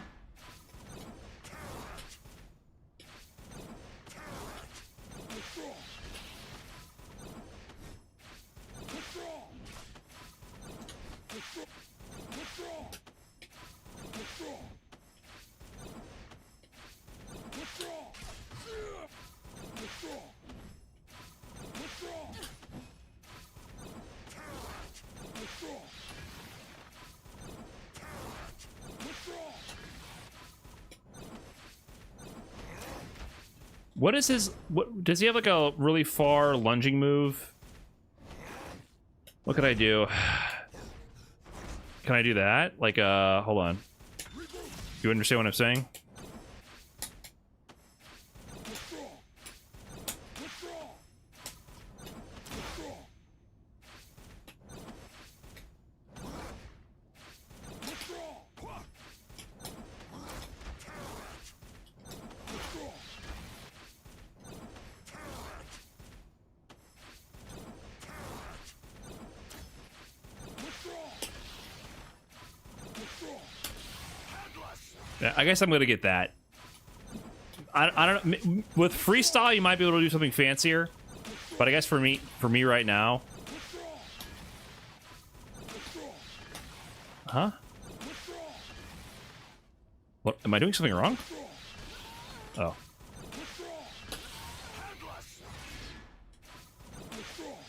What is his... What does he have, like a really far lunging move? What could I do? Can I do that? Like, hold on. You understand what I'm saying? Yeah, I guess I'm gonna get that. I don't know. With freestyle, you might be able to do something fancier, but I guess for me right now. Huh? What? Am I doing something wrong? Oh.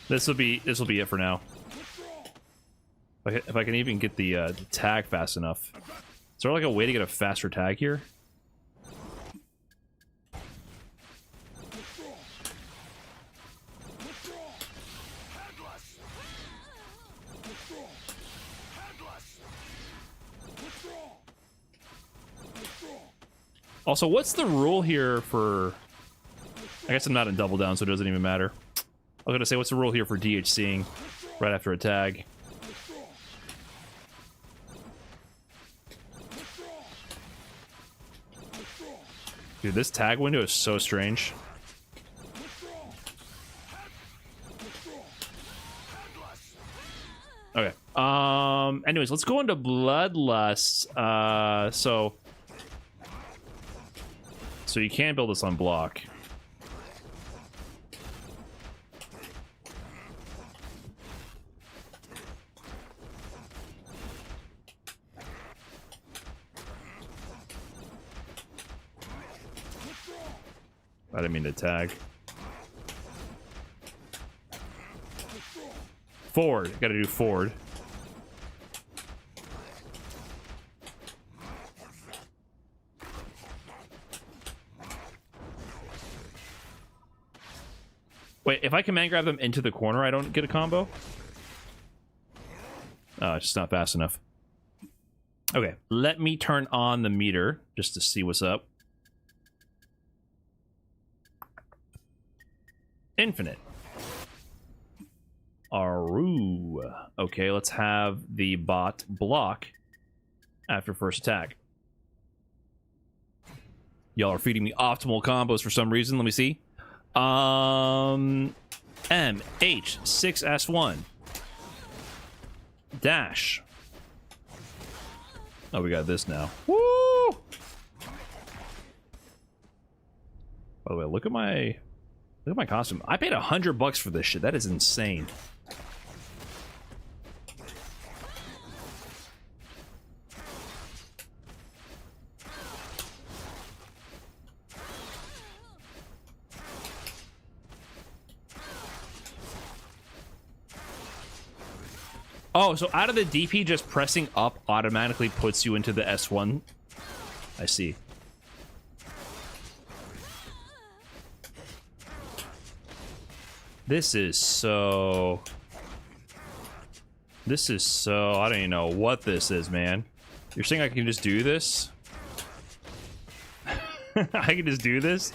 This will be it for now. If I can even get the tag fast enough. Is there like a way to get a faster tag here? Also, what's the rule here for... I guess I'm not in double down, so it doesn't even matter. I was gonna say, what's the rule here for DHCing right after a tag? Dude, this tag window is so strange. Okay. Anyways, let's go into bloodlust. So you can't build this on block. I didn't mean to tag. Forward. Gotta do forward. Wait, if I command grab them into the corner, I don't get a combo? Oh, it's just not fast enough. Okay, let me turn on the meter just to see what's up. Infinite. Aru. Okay, let's have the bot block after first attack. Y'all are feeding me optimal combos for some reason. Let me see. MH6S1 dash. Oh, we got this now. Woo! By the way, look at my costume. I paid $100 for this shit. That is insane. Oh, so out of the DP, just pressing up automatically puts you into the S1. I see. This is so... I don't even know what this is, man. You're saying I can just do this? I can just do this?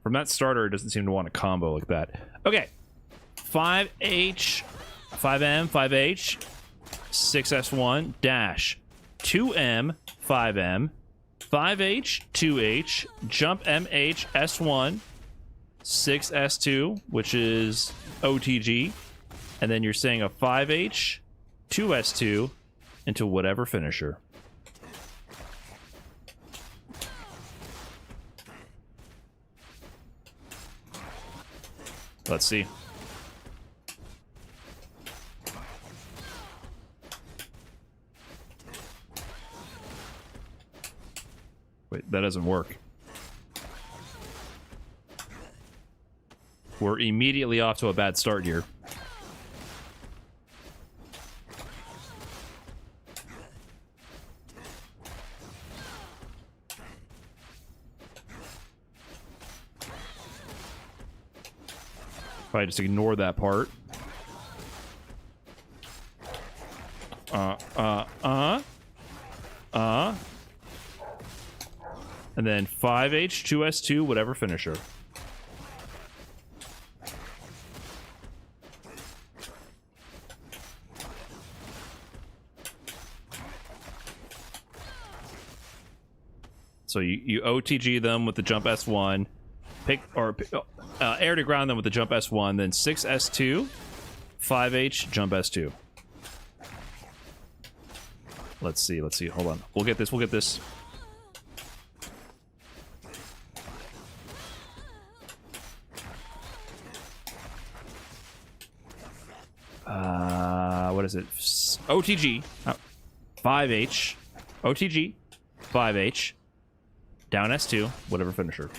From that starter, it doesn't seem to want a combo like that. Okay. 5H, 5M, 5H, 6S1, dash, 2M, 5M, 5H, 2H, jump MH, S1, 6S2, which is OTG, and then you're saying a 5H, 2S2 into whatever finisher. Let's see. Wait, that doesn't work. We're immediately off to a bad start here. Probably just ignore that part. And then 5H, 2S2, whatever finisher. So you OTG them with the jump S1, air to ground them with the jump S1, then 6S2, 5H, jump S2. Let's see, hold on. We'll get this. What is it? OTG, 5H, OTG, 5H, down S2, whatever finisher.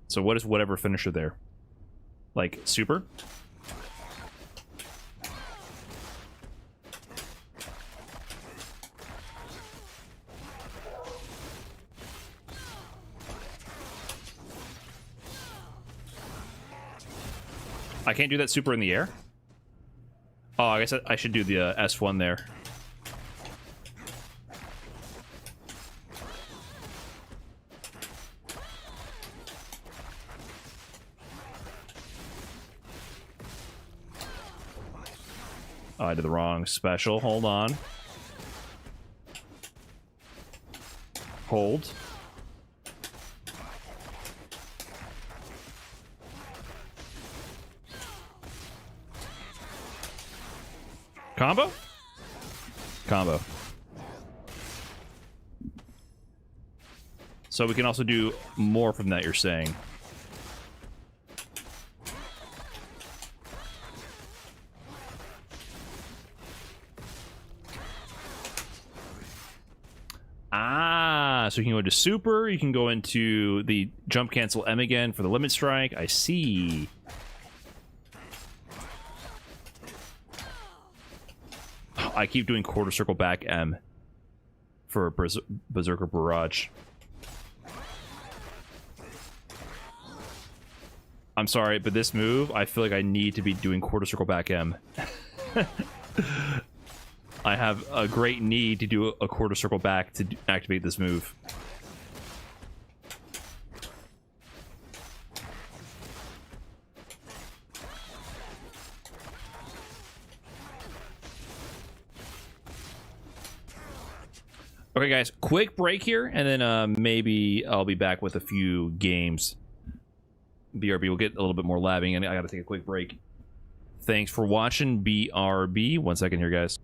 So what is whatever finisher there? Like super? I can't do that super in the air? Oh, I guess I should do the S1 there. Oh, I did the wrong special. Hold on. Hold. Combo? Combo. So we can also do more from that, you're saying. Ah, so you can go into super, you can go into the jump cancel M again for the limit strike. I see. I keep doing quarter circle back M for Berserker Barrage. I'm sorry, but this move, I feel like I need to be doing quarter circle back M. I have a great need to do a quarter circle back to activate this move. Okay, guys, quick break here, and then maybe I'll be back with a few games. BRB will get a little bit more labbing, and I gotta take a quick break. Thanks for watching, BRB. 1 second here, guys.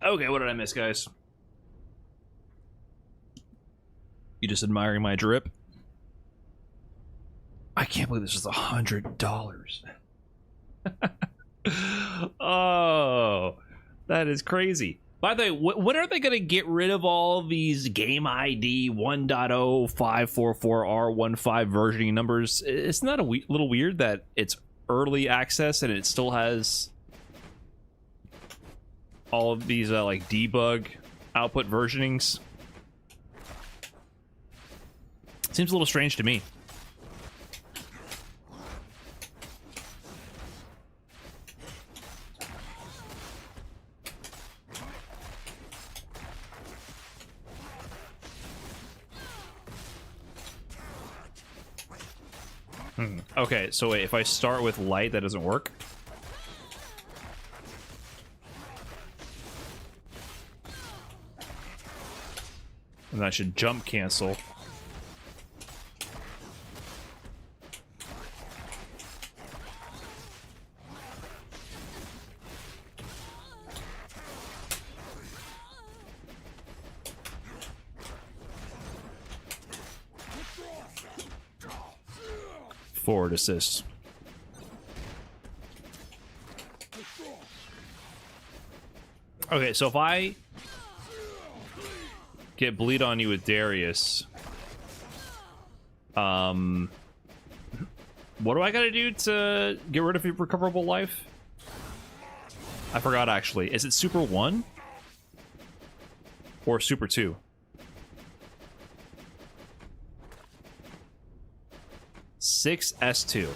Okay, what did I miss, guys? You just admiring my drip? I can't believe this was $100. Oh, that is crazy. By the way, when are they going to get rid of all these game ID 1.0544R15 versioning numbers? Isn't that a little weird that it's early access and it still has all of these like debug output versionings? Seems a little strange to me. Okay, so wait, if I start with light, that doesn't work? And I should jump cancel. Forward assist. Okay, so if I get bleed on you with Darius, what do I gotta do to get rid of your recoverable life? I forgot actually. Is it Super 1? Or Super 2? Six S2.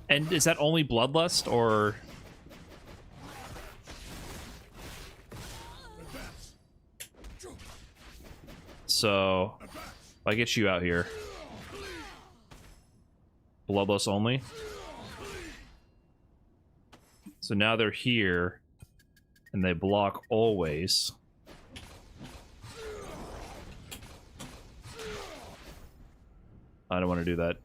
And is that only bloodlust or? So if I get you out here, bloodlust only. So now they're here and they block always. I don't want to do that.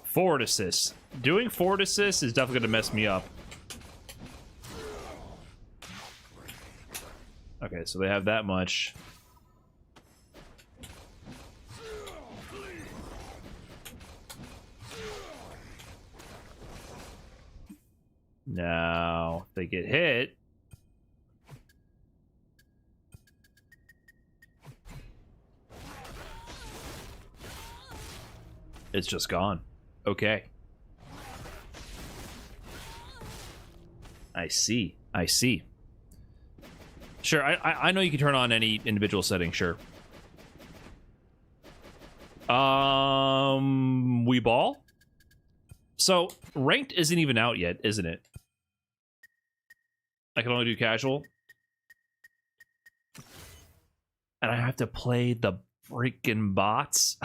Forward assist. Doing forward assist is definitely going to mess me up. Okay, so they have that much. Now, if they get hit. It's just gone. Okay. I see. I see. Sure, I know you can turn on any individual setting, sure. We ball? So, ranked isn't even out yet, isn't it? I can only do casual. And I have to play the freaking bots.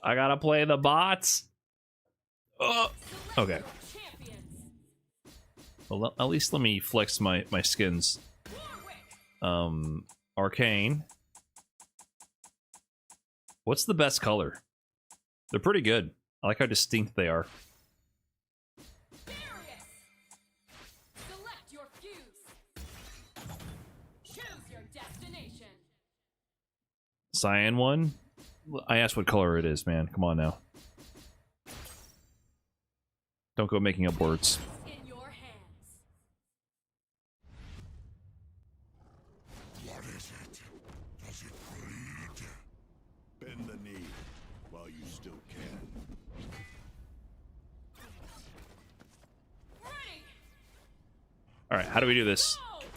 I gotta play the bots. Okay. Well, at least let me flex my skins. Arcane. What's the best color? They're pretty good. I like how distinct they are. Darius. Select your fuse. Choose your destination. Cyan one? I asked what color it is, man. Come on now. Don't go making up words. In your hands. What is it? Does it bleed? Bend the knee while you still can. Ready. All right, how do we do this?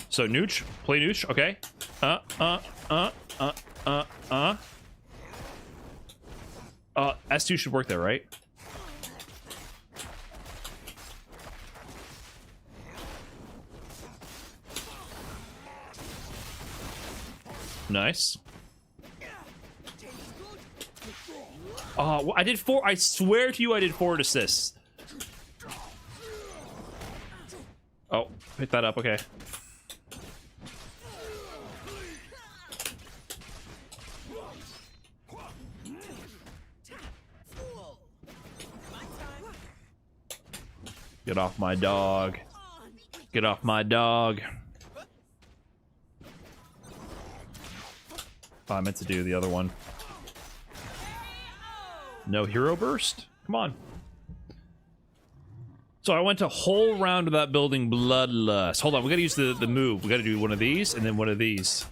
So nooch, play nooch, okay. S2 should work there, right? Nice. Oh, I did 4. I swear to you, I did 4 assists. Oh, pick that up. Okay. Get off my dog. Get off my dog. Oh, I meant to do the other one. No hero burst? Come on. So I went a whole round of that building bloodlust. Hold on, we gotta use the move. We gotta do one of these and then one of these.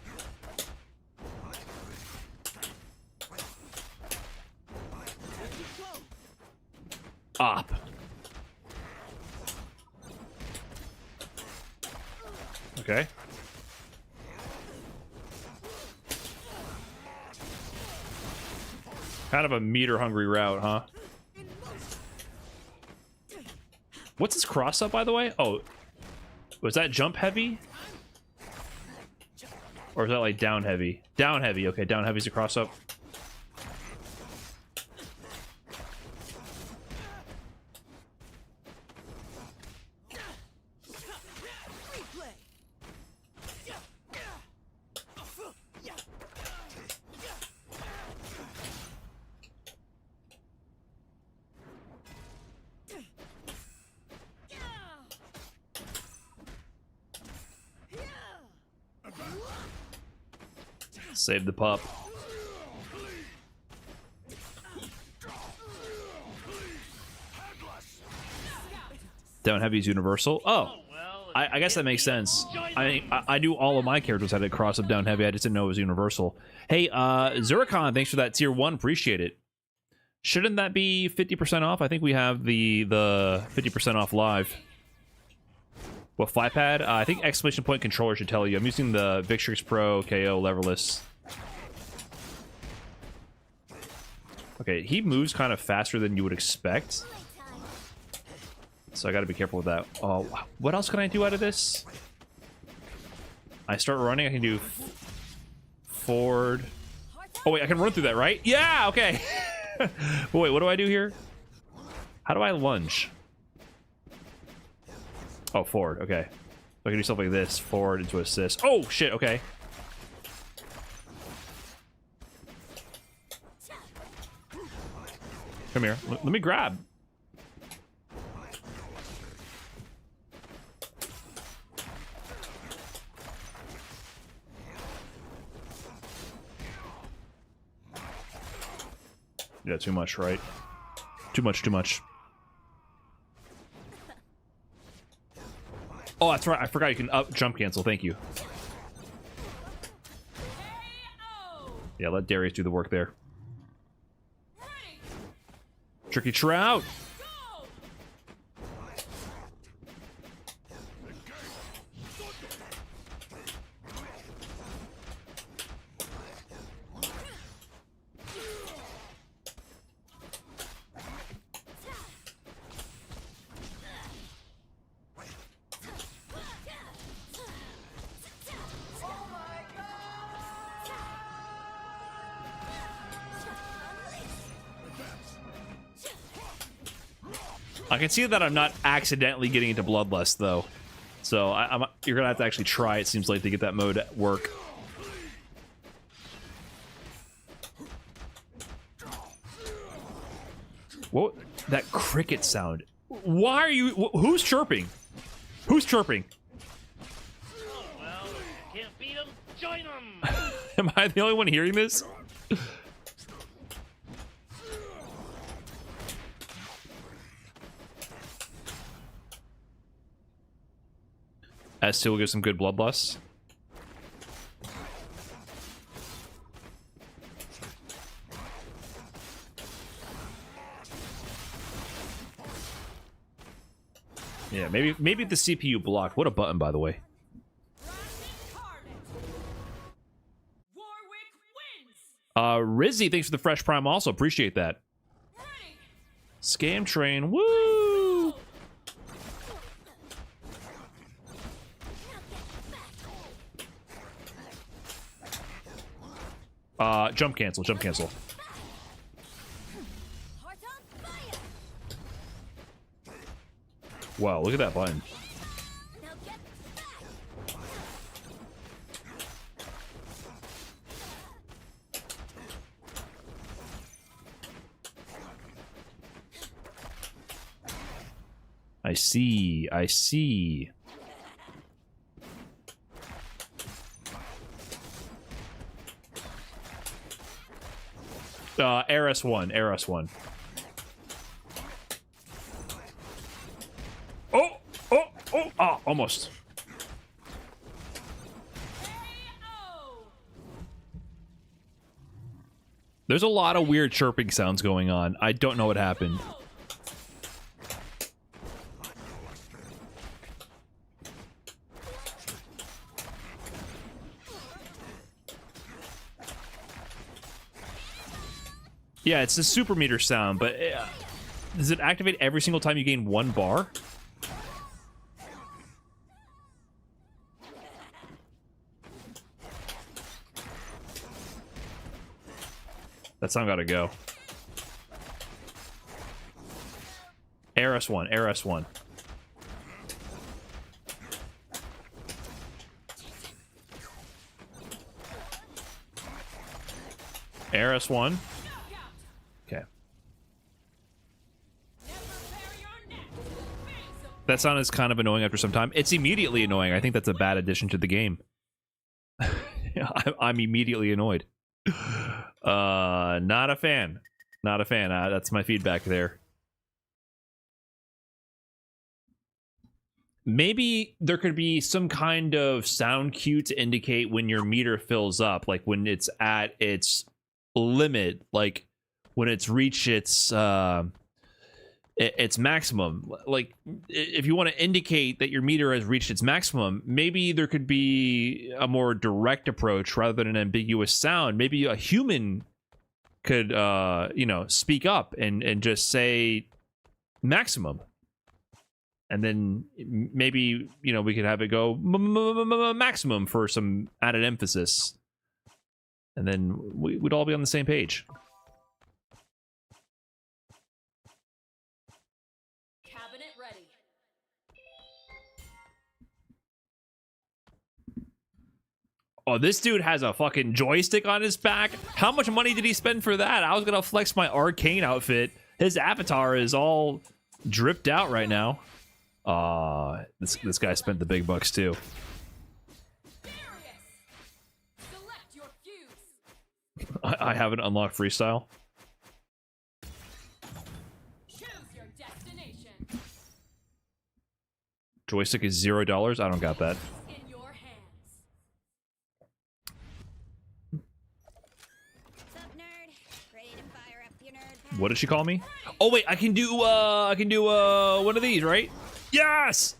Up. Okay. Kind of a meter-hungry route, huh? What's this cross-up, by the way? Oh, was that jump heavy? Or is that like down heavy? Down heavy, okay, down heavy's a cross-up. Save the pup. Down heavy is universal. Oh, I guess that makes sense. I do all of my characters had a cross up down heavy. I just didn't know it was universal. Hey, Zuricon, thanks for that tier 1. Appreciate it. Shouldn't that be 50% off? I think we have the 50% off live. What, Flypad? I think exclamation point controller should tell you. I'm using the Victrix Pro KO leverless. Okay, he moves kind of faster than you would expect. So I gotta be careful with that. Oh, what else can I do out of this? I start running, I can do forward. Oh wait, I can run through that, right? Yeah, okay. Wait, what do I do here? How do I lunge? Oh, forward, okay. So I can do something like this, forward into assist. Oh, shit, okay. Come here, let me grab. Yeah, too much, right? Too much, too much. Oh, that's right. I forgot you can up jump cancel. Thank you. Yeah, let Darius do the work there. Tricky Trout. I can see that I'm not accidentally getting into bloodlust though, so you're gonna have to actually try. It seems like to get that mode at work. What? That cricket sound? Why are you? Who's chirping? Who's chirping? Oh, well, if you can't beat them, join them. Am I the only one hearing this? S2 will give some good bloodlust. Yeah, maybe the CPU blocked. What a button, by the way. Rizzy, thanks for the fresh prime. Also appreciate that. Scam train, woo! Jump cancel, jump cancel. Heart on fire. Wow, look at that button. Now get back. I see, I see. RS1, RS1. Oh, oh, oh, ah, almost. KO. There's a lot of weird chirping sounds going on. I don't know what happened. Yeah, it's the super meter sound, but does it activate every single time you gain 1 bar? That sound gotta go. RS1, RS1. RS1. Okay. That sound is kind of annoying after some time. It's immediately annoying. I think that's a bad addition to the game. I'm immediately annoyed. Not a fan. Not a fan. That's my feedback there. Maybe there could be some kind of sound cue to indicate when your meter fills up, like when it's at its limit, like when it's reached its maximum. Like if you want to indicate that your meter has reached its maximum, maybe there could be a more direct approach rather than an ambiguous sound. Maybe a human could you know, speak up and just say maximum, and then maybe, you know, we could have it go maximum for some added emphasis, and then we'd all be on the same page. Cabinet ready. Oh, this dude has a fucking joystick on his back. How much money did he spend for that? I was gonna flex my Arcane outfit. His avatar is all dripped out right now. This guy spent the big bucks too. Darius. Select your fuse. I haven't unlocked freestyle. Choose your destination. Joystick is $0. I don't got that. In your hands. Sup, nerd? Ready to fire up your nerd? What did she call me? Oh wait, I can do one of these, right? Yes!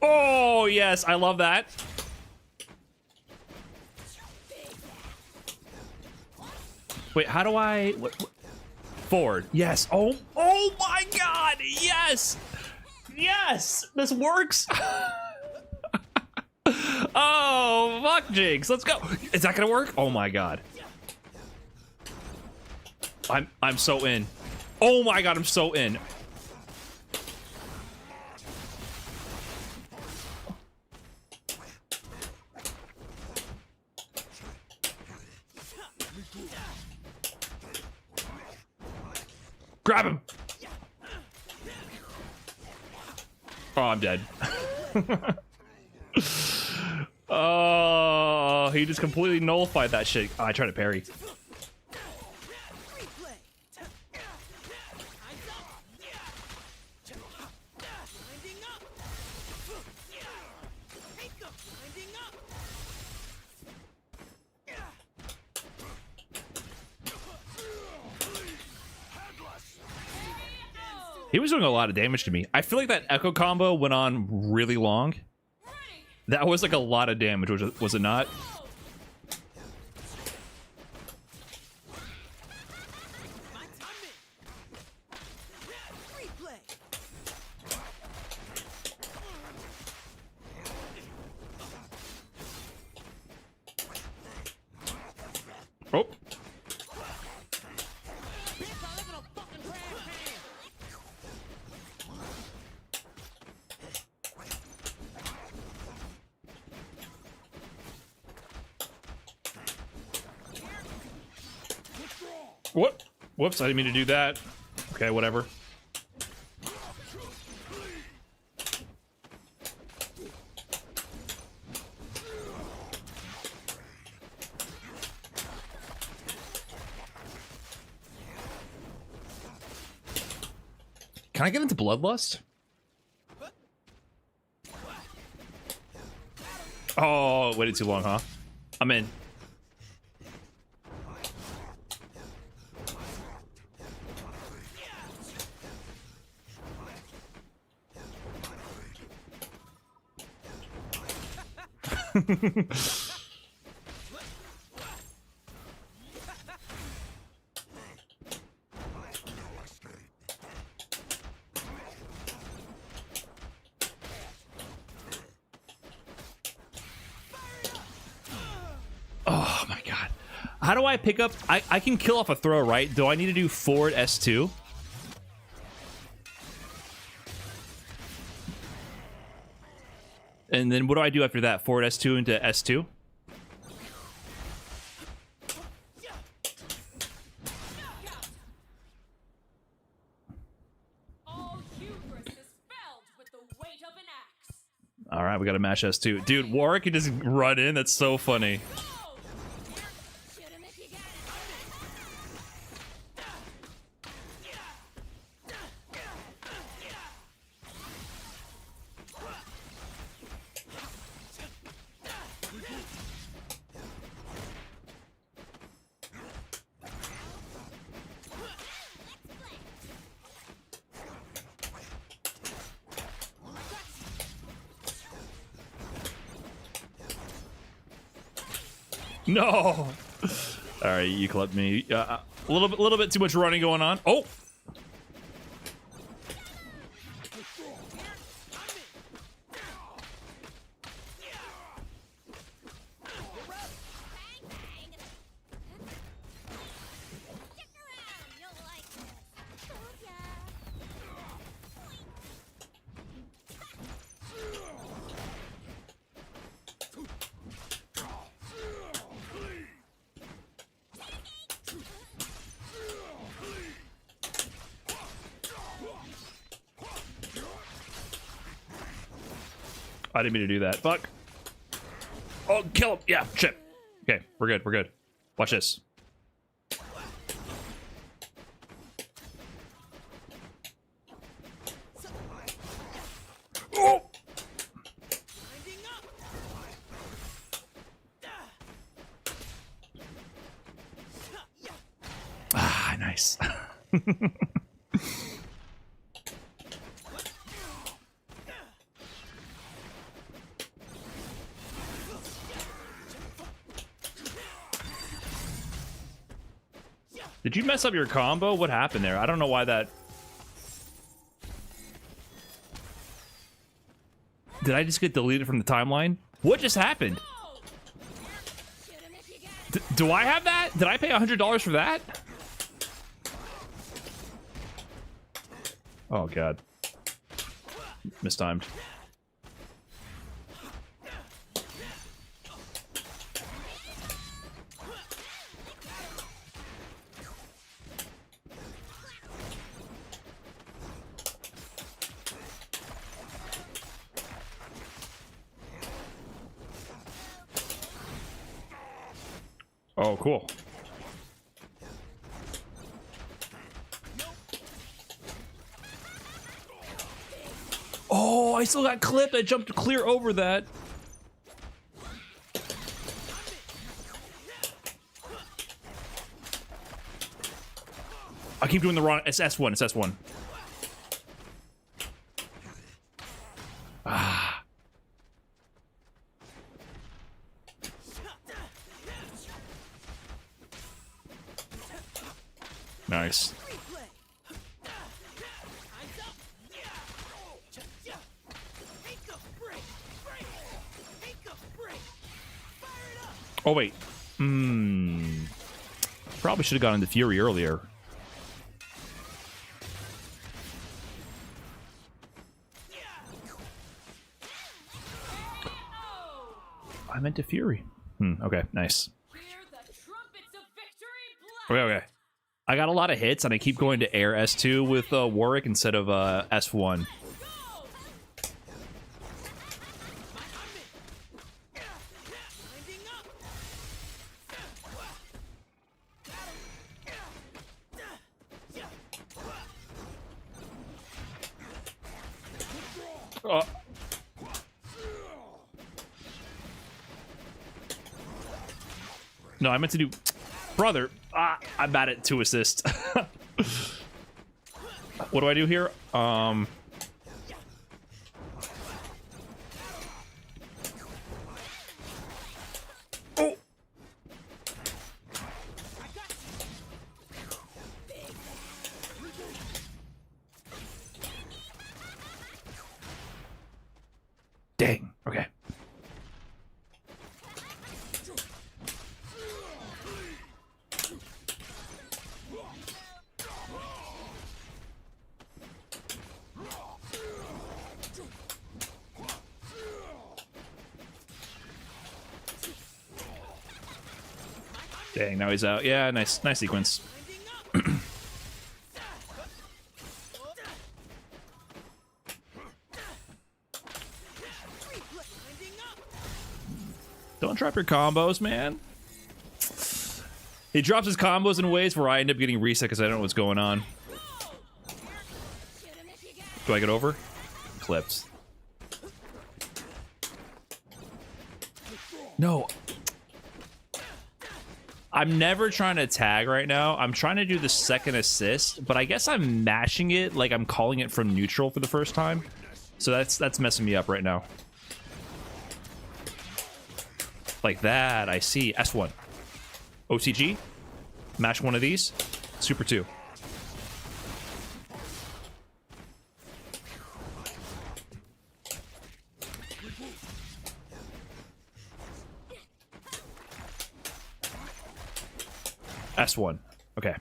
Oh, yes, I love that. Wait, how do I... What? Forward. Yes. Oh my god. Yes. Yes. This works. Oh, fuck, Jigs. Let's go. Is that gonna work? Oh my god. I'm so in. Oh my god, I'm so in. Grab him! Oh, I'm dead. Oh, he just completely nullified that shit. Oh, I tried to parry. He was doing a lot of damage to me. I feel like that echo combo went on really long. That was like a lot of damage, was it not? Oh. What? Whoops, I didn't mean to do that. Okay, whatever. Can I get into bloodlust? Oh, waited too long, huh? I'm in. Oh my god. How do I pick up? I can kill off a throw, right? Do I need to do forward S2? And then what do I do after that? Forward S2 into S2? All hubris is felled with the weight of an axe. All right, we got to mash S2. Dude, Warwick can just run in. That's so funny. Shoot him if you got No. All right, you clipped me. A little bit too much running going on. Oh. Stick around, you'll like this. Told ya. I didn't mean to do that. Fuck. Oh, kill him. Yeah, shit. Okay, we're good. We're good. Watch this. Oh! Ah, nice. Did you mess up your combo? What happened there? I don't know why that... Did I just get deleted from the timeline? What just happened? Shoot him if you got Do I have that? Did I pay $100 for that? Oh, God. Mistimed. Oh, cool. Oh, I still got clipped. I jumped clear over that. I keep doing the wrong... It's S1. It's S1. Nice. Oh wait. Probably should have gone into Fury earlier. I meant to Fury. Okay, nice. Hear the trumpets of victory blast. Okay. I got a lot of hits, and I keep going to Air S2 with Warwick instead of S1. No, I meant to do... Brother, I'm bad at 2 assists. What do I do here? Oh. Dang. Okay. Dang, now he's out. Yeah, nice sequence. Don't drop your combos, man. He drops his combos in ways where I end up getting reset because I don't know what's going on. Do I get over? Clips. No. I'm never trying to tag right now. I'm trying to do the second assist, but I guess I'm mashing it like I'm calling it from neutral for the first time. So that's messing me up right now. Like that, I see. S1. OCG. Mash one of these. Super 2. S1. Okay.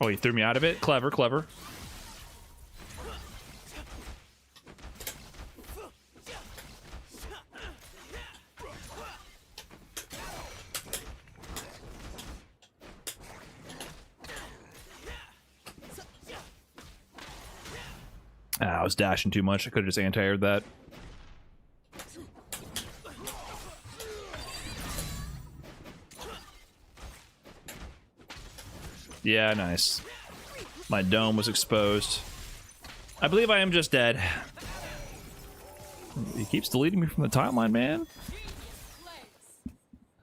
Oh, he threw me out of it? Clever, clever. I was dashing too much. I could have just anti-aired that. Yeah, nice. My dome was exposed. I believe I am just dead. He keeps deleting me from the timeline, man.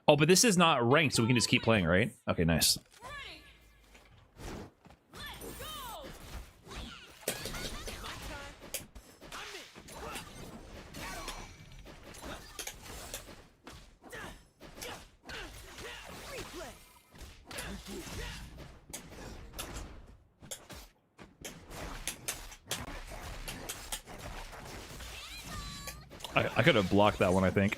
Oh, but this is not ranked, so we can just keep playing, right? Okay, nice. I could have blocked that one, I think.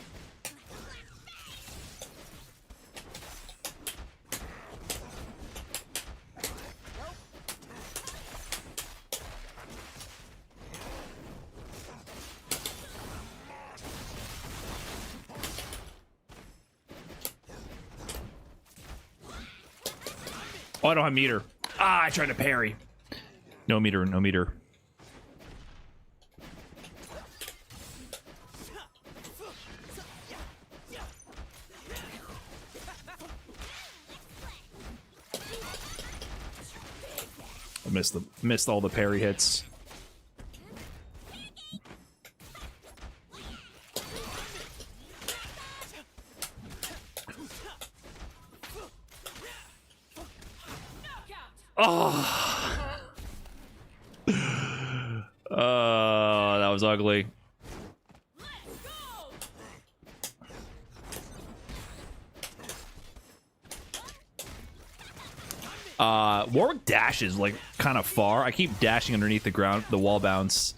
Oh, I don't have meter. Ah, I tried to parry. No meter, no meter. I missed all the parry hits. Oh, that was ugly. Warwick dashes like kind of far. I keep dashing underneath the ground, the wall bounce.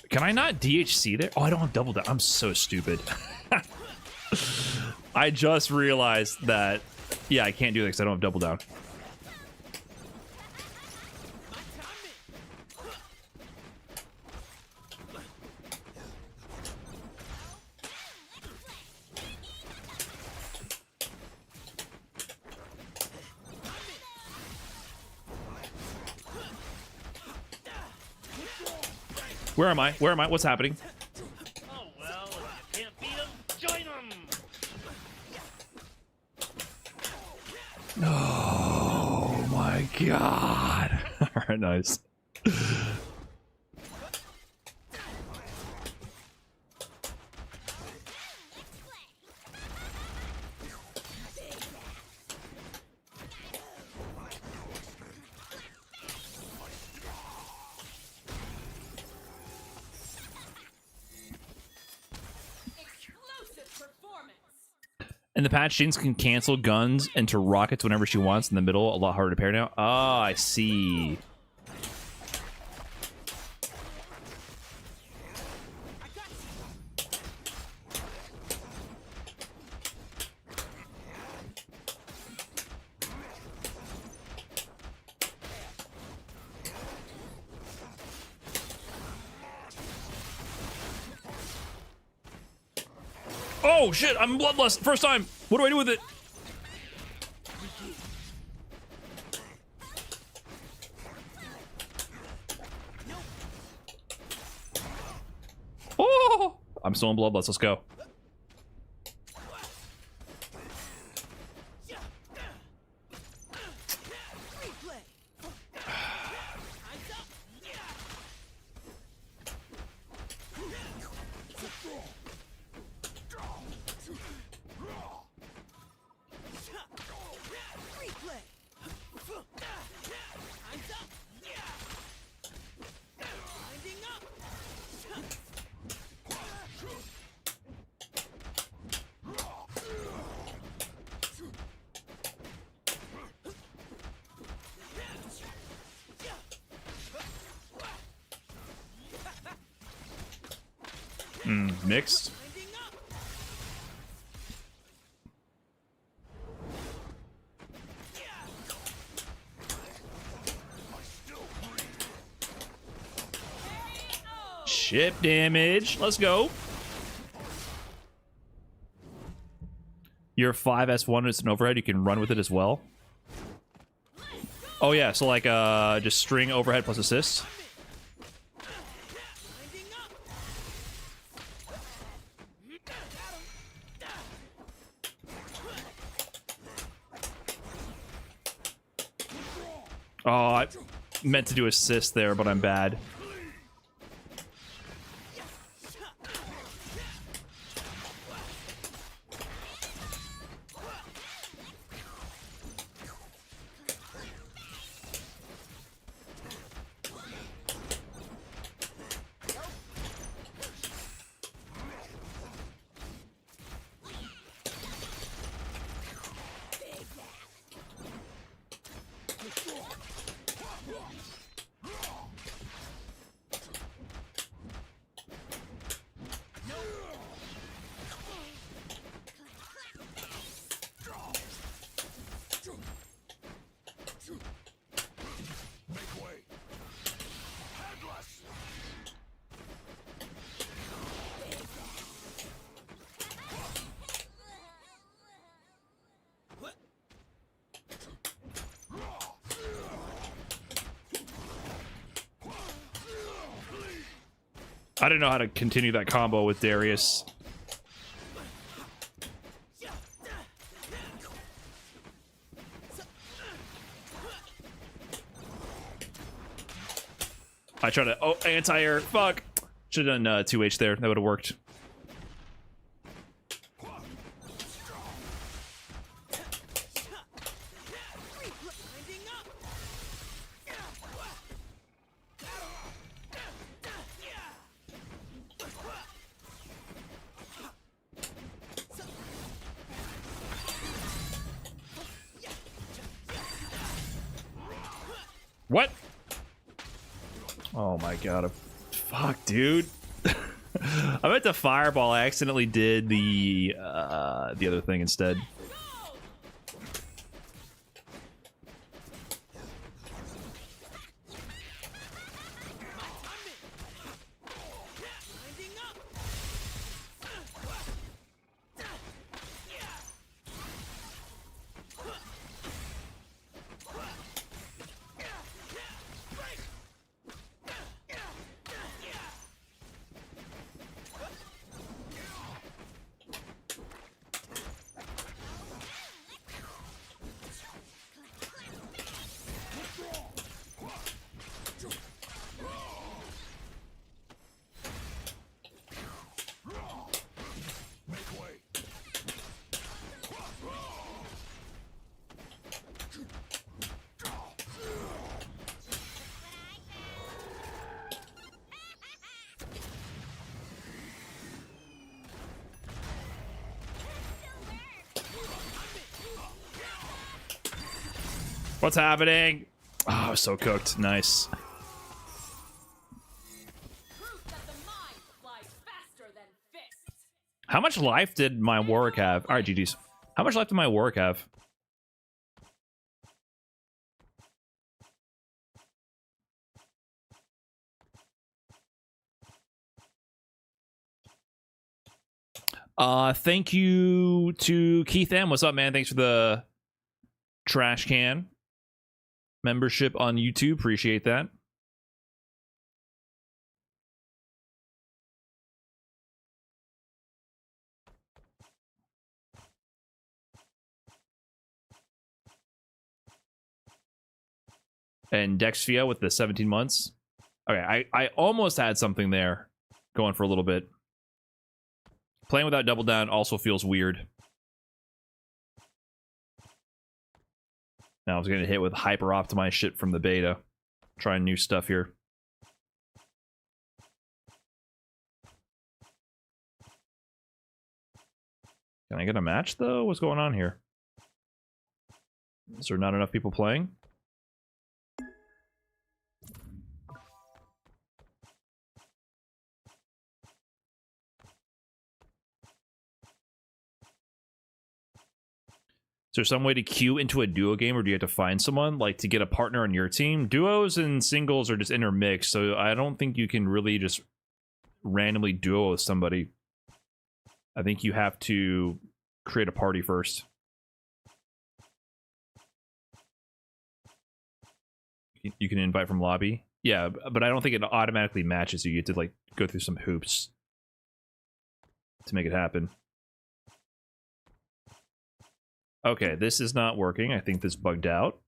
Can I not DHC there? Oh, I don't have double down. I'm so stupid. I just realized that, yeah, I can't do that because I don't have double down. Where am I? Where am I? What's happening? Oh well, if you can't beat them, join them. Oh my god. All right, nice. Explosive performance. In the patch, Jinx can cancel guns into rockets whenever she wants in the middle. A lot harder to parry now. Oh, I see. Oh shit, I'm bloodlust. First time. What do I do with it? Oh, I'm still in bloodlust. Let's go. Mixed. Ship damage. Let's go. Your 5S1 is an overhead. You can run with it as well. Oh yeah, so like just string overhead plus assist. Oh, I meant to do assist there, but I'm bad. I didn't know how to continue that combo with Darius. I tried to anti-air. Fuck. Should have done 2H there. That would have worked. What? Oh my god. Fuck, dude. I meant to fireball. I accidentally did the other thing instead. What's happening? Oh, I was so cooked. Nice. Proof that the mind flies faster than fists. How much life did my Warwick have? All right, GG's. How much life did my Warwick have? Thank you to Keith M. What's up, man? Thanks for the trash can membership on YouTube. Appreciate that. And Dexfia with the 17 months. Okay, I almost had something there going for a little bit. Playing without double down also feels weird. Now I was going to hit with hyper optimized shit from the beta. Trying new stuff here. Can I get a match though? What's going on here? Is there not enough people playing? Is there some way to queue into a duo game, or do you have to find someone like to get a partner on your team? Duos and singles are just intermixed, so I don't think you can really just randomly duo with somebody. I think you have to create a party first. You can invite from lobby. Yeah, but I don't think it automatically matches you. You have to like go through some hoops to make it happen. Okay, this is not working. I think this bugged out.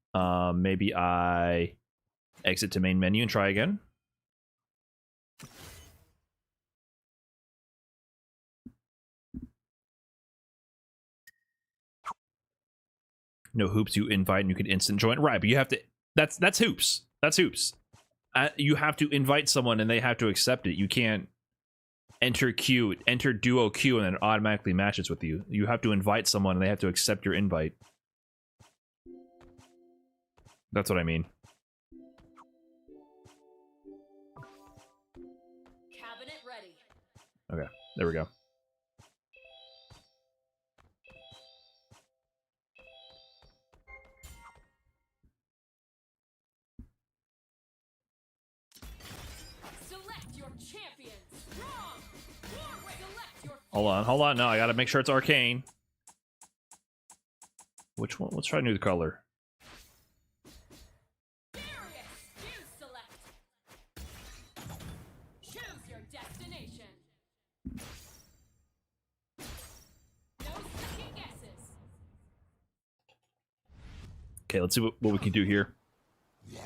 Maybe I exit to main menu and try again. No hoops, you invite and you can instant join. Right, but you have to... That's hoops. That's hoops. You have to invite someone and they have to accept it. You can't enter queue, enter duo queue, and then it automatically matches with you. You have to invite someone and they have to accept your invite. That's what I mean. Cabinet ready. Okay, there we go. Select your champion. Strong. Warwick. Select your Hold on. No, I gotta make sure it's Arcane. Which one? Let's try new color. Darius. You select. Choose your destination. No second guesses. Okay, let's see what we can do here. Ready.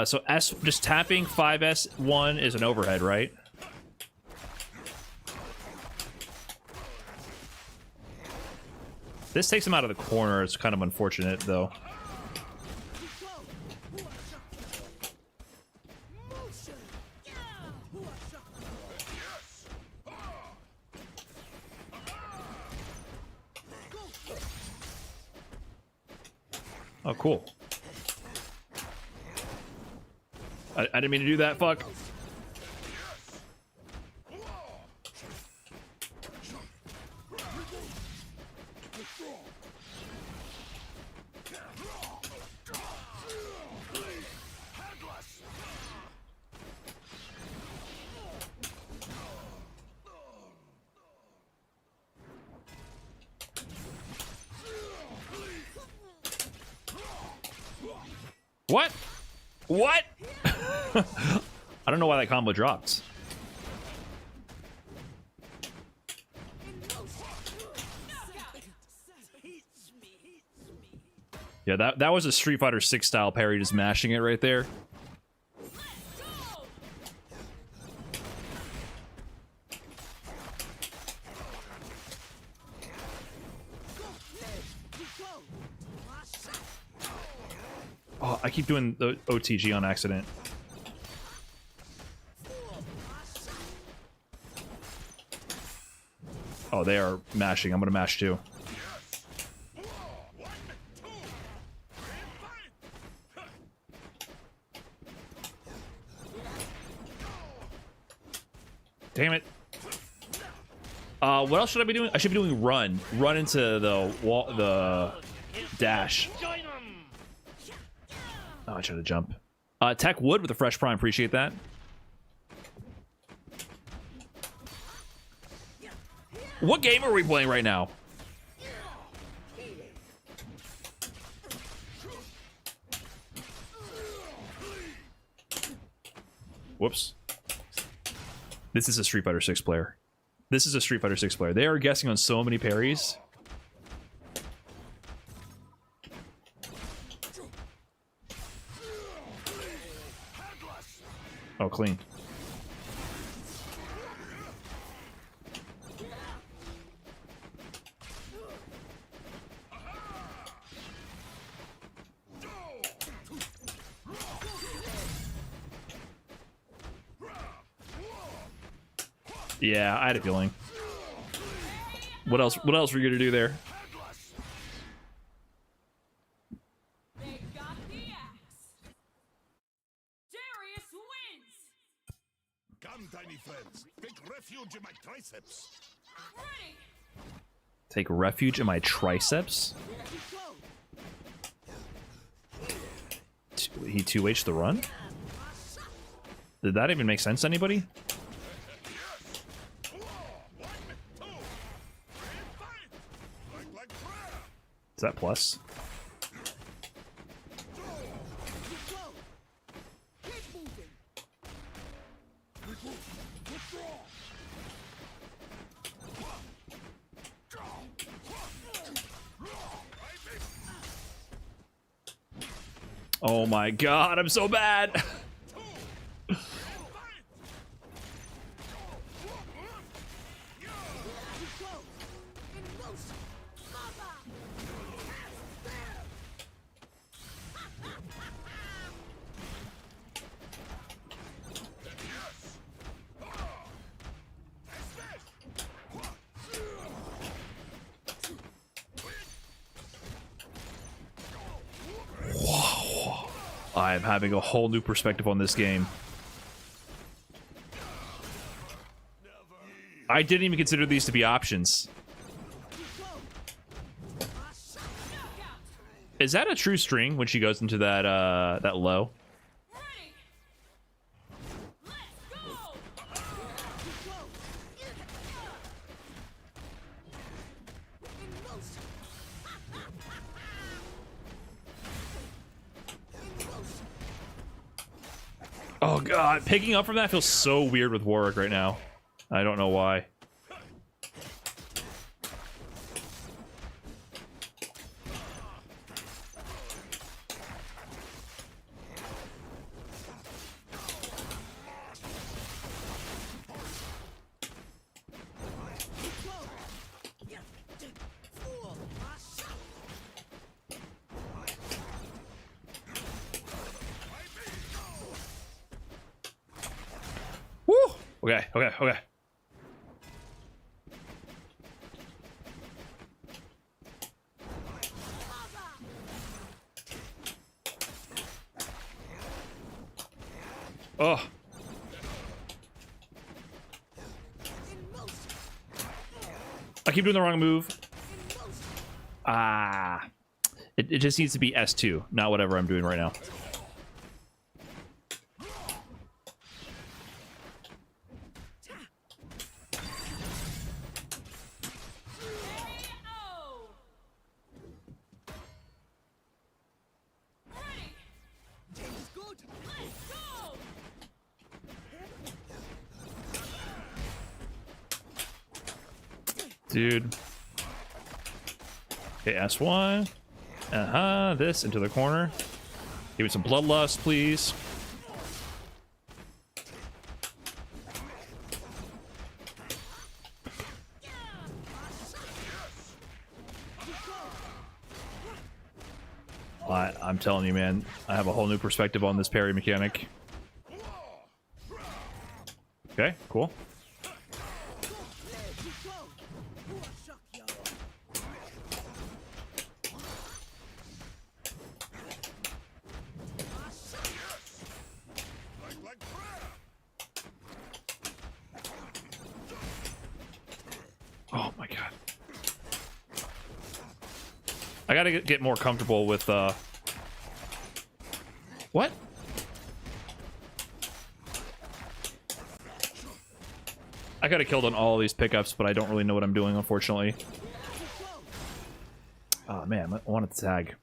So S, just tapping 5S1 is an overhead, right? This takes him out of the corner. It's kind of unfortunate, though. Oh, cool. I didn't mean to do that. Fuck. What? What? I don't know why that combo dropped. Yeah, that was a Street Fighter 6 style parry, just mashing it right there. Oh, I keep doing the OTG on accident. Oh, they are mashing. I'm gonna mash too. Damn it. What else should I be doing? I should be doing run. Run into the wall, the dash. Join 'em! Oh, I tried to jump. Tech Wood with a fresh prime. Appreciate that. What game are we playing right now? Whoops. This is a Street Fighter 6 player. This is a Street Fighter 6 player. They are guessing on so many parries. Oh, clean. Yeah, I had a feeling. What else were you gonna do there? They got the axe. Darius wins. Come, tiny friends. Take refuge in my triceps. Ready. Take refuge in my triceps? He 2H'd the run? Did that even make sense to anybody? Is that plus? Oh my god, I'm so bad. I am having a whole new perspective on this game. I didn't even consider these to be options. Is that a true string when she goes into that that low? Ready. Let's go. Oh god, picking up from that feels so weird with Warwick right now. I don't know why. Woo! Okay. Oh. I keep doing the wrong move. Ah. It just needs to be S2, not whatever I'm doing right now. Dude. Okay, S1. This into the corner. Give me some bloodlust, please. I'm telling you, man, I have a whole new perspective on this parry mechanic. Okay, cool. Oh my god. I gotta get more comfortable with, What? I got killed on all these pickups, but I don't really know what I'm doing, unfortunately. Oh man, I wanted to tag.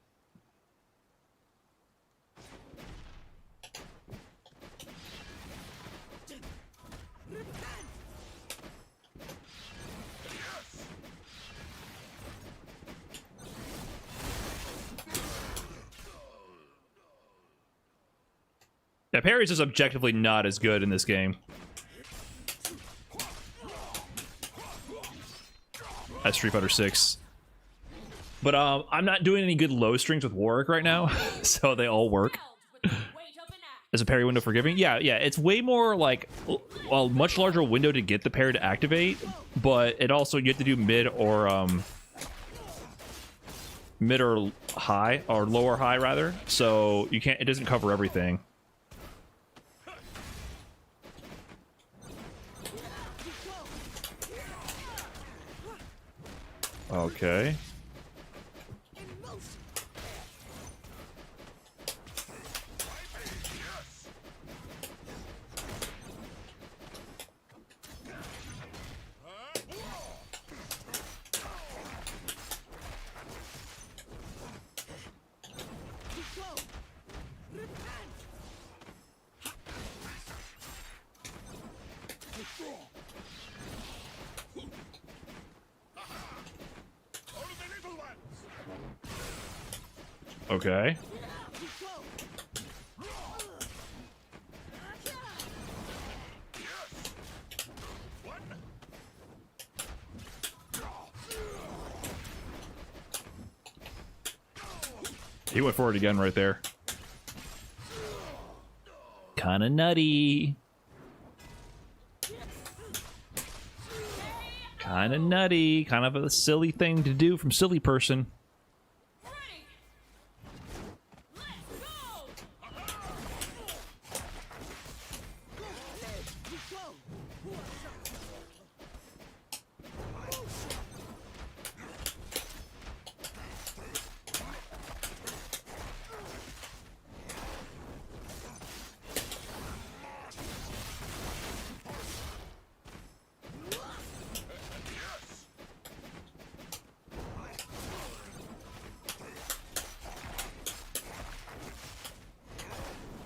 Yeah, parry's is objectively not as good in this game. That's Street Fighter 6. But I'm not doing any good low strings with Warwick right now, so they all work. Is a parry window forgiving? Yeah, it's way more like a much larger window to get the parry to activate, but it also, you have to do mid or high, or lower high rather, so you can't, it doesn't cover everything. Okay. Okay. He went forward again right there. Kinda nutty. Kinda nutty. Kind of a silly thing to do from silly person.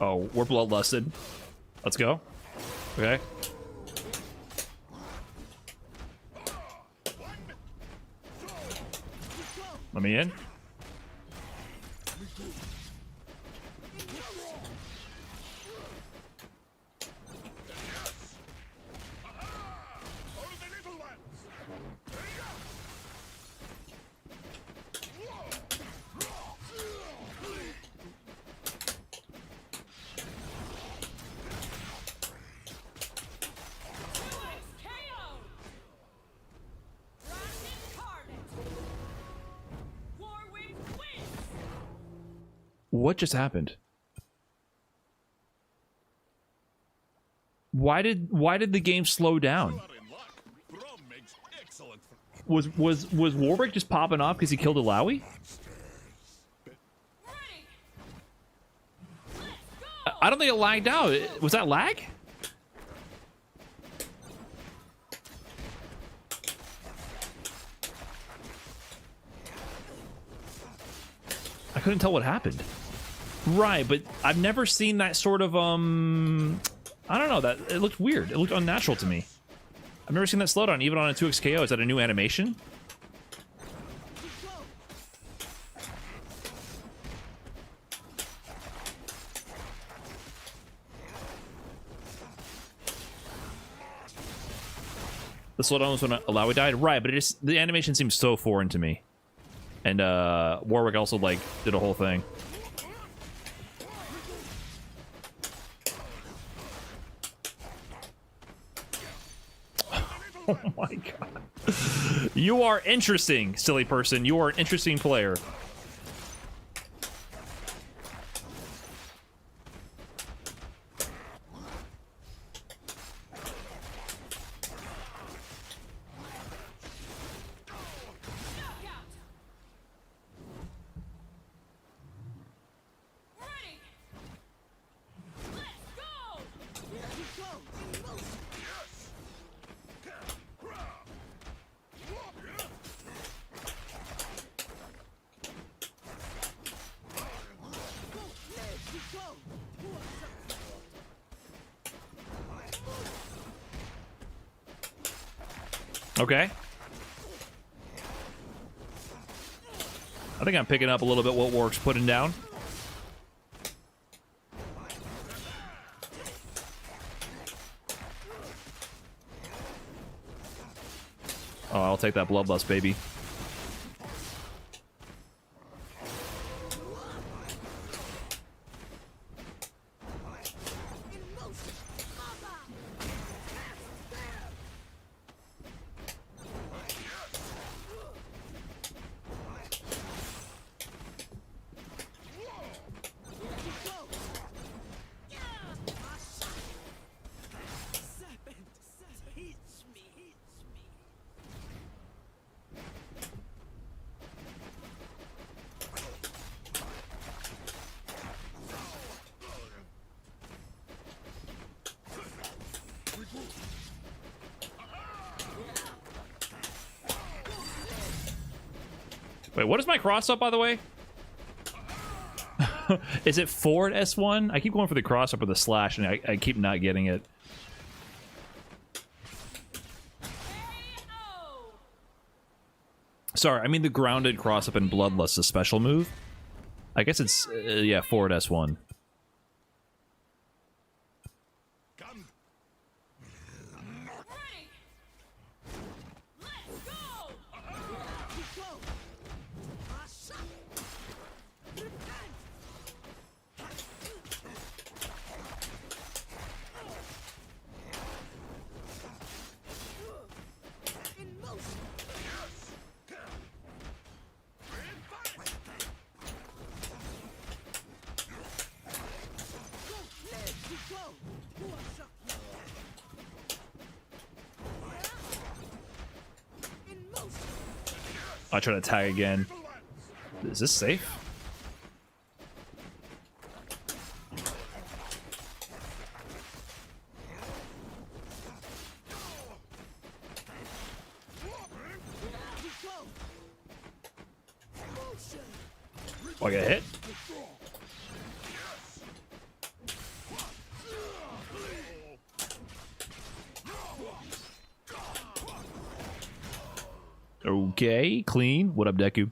Oh, we're bloodlusted. Let's go. Okay. Let me in. What just happened? Why did the game slow down? You are in luck. Braum makes excellent. Was Warwick just popping off because he killed a Lowy? I don't think it lagged out. Was that lag? I couldn't tell what happened. Right, but I've never seen that sort of I don't know, that it looked weird. It looked unnatural to me. I've never seen that slowdown even on a 2x KO. Is that a new animation? The slowdown was when Alawi died? Right, but the animation seems so foreign to me. And Warwick also like did a whole thing. Oh my god. You are interesting, silly person. You are an interesting player. Okay. I think I'm picking up a little bit what Warwick's putting down. Oh, I'll take that bloodlust, baby. Wait, what is my cross up, by the way? Is it forward S1? I keep going for the cross up or the slash, and I keep not getting it. Sorry, I mean the grounded cross up in Bloodlust, a special move. I guess it's, yeah, forward S1. I try to tag again. Is this safe? Oh, I got hit? Okay, clean. What up, Deku?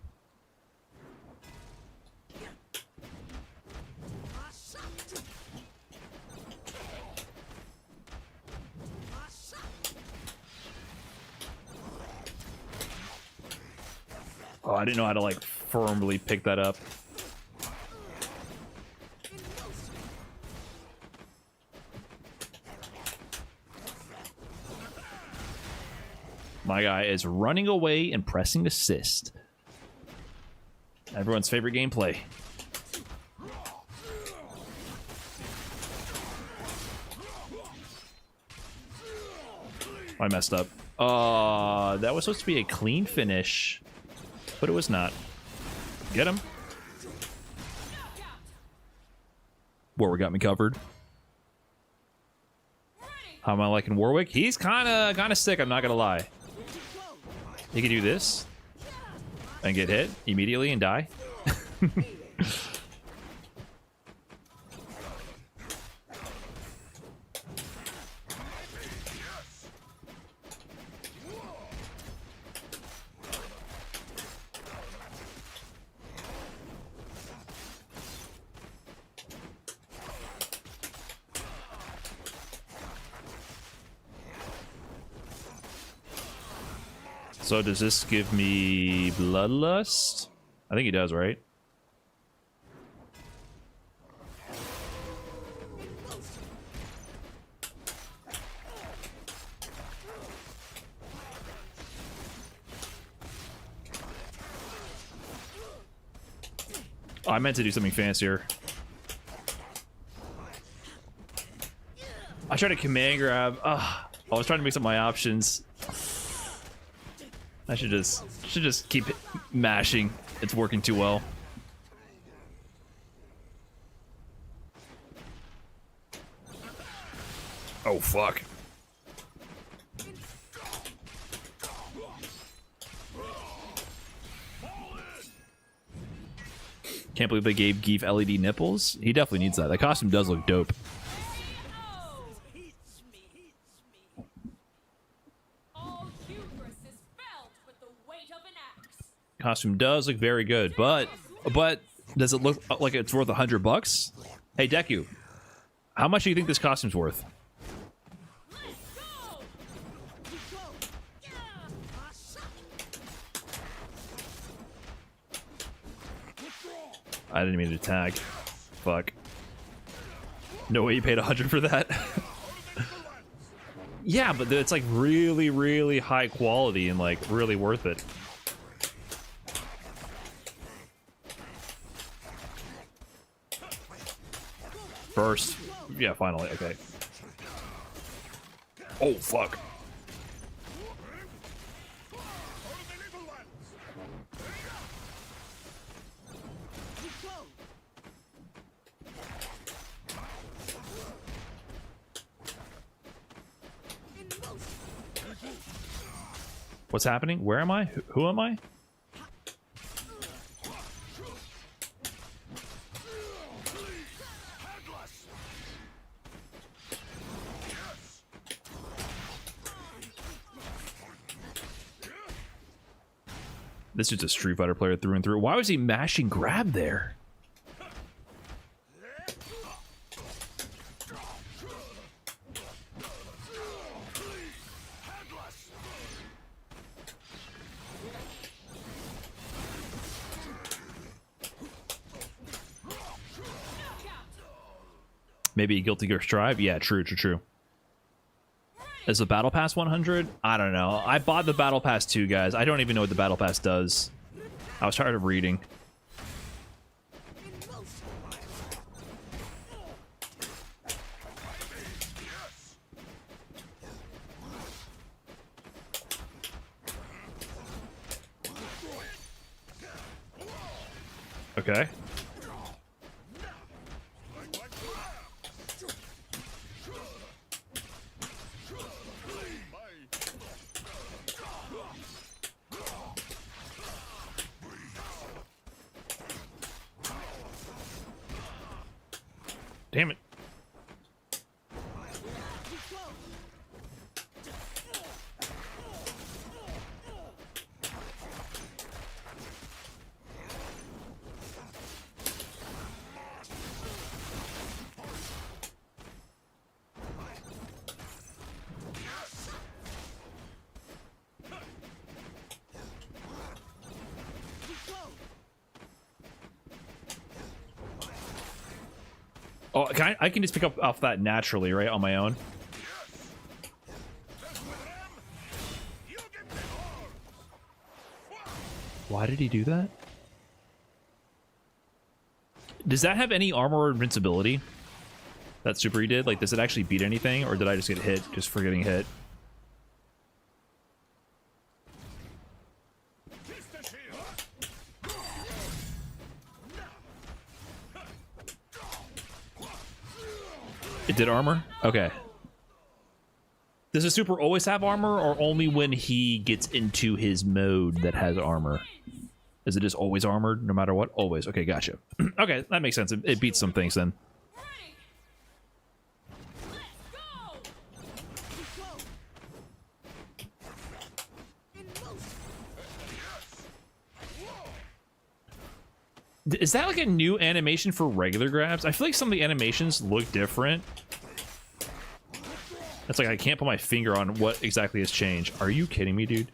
Oh, I didn't know how to, like, firmly pick that up. My guy is running away and pressing assist. Everyone's favorite gameplay. I messed up. That was supposed to be a clean finish, but it was not. Get him. Warwick got me covered. How am I liking Warwick? He's kind of sick, I'm not gonna lie. He can do this and get hit immediately and die. So does this give me bloodlust? I think he does, right? Oh, I meant to do something fancier. I tried to command grab. I was trying to mix up my options. I should just keep mashing. It's working too well. Oh fuck. Can't believe they gave Geef LED nipples. He definitely needs that. That costume does look dope. Costume does look very good, but does it look like it's worth $100? Hey Deku, how much do you think this costume's worth? I didn't mean to tag. Fuck. No way you paid 100 for that. Yeah, but it's like really, really high quality and like really worth it. First. Yeah, finally. Okay. Oh, fuck. What's happening? Where am I? Who am I? This is a Street Fighter player through and through. Why was he mashing grab there? Maybe a Guilty Gear Strive? Yeah, true. Is the Battle Pass 100? I don't know. I bought the Battle Pass too, guys. I don't even know what the Battle Pass does. I was tired of reading. Okay. Damn it. Oh, I can just pick up off that naturally, right, on my own. Why did he do that? Does that have any armor or invincibility? That super he did? Like, does it actually beat anything, or did I just get hit just for getting hit? It did armor? Okay. Does a super always have armor, or only when he gets into his mode that has armor? Is it just always armored, no matter what? Always. Okay, gotcha. Okay, that makes sense. It beats some things then. Is that like a new animation for regular grabs? I feel like some of the animations look different. It's like I can't put my finger on what exactly has changed. Are you kidding me, dude?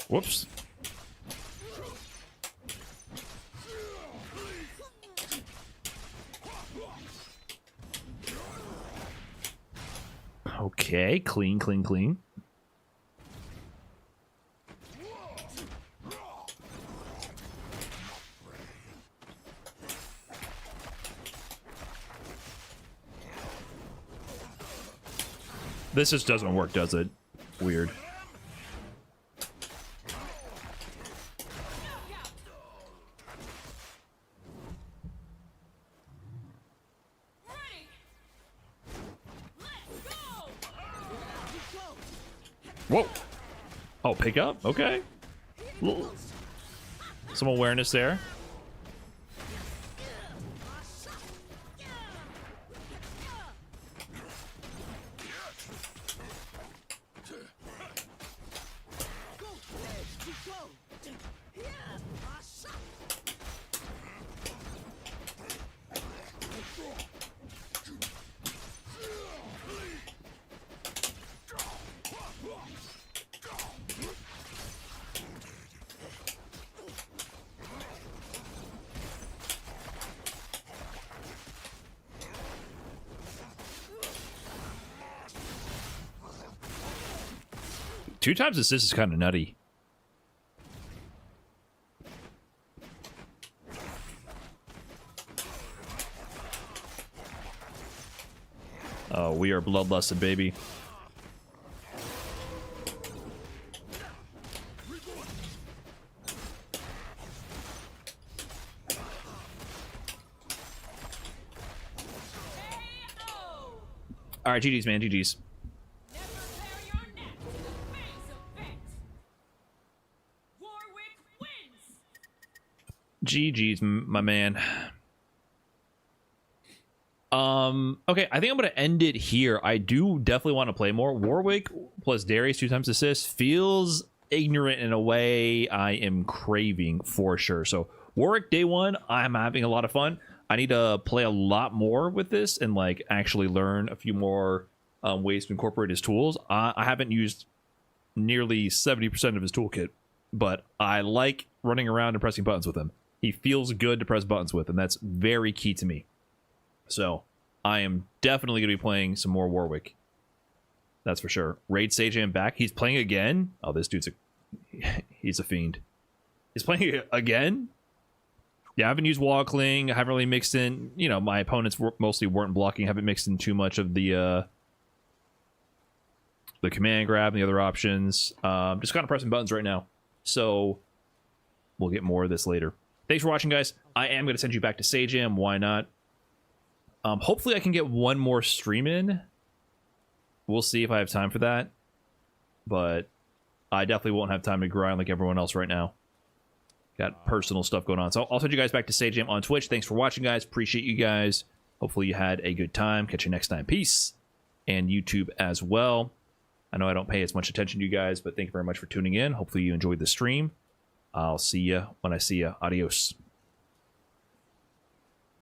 Whoops. Okay, clean, clean, clean. This just doesn't work, does it? Weird. Whoa. Oh, pick up? Okay. Some awareness there. Two times assist is kind of nutty. Oh, we are bloodlusted, baby. All right, GG's, man, GG's. Never bare your neck to the face of fate. Warwick wins. GG's, my man. Okay, I think I'm gonna end it here. I do definitely want to play more. Warwick plus Darius 2 times assist feels ignorant in a way I am craving for sure. So Warwick day one, I'm having a lot of fun. I need to play a lot more with this and like actually learn a few more ways to incorporate his tools. I haven't used nearly 70% of his toolkit, but I like running around and pressing buttons with him. He feels good to press buttons with, and that's very key to me. So I am definitely going to be playing some more Warwick. That's for sure. Raid Sage Am back. He's playing again. Oh, this dude's he's a fiend. He's playing again. Yeah, I haven't used Wall Cling. I haven't really mixed in, you know, my opponents mostly weren't blocking. I haven't mixed in too much of the command grab and the other options. Just kind of pressing buttons right now. So we'll get more of this later. Thanks for watching, guys. I am going to send you back to Sage Am. Why not? Hopefully I can get one more stream in. We'll see if I have time for that. But I definitely won't have time to grind like everyone else right now. Got personal stuff going on. So I'll send you guys back to Sage Am on Twitch. Thanks for watching, guys. Appreciate you guys. Hopefully you had a good time. Catch you next time. Peace. And YouTube as well. I know I don't pay as much attention to you guys, but thank you very much for tuning in. Hopefully you enjoyed the stream. I'll see you when I see you. Adios.